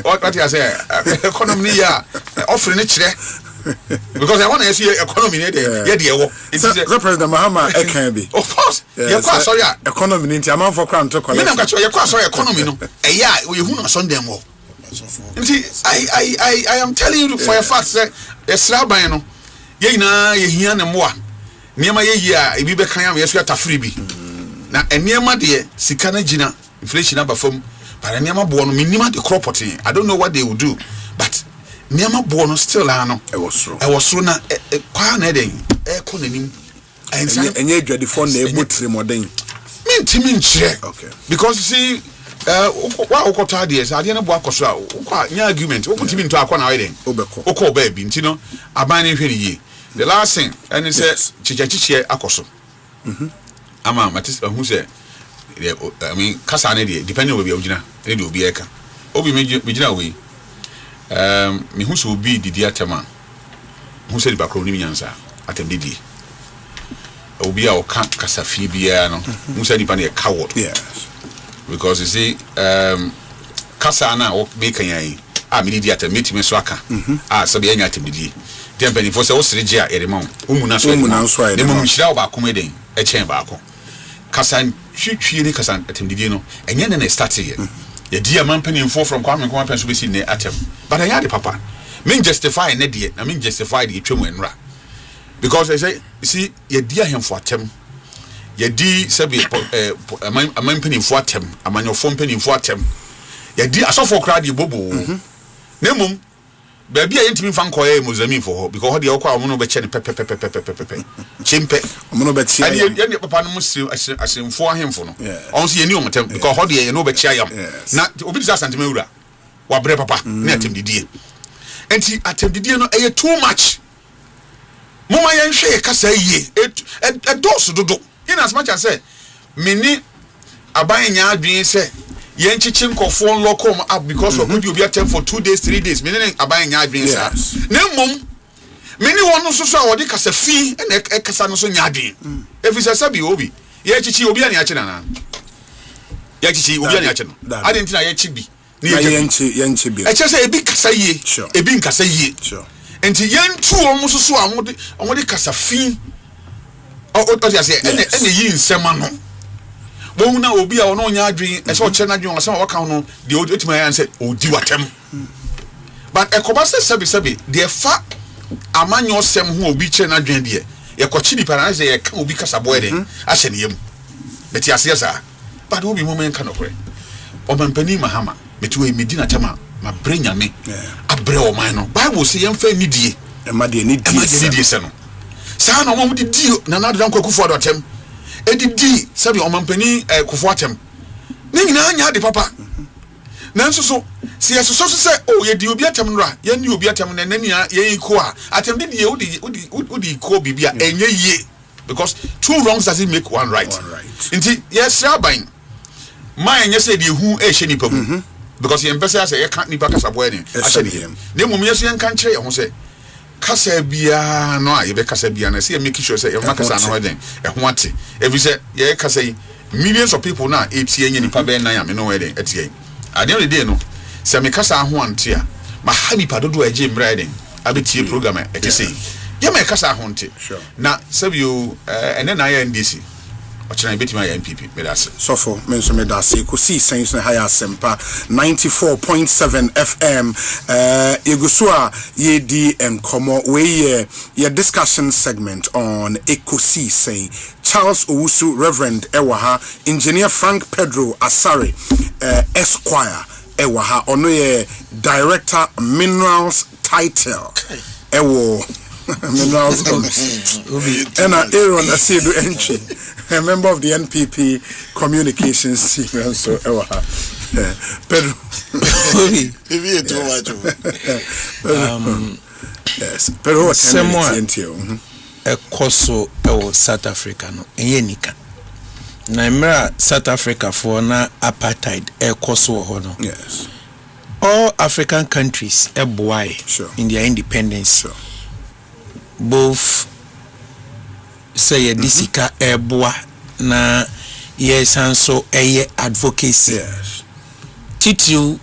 what you say economy ni ya offering it chire because I want to see economy ni there yeah there wo the president Mahama can be of course you sorry economy ni am for crown to collect me na ka you sorry economy no yeah we hu na Sunday mo I am telling you for a fact say esra ban no ye nyina ye hia ne moa niema ye yi a ebi be kan am yeso atafri bi na eniema de sika na gina inflation aba fam but eniema bo no minima de cropping I don't know what they will do but niema bo no still no e was na kwa na den e ko nanim enye adwade fo na e botire moden mentimi nchire okay because you see wa okota de ade na bo akoso a kwa nya argument okutimi nto akwa na we den okọ ba bi ntino aban ne hwere yi the last thing and it says chichachichie akoso ama matis who say I mean kasa na de depending on where you gina e de obi eka obi me gina we me hu so obi didi atema hu se di bakro ni nyansa atem didi obi a o kan kasa fi bia no hu se di pa na coward yes because you see kasa na o be kan yan me didi atem metime so aka so be anya atem didi tempeni for say o sreje a eremon umuna so de mum hira o ba kom eden e chen ba ko kasa twitwie ni kasa atem didi no enye na start ye ye dia man panin for from kwame pen so be si ne atem but anya de papa mean justify ne die na mean justify the twem enra because I say see ye dia him for atem ye di sabi amam penny for atem amanyofo penny for atem ye di asofo kra di bobo na mum baby a yentimi fan koye Mozambique for because ho de okwa omo no be che ne pepe chimpe omo no be che ye ne papa no musiri asemfo ahemfo no on so ye ni omotem because ho de ye no be che ayam na obi di asantema wura wa bre papa na atem didie enti atem didie no eye too much mama yen hwe kasa yie e dose dodo in as much as say mini aban nya adwen say yen chichi nkofo lokom up because of could you be attend for 2 days 3 days mini aban nya adwen sa na mom mini wonu so so awodi kasa fi na e kasa no so nya adwen efisa sabi obi ye chichi obi ani achi na ye chichi obi ani achi no adentina ye chibi ni yen chibi e che say ebi kasa yie ebi nkasa yie enti yentu omo so amode kasa fi o dia say ene yi nsema no bo na obi a ono nya adwen e so che na adwen o waka no de otima yan say odi watem but ekoba say sabi de fa amanyo sem ho obi che na adwen de ye kochi di para say ye ka obi kasa boy den a hye ne yam beti ase sa but obi mo men ka no kore o mampani mahama metu e medina chama ma brenya me abre o man no bible say yem fa nidie e ma de nidie se no sa no mo di na na dan kwakufu adotem e di sabi o mampani kufu atem ne nyina anya de papa nanso so si yeso so say o ye di obi atem nra ye ni obi atem na nania ye ko a atem de ye odi ko bibia enye ye because two wrongs doesn't make one right nti yes rabain my enye say de hu e hye nipa mu because you empesa say you can't nipa kasa boy ni ahye him na mum yeso yen kan kire ho say kasa bia no a ye be kasa bia na say make sure say you kasa no den e ho ate every say ye kasa millions of people na etie nya nipa be nan ya me no we den etie at the end of the day no say me kasa ho ante a ma ha nipa dodo aje mra den abetie program e ke say ye me kasa ho ante na sabi you ene na ya ndc ochana beti ma ya MPP medase sofo menso medase Ekosiisen na haya Asempa 94.7 FM Egusua yedi enkomo we ye discussion segment on Ekosiisen. Charles Owusu Reverend Ewaha, Engineer Frank Pedro Asare Esquire Ewaha, ono ye Director Minerals Title Ewo Minerals and Aaron Asedu Entry, a member of the NPP Communications team. So, Pedro, yes, Pedro, someone a coso South Africa no enika. Na imra South Africa for na apartheid e coso hono. Yes. All African countries in their independence. Both say disika eboa na yes and so advocacy. Yes. Titu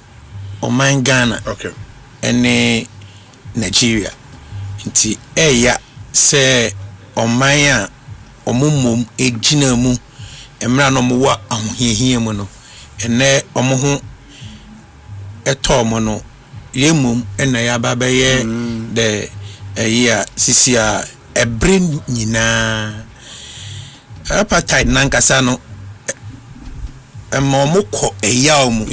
oman Ghana. Okay. Ene Nigeria. Nti ya se oman a omumum ejina mu emra no mo wa ahohiahia mu no ene omo ho eto mo no yemum ena ya baba ye de year sisi a ebrin nyina apartheid nankasa no emomukọ eya mu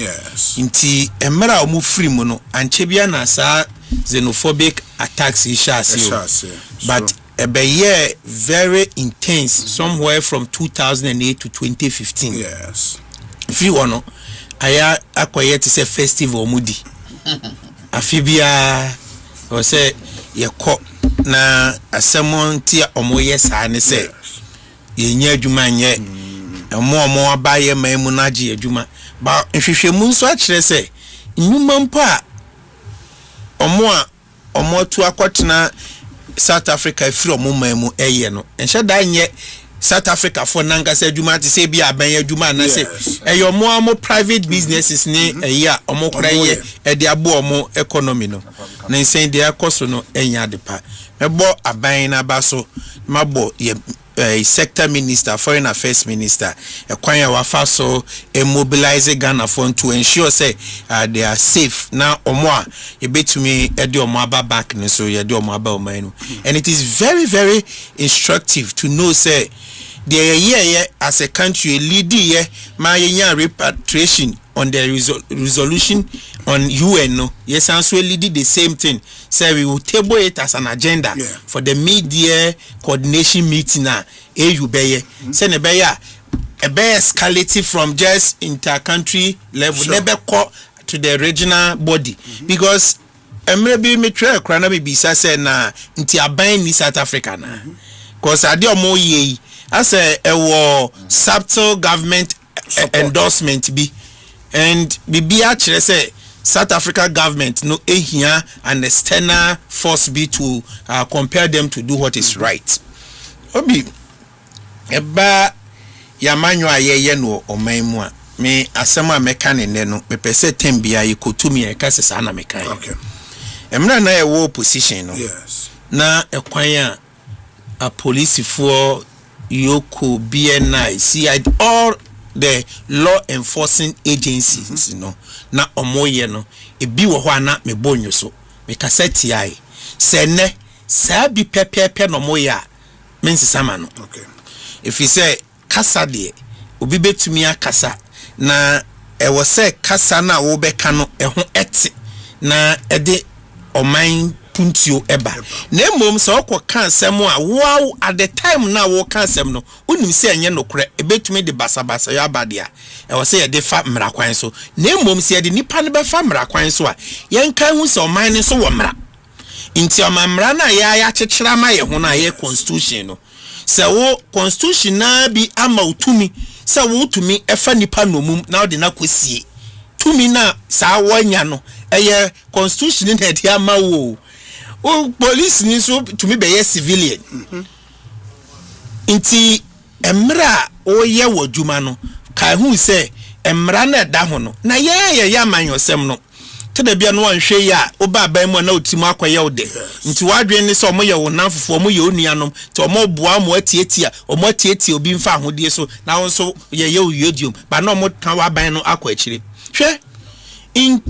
nti emra omu free mu no anche bia na sa xenophobic attacks ishase but ebeye very intense somewhere from 2008 to 2015 yes free one aya akoye ti say festival mudi afibia o say yekọ na asemon ti omoye sa ne say yenya adwuma nye omo abaye mamu na age adwuma ba nhwehwemu nso a kire say nyuma mpa omo tu akotena South Africa free omo mamu eye no enhye da nye South Africa for nankasa adwuma ti say bia aban adwuma na say eyomo private businesses ni eya omo kra ye e de abo omo economy no na nsen de akoso no enya de pa mebo aban na ba so mabo ye sector minister, foreign affairs minister, Kwanya Wafaso, mobilize Ghana for to ensure say they are safe. Now Omwa, you bet to me Eddie Omaba back so you do Omaba Omanu. And it is very, very instructive to know say the as a country leading my repatriation on the resolution on UN. No, yes, and so did the same thing. So we will table it as an agenda for the mid-year coordination meeting now. Beye, send a escalated from just inter-country level, never call to the regional body because maybe me try to be said na inti abain ni South Africa na because I do more ye as a subtle government endorsement be and be actually say South Africa government no here an external force be to compare them to do what is right. Obi eba ya manwa ye no omanmu me asema meka ne no me pese tembia yekotumi e kase sa na meka. Okay. Emra na ye position no. Yes. Na ekwan a police for Yoko BNI CID all the law enforcing agencies you know na omoye no ebi wo ho ana me bonyo so me kaseti ai se ne sa bi pepepe no moya mensi sama no. Okay. If you say kasa de obi betumi akasa na ewo se kasa na wo beka no eho eti na ede oman puntio eba na emom se okwa asem a wow at the time na wo ka asem no unim se enye nokure ebetumi de basabasa ya abade a ewo se ye de fa mrakwan so na emom se ye de nipa ne be fa mrakwan so a yen kan hu se oman ne so wo mra inti omamra na ya chechira ma ye ho na ye constitution no se wo constitution na bi ama utumi se wo utumi efa nipa nomum na ode na kosie tumi na sa wonya no eye constitution na de ama wo police ni so tumi be ye civilian inti emra o ye woduma no ka hu se emra na da ho no na ye amanyosem no tede bia no anhwe ya oba ban mu na otimu akoye ode nti wadwen ni so omoye wo nanfofo omoye onuanom te omoboa mo atietia omo atietia obi mfa ahodie so na won so ye uyedium ba na omo kan wa ban no akọ akire hwe in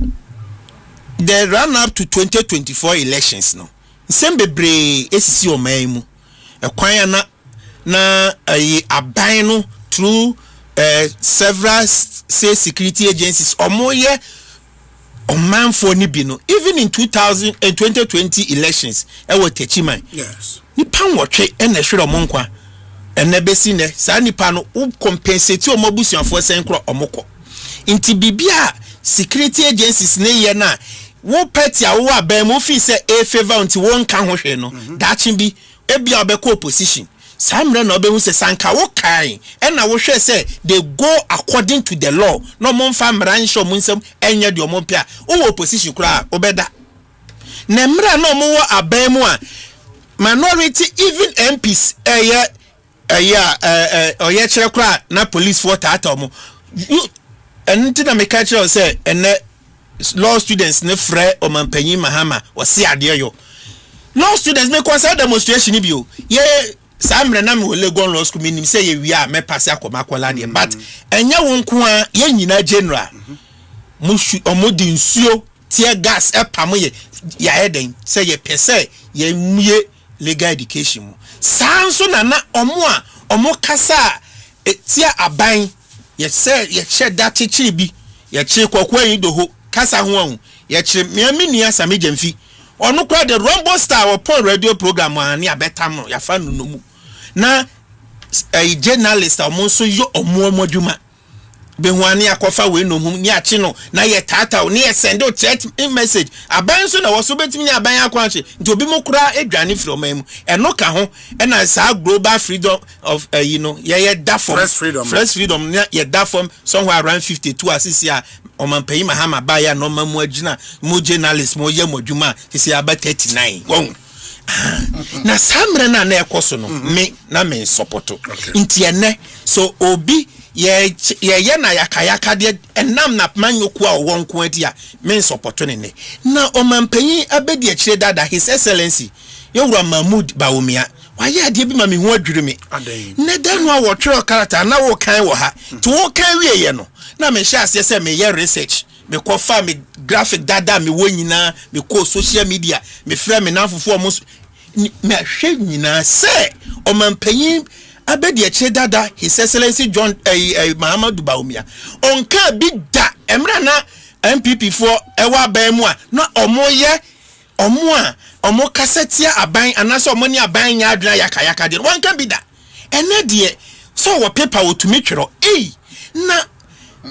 the run up to 2024 elections no sembebre esisi oman mu ekwan na aban no through several state security agencies omoye oman for ni bi no even in 2020 elections ewo techiman yes ni pan wotwe na hwere omonkwa ena besi ne sa nipa no compensate omobusuafo senkro omokọ inti bibia security agencies ne ye na wo party a wo aban mo fi se a favor unti won kan ho hwe no dachi bi ebia obekọ opposition samre na obehu se sanka wo kan na wo hwe se they go according to the law no mo mfa mra nsho mo nsem enye de omo pia wo opposition kura obeda na mra na omo wo aban mu a minority even MPs oye kire kura na police for tata omo enti na meka kire se ene law students ne frɛ omampanyi mahama wasi ade yo law students me kwasa demonstration bi o ye samre na me Legon Law School minim say ye wi a me pass akoma akola de but enye won ko a ye nyina general mushu omodi nsuo tear gas epam ye ya eden say ye pese ye mue legal education mu sanso na omo kasa tia aban ye say ye che dachichi bi ye che kwakwa yi doho kasa ho ye che me nia same jamfi onu kwa the Rumble Star or radio program ani abetam ya fa no mu na a journalist amonso yo omuomodwuma be hu ani akofa we no hum ni achi no na ye tata ni ye send o text message aban so na wo so betimi ni aban akwanche nti obi mo kura edwane from am eno ka ho na sa global freedom of ye da form fresh freedom ye da form somewhere around 52 asisia omampanyi mahama ba ya no mamu agina mo journalist mo ye modwuma sisi aba 39 won na samre na ekoso no me na me support nti ene so obi ye na yakayaka de enam na manyoku a wonko adia me support ne na omampanyi abedi akire dada his excellency yewura Mahmoud Bawumia why ya de bi ma me ho adwiri me na da no a wo twerɛ character na wo kan wo ha to wo kan wie ye no na me hye ase se me ye research me ko fa me graphic dada me wo nyina me ko social media me frɛ me nanfofo mo me ahwɛ nyina se o man panyin abedi eche dada His Excellency John Mahamadu Bawumia onka bi da emra na MPP for ewa ban mu a na omo kasetia aban anaso omo ni aban nya adwena yakayaka de wan kan bi da ene de so wo paper wo tumi twero na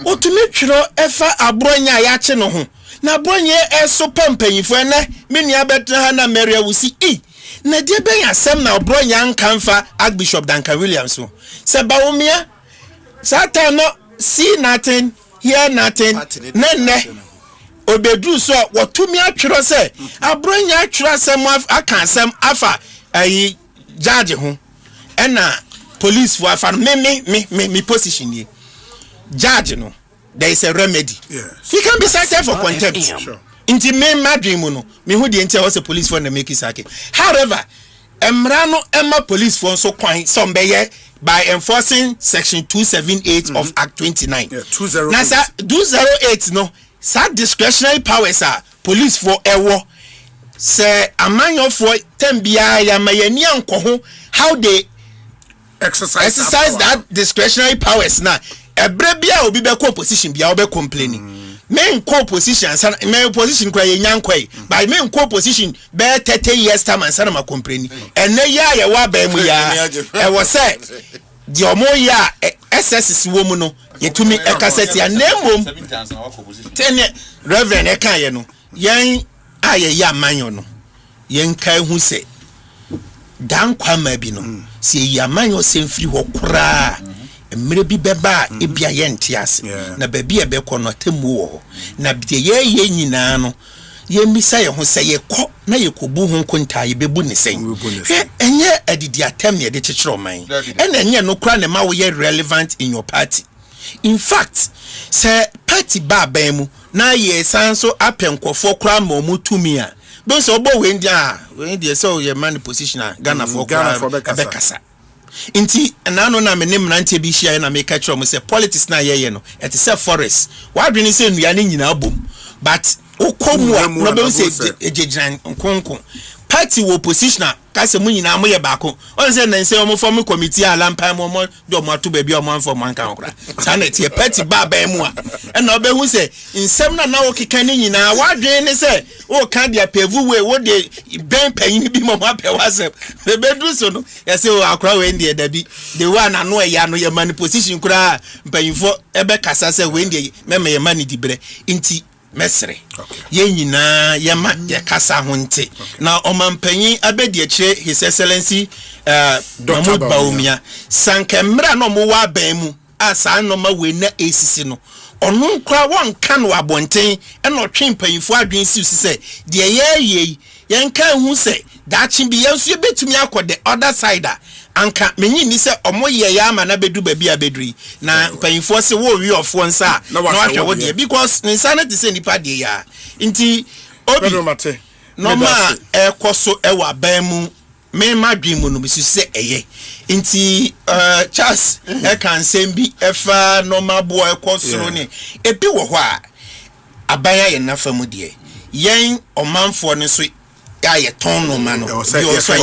wo tumi twero efa abronya ya che no ho na abronye eso pampanyifo ene meni abetra ha na Maria wusi na de ben asem na abronya nkanfa Archbishop Duncan Williams so se Bawumia satan no see nothing hear nothing nene obedu so watumi atwero se abronya atwero asem aka asem afa ayi judge ho ena police for afa me position here judge no there is a remedy. Yes. He can be cited for contempt. Sure. Inti me madrim no me hu de enti was a police for the make sake. However, emrano emma police for so kwan some beye by enforcing section 278 of Act 29. Yeah, 208. Na sa 208 no sa discretionary powers are police for ewo say amanyo for tembia ya mayani anko ho how they exercise that discretionary powers na ebre bia obi be ko position bia obi complaining men ko position men position kwa ye nyankwai by men ko position be 30 years time and sana ma complaining ene ya wa ba mu ya e wo say di omo ya SSS wo mu no yetumi ekaseti ya nemom ten reverend e kan ye no yen aye ya manyo no yen kai hu se dan kwa ma bi no se ya manyo se mfiri ho kura emre bi beba ebia ye ntiase na ba bi ebe ko no temu wo na bi ye nyina no ye misa ye ho se ye kɔ na ye kobu ho konta ye bebu ne sen enye adidi atem ye de kyekere man ena enye no kura ne ma wo ye relevant in your party. In fact se party ba ban mu na ye sanso apenkofo kura ma mu tumi a don so obo we ndi so ye man position a Ghana for bekasa inti nano na menim nante bi hia na make sure mo say politics na ye no et say forest wa dwene say nuane nyina bom but okomu a no be say ejejiran nkonko party wo position kase mu nyina mo ye baako on say na say omo form committee alampa mo do mo ato ba bi omo anfo mo anka nkora sa na tie party ba mu a na obe hu say nsem na wo keka ni nyina wa dwene say o kan dia pevu we wo de ben panyin bi mo apɛ wasem be do so no ye say o akora we ndie da bi the one na no ya no ye man position kura mpanyinfo ebe kasa say we ndie mema ye man di bre nti mesre ye nyina ye ma ye kasa ho nte na omampanyin abedi akire His Excellency Dr. Bawumia sankemra no mo wa ban mu asa no ma we na esisi no onu nkwa won kan wa bonten e no twen mpanyinfo adwen si se de ye kan hu se dachi bi yenso ye betumi akọ the other side anka menyi ni se omo ye ya ama na bedu babi abedri na mpanyinfo se wo wi ofo nsa na ahwe wo de because nsa na te se nipa de ya nti obi no ma ekoso ewa ban mu me madwen mu no bi se eye nti Charles e kan sembi efa normal boy ekosoro ni ebi wo ho a abaya ye na famu de yen omanfo ne so ya ton no man no you also you say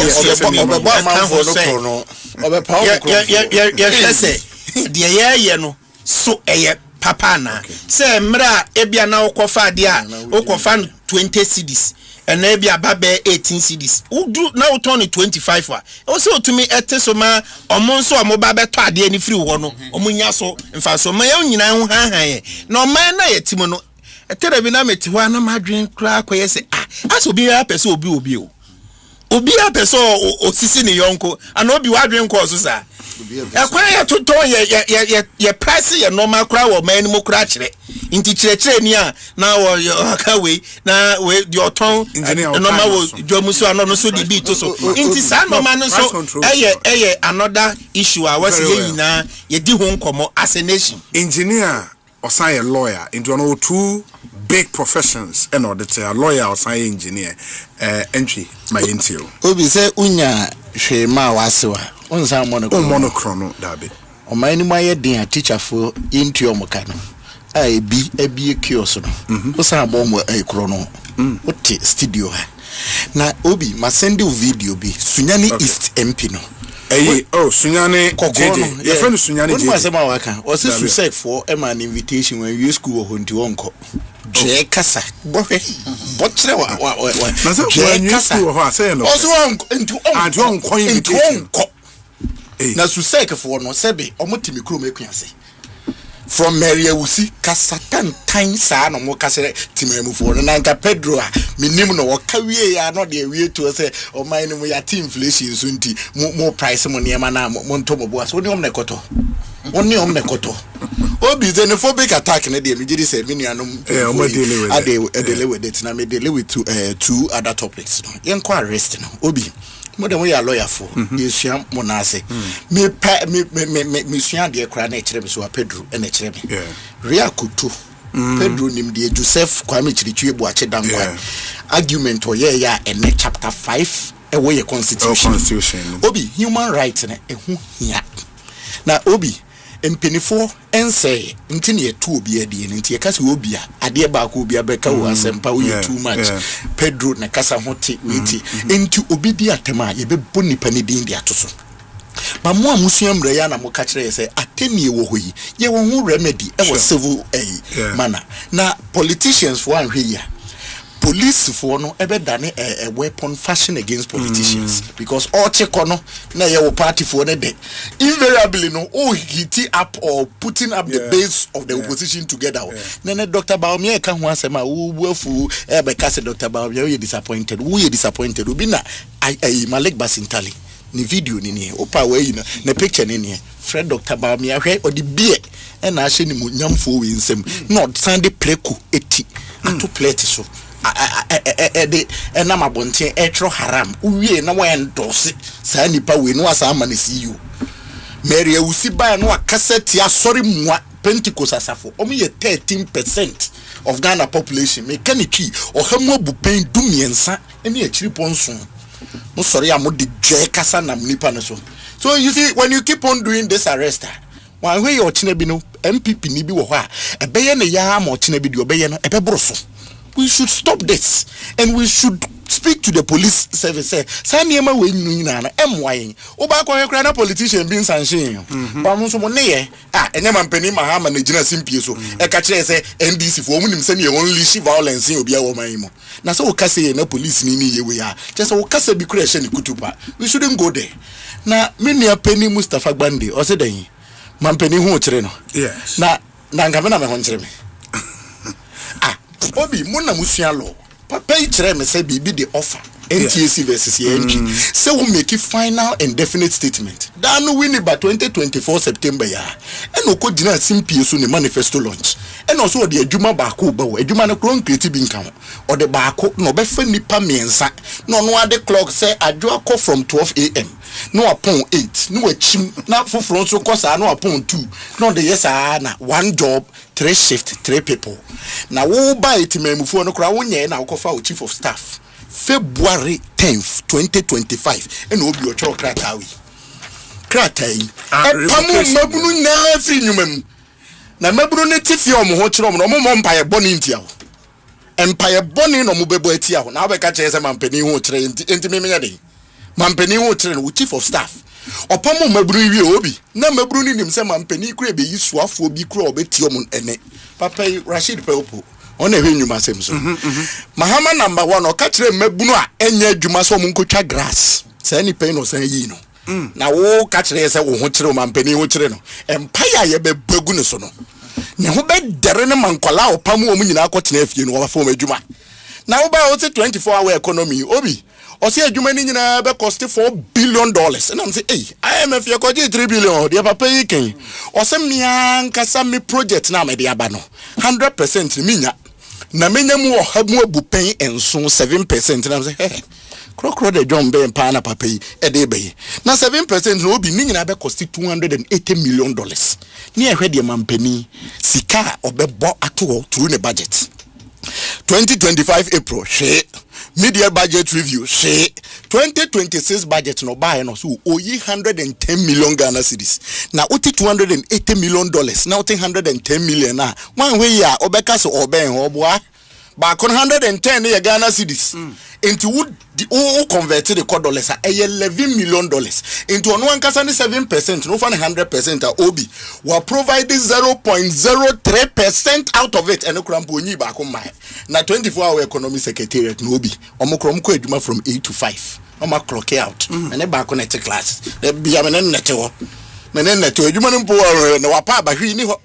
ye no so eye papa na say mra ebia na okofa de a okofa 20 cedis and ebia babe 18 cedis udu na uton 25 a o say otumi eteso ma omonso omoba beto ade ani free ho no omunya so mfa so ma ye nyina ho han na o man na yetimo no etere bi na meti ho na madwen kra koye se aso bi ya pese obi a pese osisi ne yonko ana obi wadwen ko so sa ekwan ya toto ye price ye normal kra wo man mo kra kire inti kire ni a na wo aka we na we di oton normal wo dwomuso ano no so di bi to so inti sa normal no so eye another issue a was ye nyina ye di ho nkomo as a nation engineer or say a lawyer into one two big professions and or a lawyer or say engineer entry my intio obi say unya Shema Wasewa. Onsa monochrono dabe. O my ni my dear teacher for into your mokano. I be a kiosk. Osa bomb a chrono. What studio? Na Obi Masendi video be Sunyani East MP no. Sunyani JJ. Your friend Sunyani JJ. What was about waka? Or sister said for a man invitation when you school or hunti wonko. J Casa. Bottre J Casa. Say no. Also into on. Na susek for no sebe omotimi kro mekuase. From Maria Wusi Casatan time sa no mo kasere timemu for na nka Pedro a minim no wakawie ya no de wie to say o man no ya team inflation so nti mo price mo niam na mo nto mo boa so ni omne koto obi xenophobic attack na de me gidi say me nuanom deal with it na me deal with two other topics no yen ko arrest no obi mo dem we lawyer for yesuam mo na ase me suan de kra na ekire me so Pedro na ekire me ria kutu Pedro nim de Joseph Kwame Chirichwe bu ache dankwa argument o ye ya ene chapter 5 e wo ye constitution obi human rights na ehu hia na obi empenifo ense ntini etu obi ade ni nti ekase obi a ade ba ko obi abeka wo Asempa wo too much Pedro na kasa hote weti enti obi bi atema ye be boni pani din dia to so ba mo amusua mre ya na mo ka kire se ateni wo hoyi ye wo hu remedy e wo civil manner na politicians for anhwe ya police for no ebe dane a weapon fashion against politicians because all chekono na ye party for ne de invariably no hit up or putting up the base of the opposition together na Dr. Baumia ka ho asema wo buafu ebe ka se Dr. Baumia we disappointed obi na Malik Basintali ni video ni ne opa we yi na picture ni ne Fred Dr. Baumia hwe odi bie na ahye ni nyamfo we nsem not Sunday preku eti ato plate so na mabonte etro haram uwie na wa endorse sa nipa we no asa ama ne CEO Mary Ewusi ba no akaseti asori mwa Pentecost asafo omo ye 13% of Ghana population me kaniki ohamu abupen dumiensa ene akiri ponso no sorry amode dwe kasa nam nipa ne so you see when you keep on doing this arrest wan we your chine bi no MPP ni bi wo ho a ebeye ne ya ma chine bi de obeye no ebebroso. We should stop this and we should speak to the police service. Say niema we nyina na emwayen oba ko hekra na politician bi nsanshin ba mo so mo ne enye mampani mahama na gina simpie so e ka kire say NDC fo omunim say ne only violence in obi awoman mo na say o kase na police ni ye we ya just o kase bi kura hye ni kutupa we shouldn't go there na me nua pani Mustafa Gbande o se dan mampani hu o kire no yes na ngame na me ho kire me Obi muna musua law papa ikire me say bibi the offer NTAC versus NG say we make a final and definite statement dan no win by 2024 September ya and o ko gina simpie so ne manifesto launch and also the adwuma ba ko ba wo adwuma no kron creative income or the ba ko no be fa nipa miensa no no ade clock say adwo ko from 12 am no upon 8 no achim na foforo so kosa no upon 2 no the yes na one job 3 shift 3 people na wo ba itimamufu no kra wo nye na wo fa o chief of staff February 10th 2025 and obi o cho kratawi kratai pamu mabunu na free nyumam na mabunu ne tifi o mo ho kire o mo mpaye boni ntia ho empire boni no mo bebo atia ho na obeka kire se mampani ho kire enti memenya dey mampani ho kire no chief of staff opamu mabunu wi obi na mabunu ni nim se mampani kure be yisuafo obi kure obeti o mo ene papa Rashid Peopo ona hwe nyuma sem so mahama number 1 o ka kire mabunu a enya adwuma so mo nkotwa grass sa ni pen no san yi no na wo ka kire se wo ho kire o mampani ho kire no empire ye be bagu ne so no ne ho be dere ne mankola opamu o mu nyina akotena afie no wo fa o adwuma na wo ba o se 24-hour economy obi o se adwuma ni nyina be cost $4 billion na am say IMF ye ko 3 billion de papa yi ken o se mian kasa me project na me de aba no 100% minya na menya mu ohamu abupen enso 7% na am say krokro de John be pa na papa yi e de be na 7% no obi ni nyina be cost $280 million ni ehwe de mampani sika obebo ato through the budget 2025 April she Mid-year budget review. 2026 budget no buy no so oyi 110 million Ghana cedis. Now oti $280 million. Now oti 110 million na. One way ya obeka so oben oboa. Back on 110 Ghana cedis. Into would the converted the dollars $11 million into one 7%, no 100% obi will provide 0.03% out of it and no cramponi back on my na 24-hour economy secretariat no be omokrom ko eduma from 8 to 5 oma clock out and e back on net class be amenen neto eduma no po na wapa ba hwi ni ho.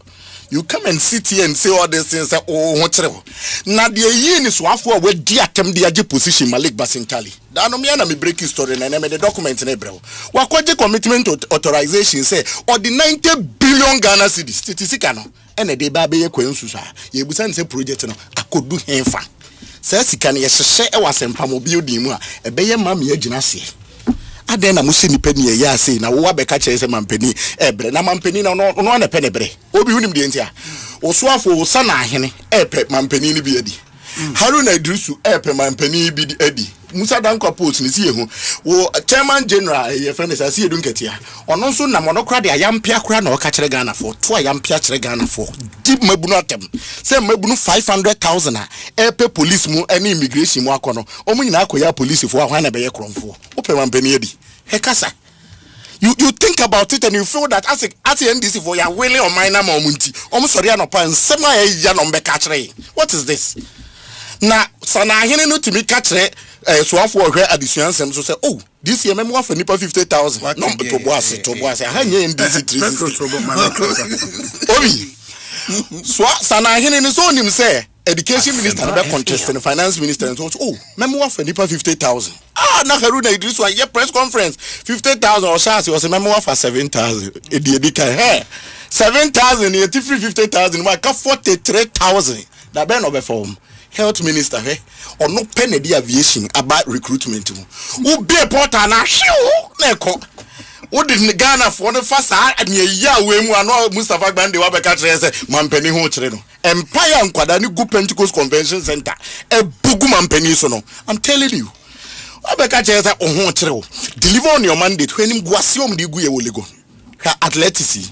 You come and sit here and say all these things. Oh, what's wrong? Now the year is wafo we di atem di age position Malik Basintali. Da no me na me break story na me the document na ebrew. Wa kwaje commitment authorization say or the 90 billion Ghana cedis. Statistica no. Ene de ba be ye kwensusa. Ye busa say project no akodu henfa. Say sika na ye hye e wasempa mo building mu a ebe ye ma me agina se. Aden na musi ni peni ya say na wo abeka kire say mampeni ebre na mampeni na no na pene bre obi hunim de ntia osuafo wo sa na ahene epe mampeni ni bi adi Haruna Idrisu epe mampeni bi adi Musa Danko post ni sie hu wo chairman general ye friend say sie edu nketia ono nso na monokra de ayampia kra na o ka kire Ghana for to ayampia kire Ghana for deep mabunu atem say mabunu 500,000 a epe police mu ani immigration mu akono omu nyina akoya police for ahwa na be ye kromfo ope mampeni adi hekasa. You think about it and you feel that as NDC for your willing or minor momunti almost sorry no pan sema ya no be kachre. What is this? Na sana hene no timi kachre so afo hwe addition sem so say oh this year memo for nipa 50,000 no to boase ha nye NDC 360 obi so sana hene no so nim say education minister na be contest and finance minister and so oh memo for nipa 50,000 na Haruna Idrisu a press conference 50,000 or chance was a memo for 7,000 edika hey 7,000 you free 50,000 why ka 43,000 that be no be form health minister hey or no pen the aviation about recruitment who be a porter na na ko wo di Ghana for the first and ya we mu ano Mustafa Gbande wa be ka kire say mampani ho kire no empire nkwada ni go Pentecost Convention Center e bugu mampani so no I'm telling you abeka chesa ohun kire deliver on your mandate when him guasiom de gu ye wolego athletics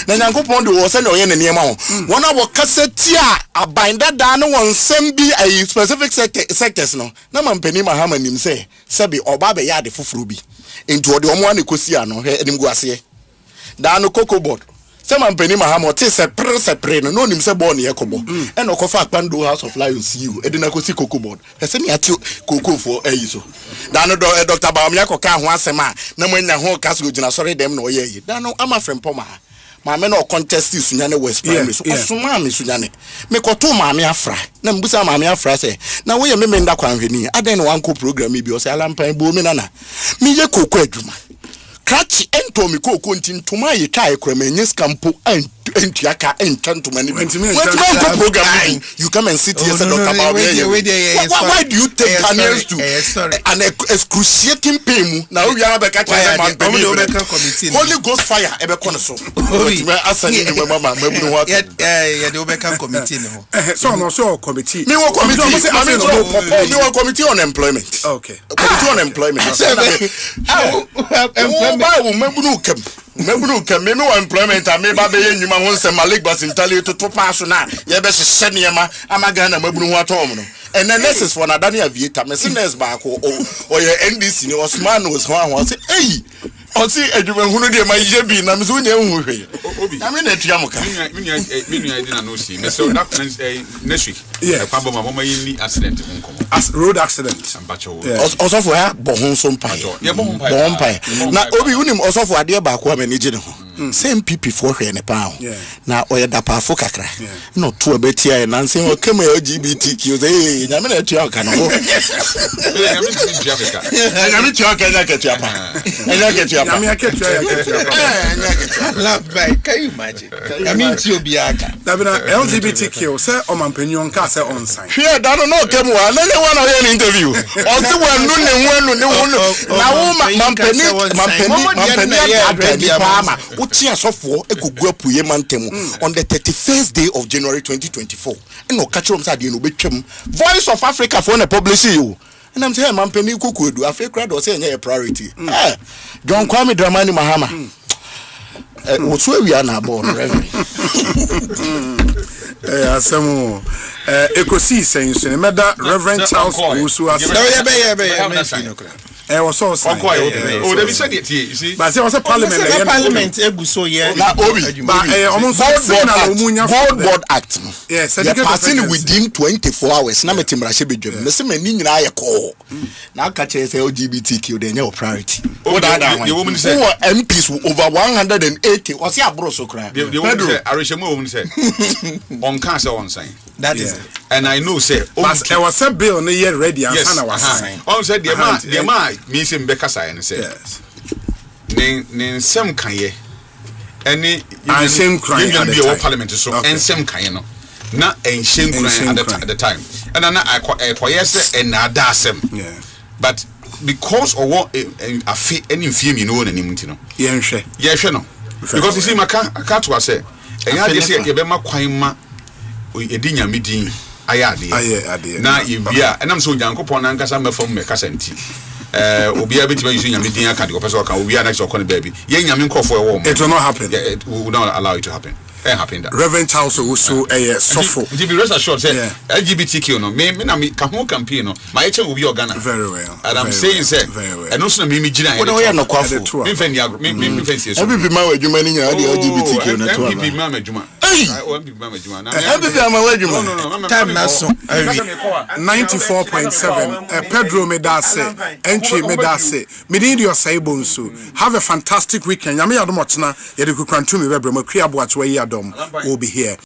na nyankopon de wo se na oye ne niema ho wona wo kaseti a abinda da no won sem bi a specific sectors no na mampani mahama nim se sebi oba be ya de foforo bi into ode omo an ekosi ano enim guase da no cocoa board se mampani mahama te se pre no nim se bo ne yekobo e no kofa akpando House of Lions you e de na kosi cocoa board e se ne ati cocoa for ayi so da no Dr. Bawumia koka ho asema na manya ho kaso gina sorry dem na oye yi da no ama frempom ma maame no contest sunyane West Primary so osuma me sunyane me koto maame afra na mbusa maame afra se na wo ye me nda kwanhweni aden no wanko program bi o se alampan bo me nana me ye koko adwuma Kachi ento mi ko ntintuma ye kai krema nyes campo entiaka entantuma ni what program you come and sit here and talk about why do you take Daniels to an excruciating pain now we are back at Holy Ghost fire ebe kono so me asani ni mama mabunu what yeah the Obeka committee no so committee me one committee on employment okay committee on employment Mebunu kem me wa employment a me ba be yenwuma ho nsem Malik Basintali to pass na ye be hye niema amaga na mabunu ho atom no and then this is for na Daniel Aviator me sinners back o ye NDC ni Osman was ho say hey o si adwuma hunu de ma ye bi na me so nya hu hwe na me na tua muka me nua di na no si me so that next week e kwa bo mama yi accident nkomo as road accident also for ya bo ho so mpa na obi unim also for ade ba ko amani gine ho same people for hwe ne pa ho na oye da pa fo kakra no to abetia na nsen o kema LGBTQ say nya me na tua ka no nya me tua ka nya ke tua pa nya ke tua pa nya ke tua la bai can you imagine I mean ti obi aka da bi na LGBTQ say o mampanyon ka say on sign hwe da no kemu wa na ne wa na ye interview o se wa nu ne na wo mampani pama uchi asofo ekogu apuye mantemu on the 31st day of January 2024 no catch them say dey no betwam Voice of Africa for na publish you And I'm saying, man, penny kuku do. I feel crowd was saying a priority. John Kwame Dramani Mahama. What's where we are now, born, Reverend. Some Ekosiisen On Asempa, Reverend Charles Bonsu. Was also they said it here, you see. But there was a parliament. Board Act. Yes, they're passing within 24 hours. Now, now catch LGBTQ, they know priority. The woman said MPs over 180. What's your bro so cry? The woman said, on cancer on sign. That is it. And I know, say, but there was a bill on the year ready. Yes, on said, the man, means in Becca sign, say, yes. Nin some kaye. Any same crime at the parliament, so and some kayano. Not and shame crime at the time. And I acquire and I dasem. But because of what a fee any film you know, and you know, yes, no. Because you see, my cat was say, and I just say, you better quite a dinner meeting. Now, yeah, and I'm so young upon Ankasa from Mekasenti. Obi a bit using a meeting, I can't go, Pascal, we are next or baby. Young Yamin call for a woman. It will not happen. It will not allow it to happen. Reverend Charles also a suffer. Did you rest assured say LGBTQ no me na me ka ho campaign no my eche will be organa very well and I'm saying say and also na me gina e no no kwafo me fani agro me fancy so every man adwuma ni nya LGBTQ na to every man adwuma every man adwuma na every man adwuma no time na so 94.7 Pedro Medase entry Medase me need your say Bonsu have a fantastic weekend nyame yadom otena ye de kukrantu me bebre makria bo atwe yi will be here.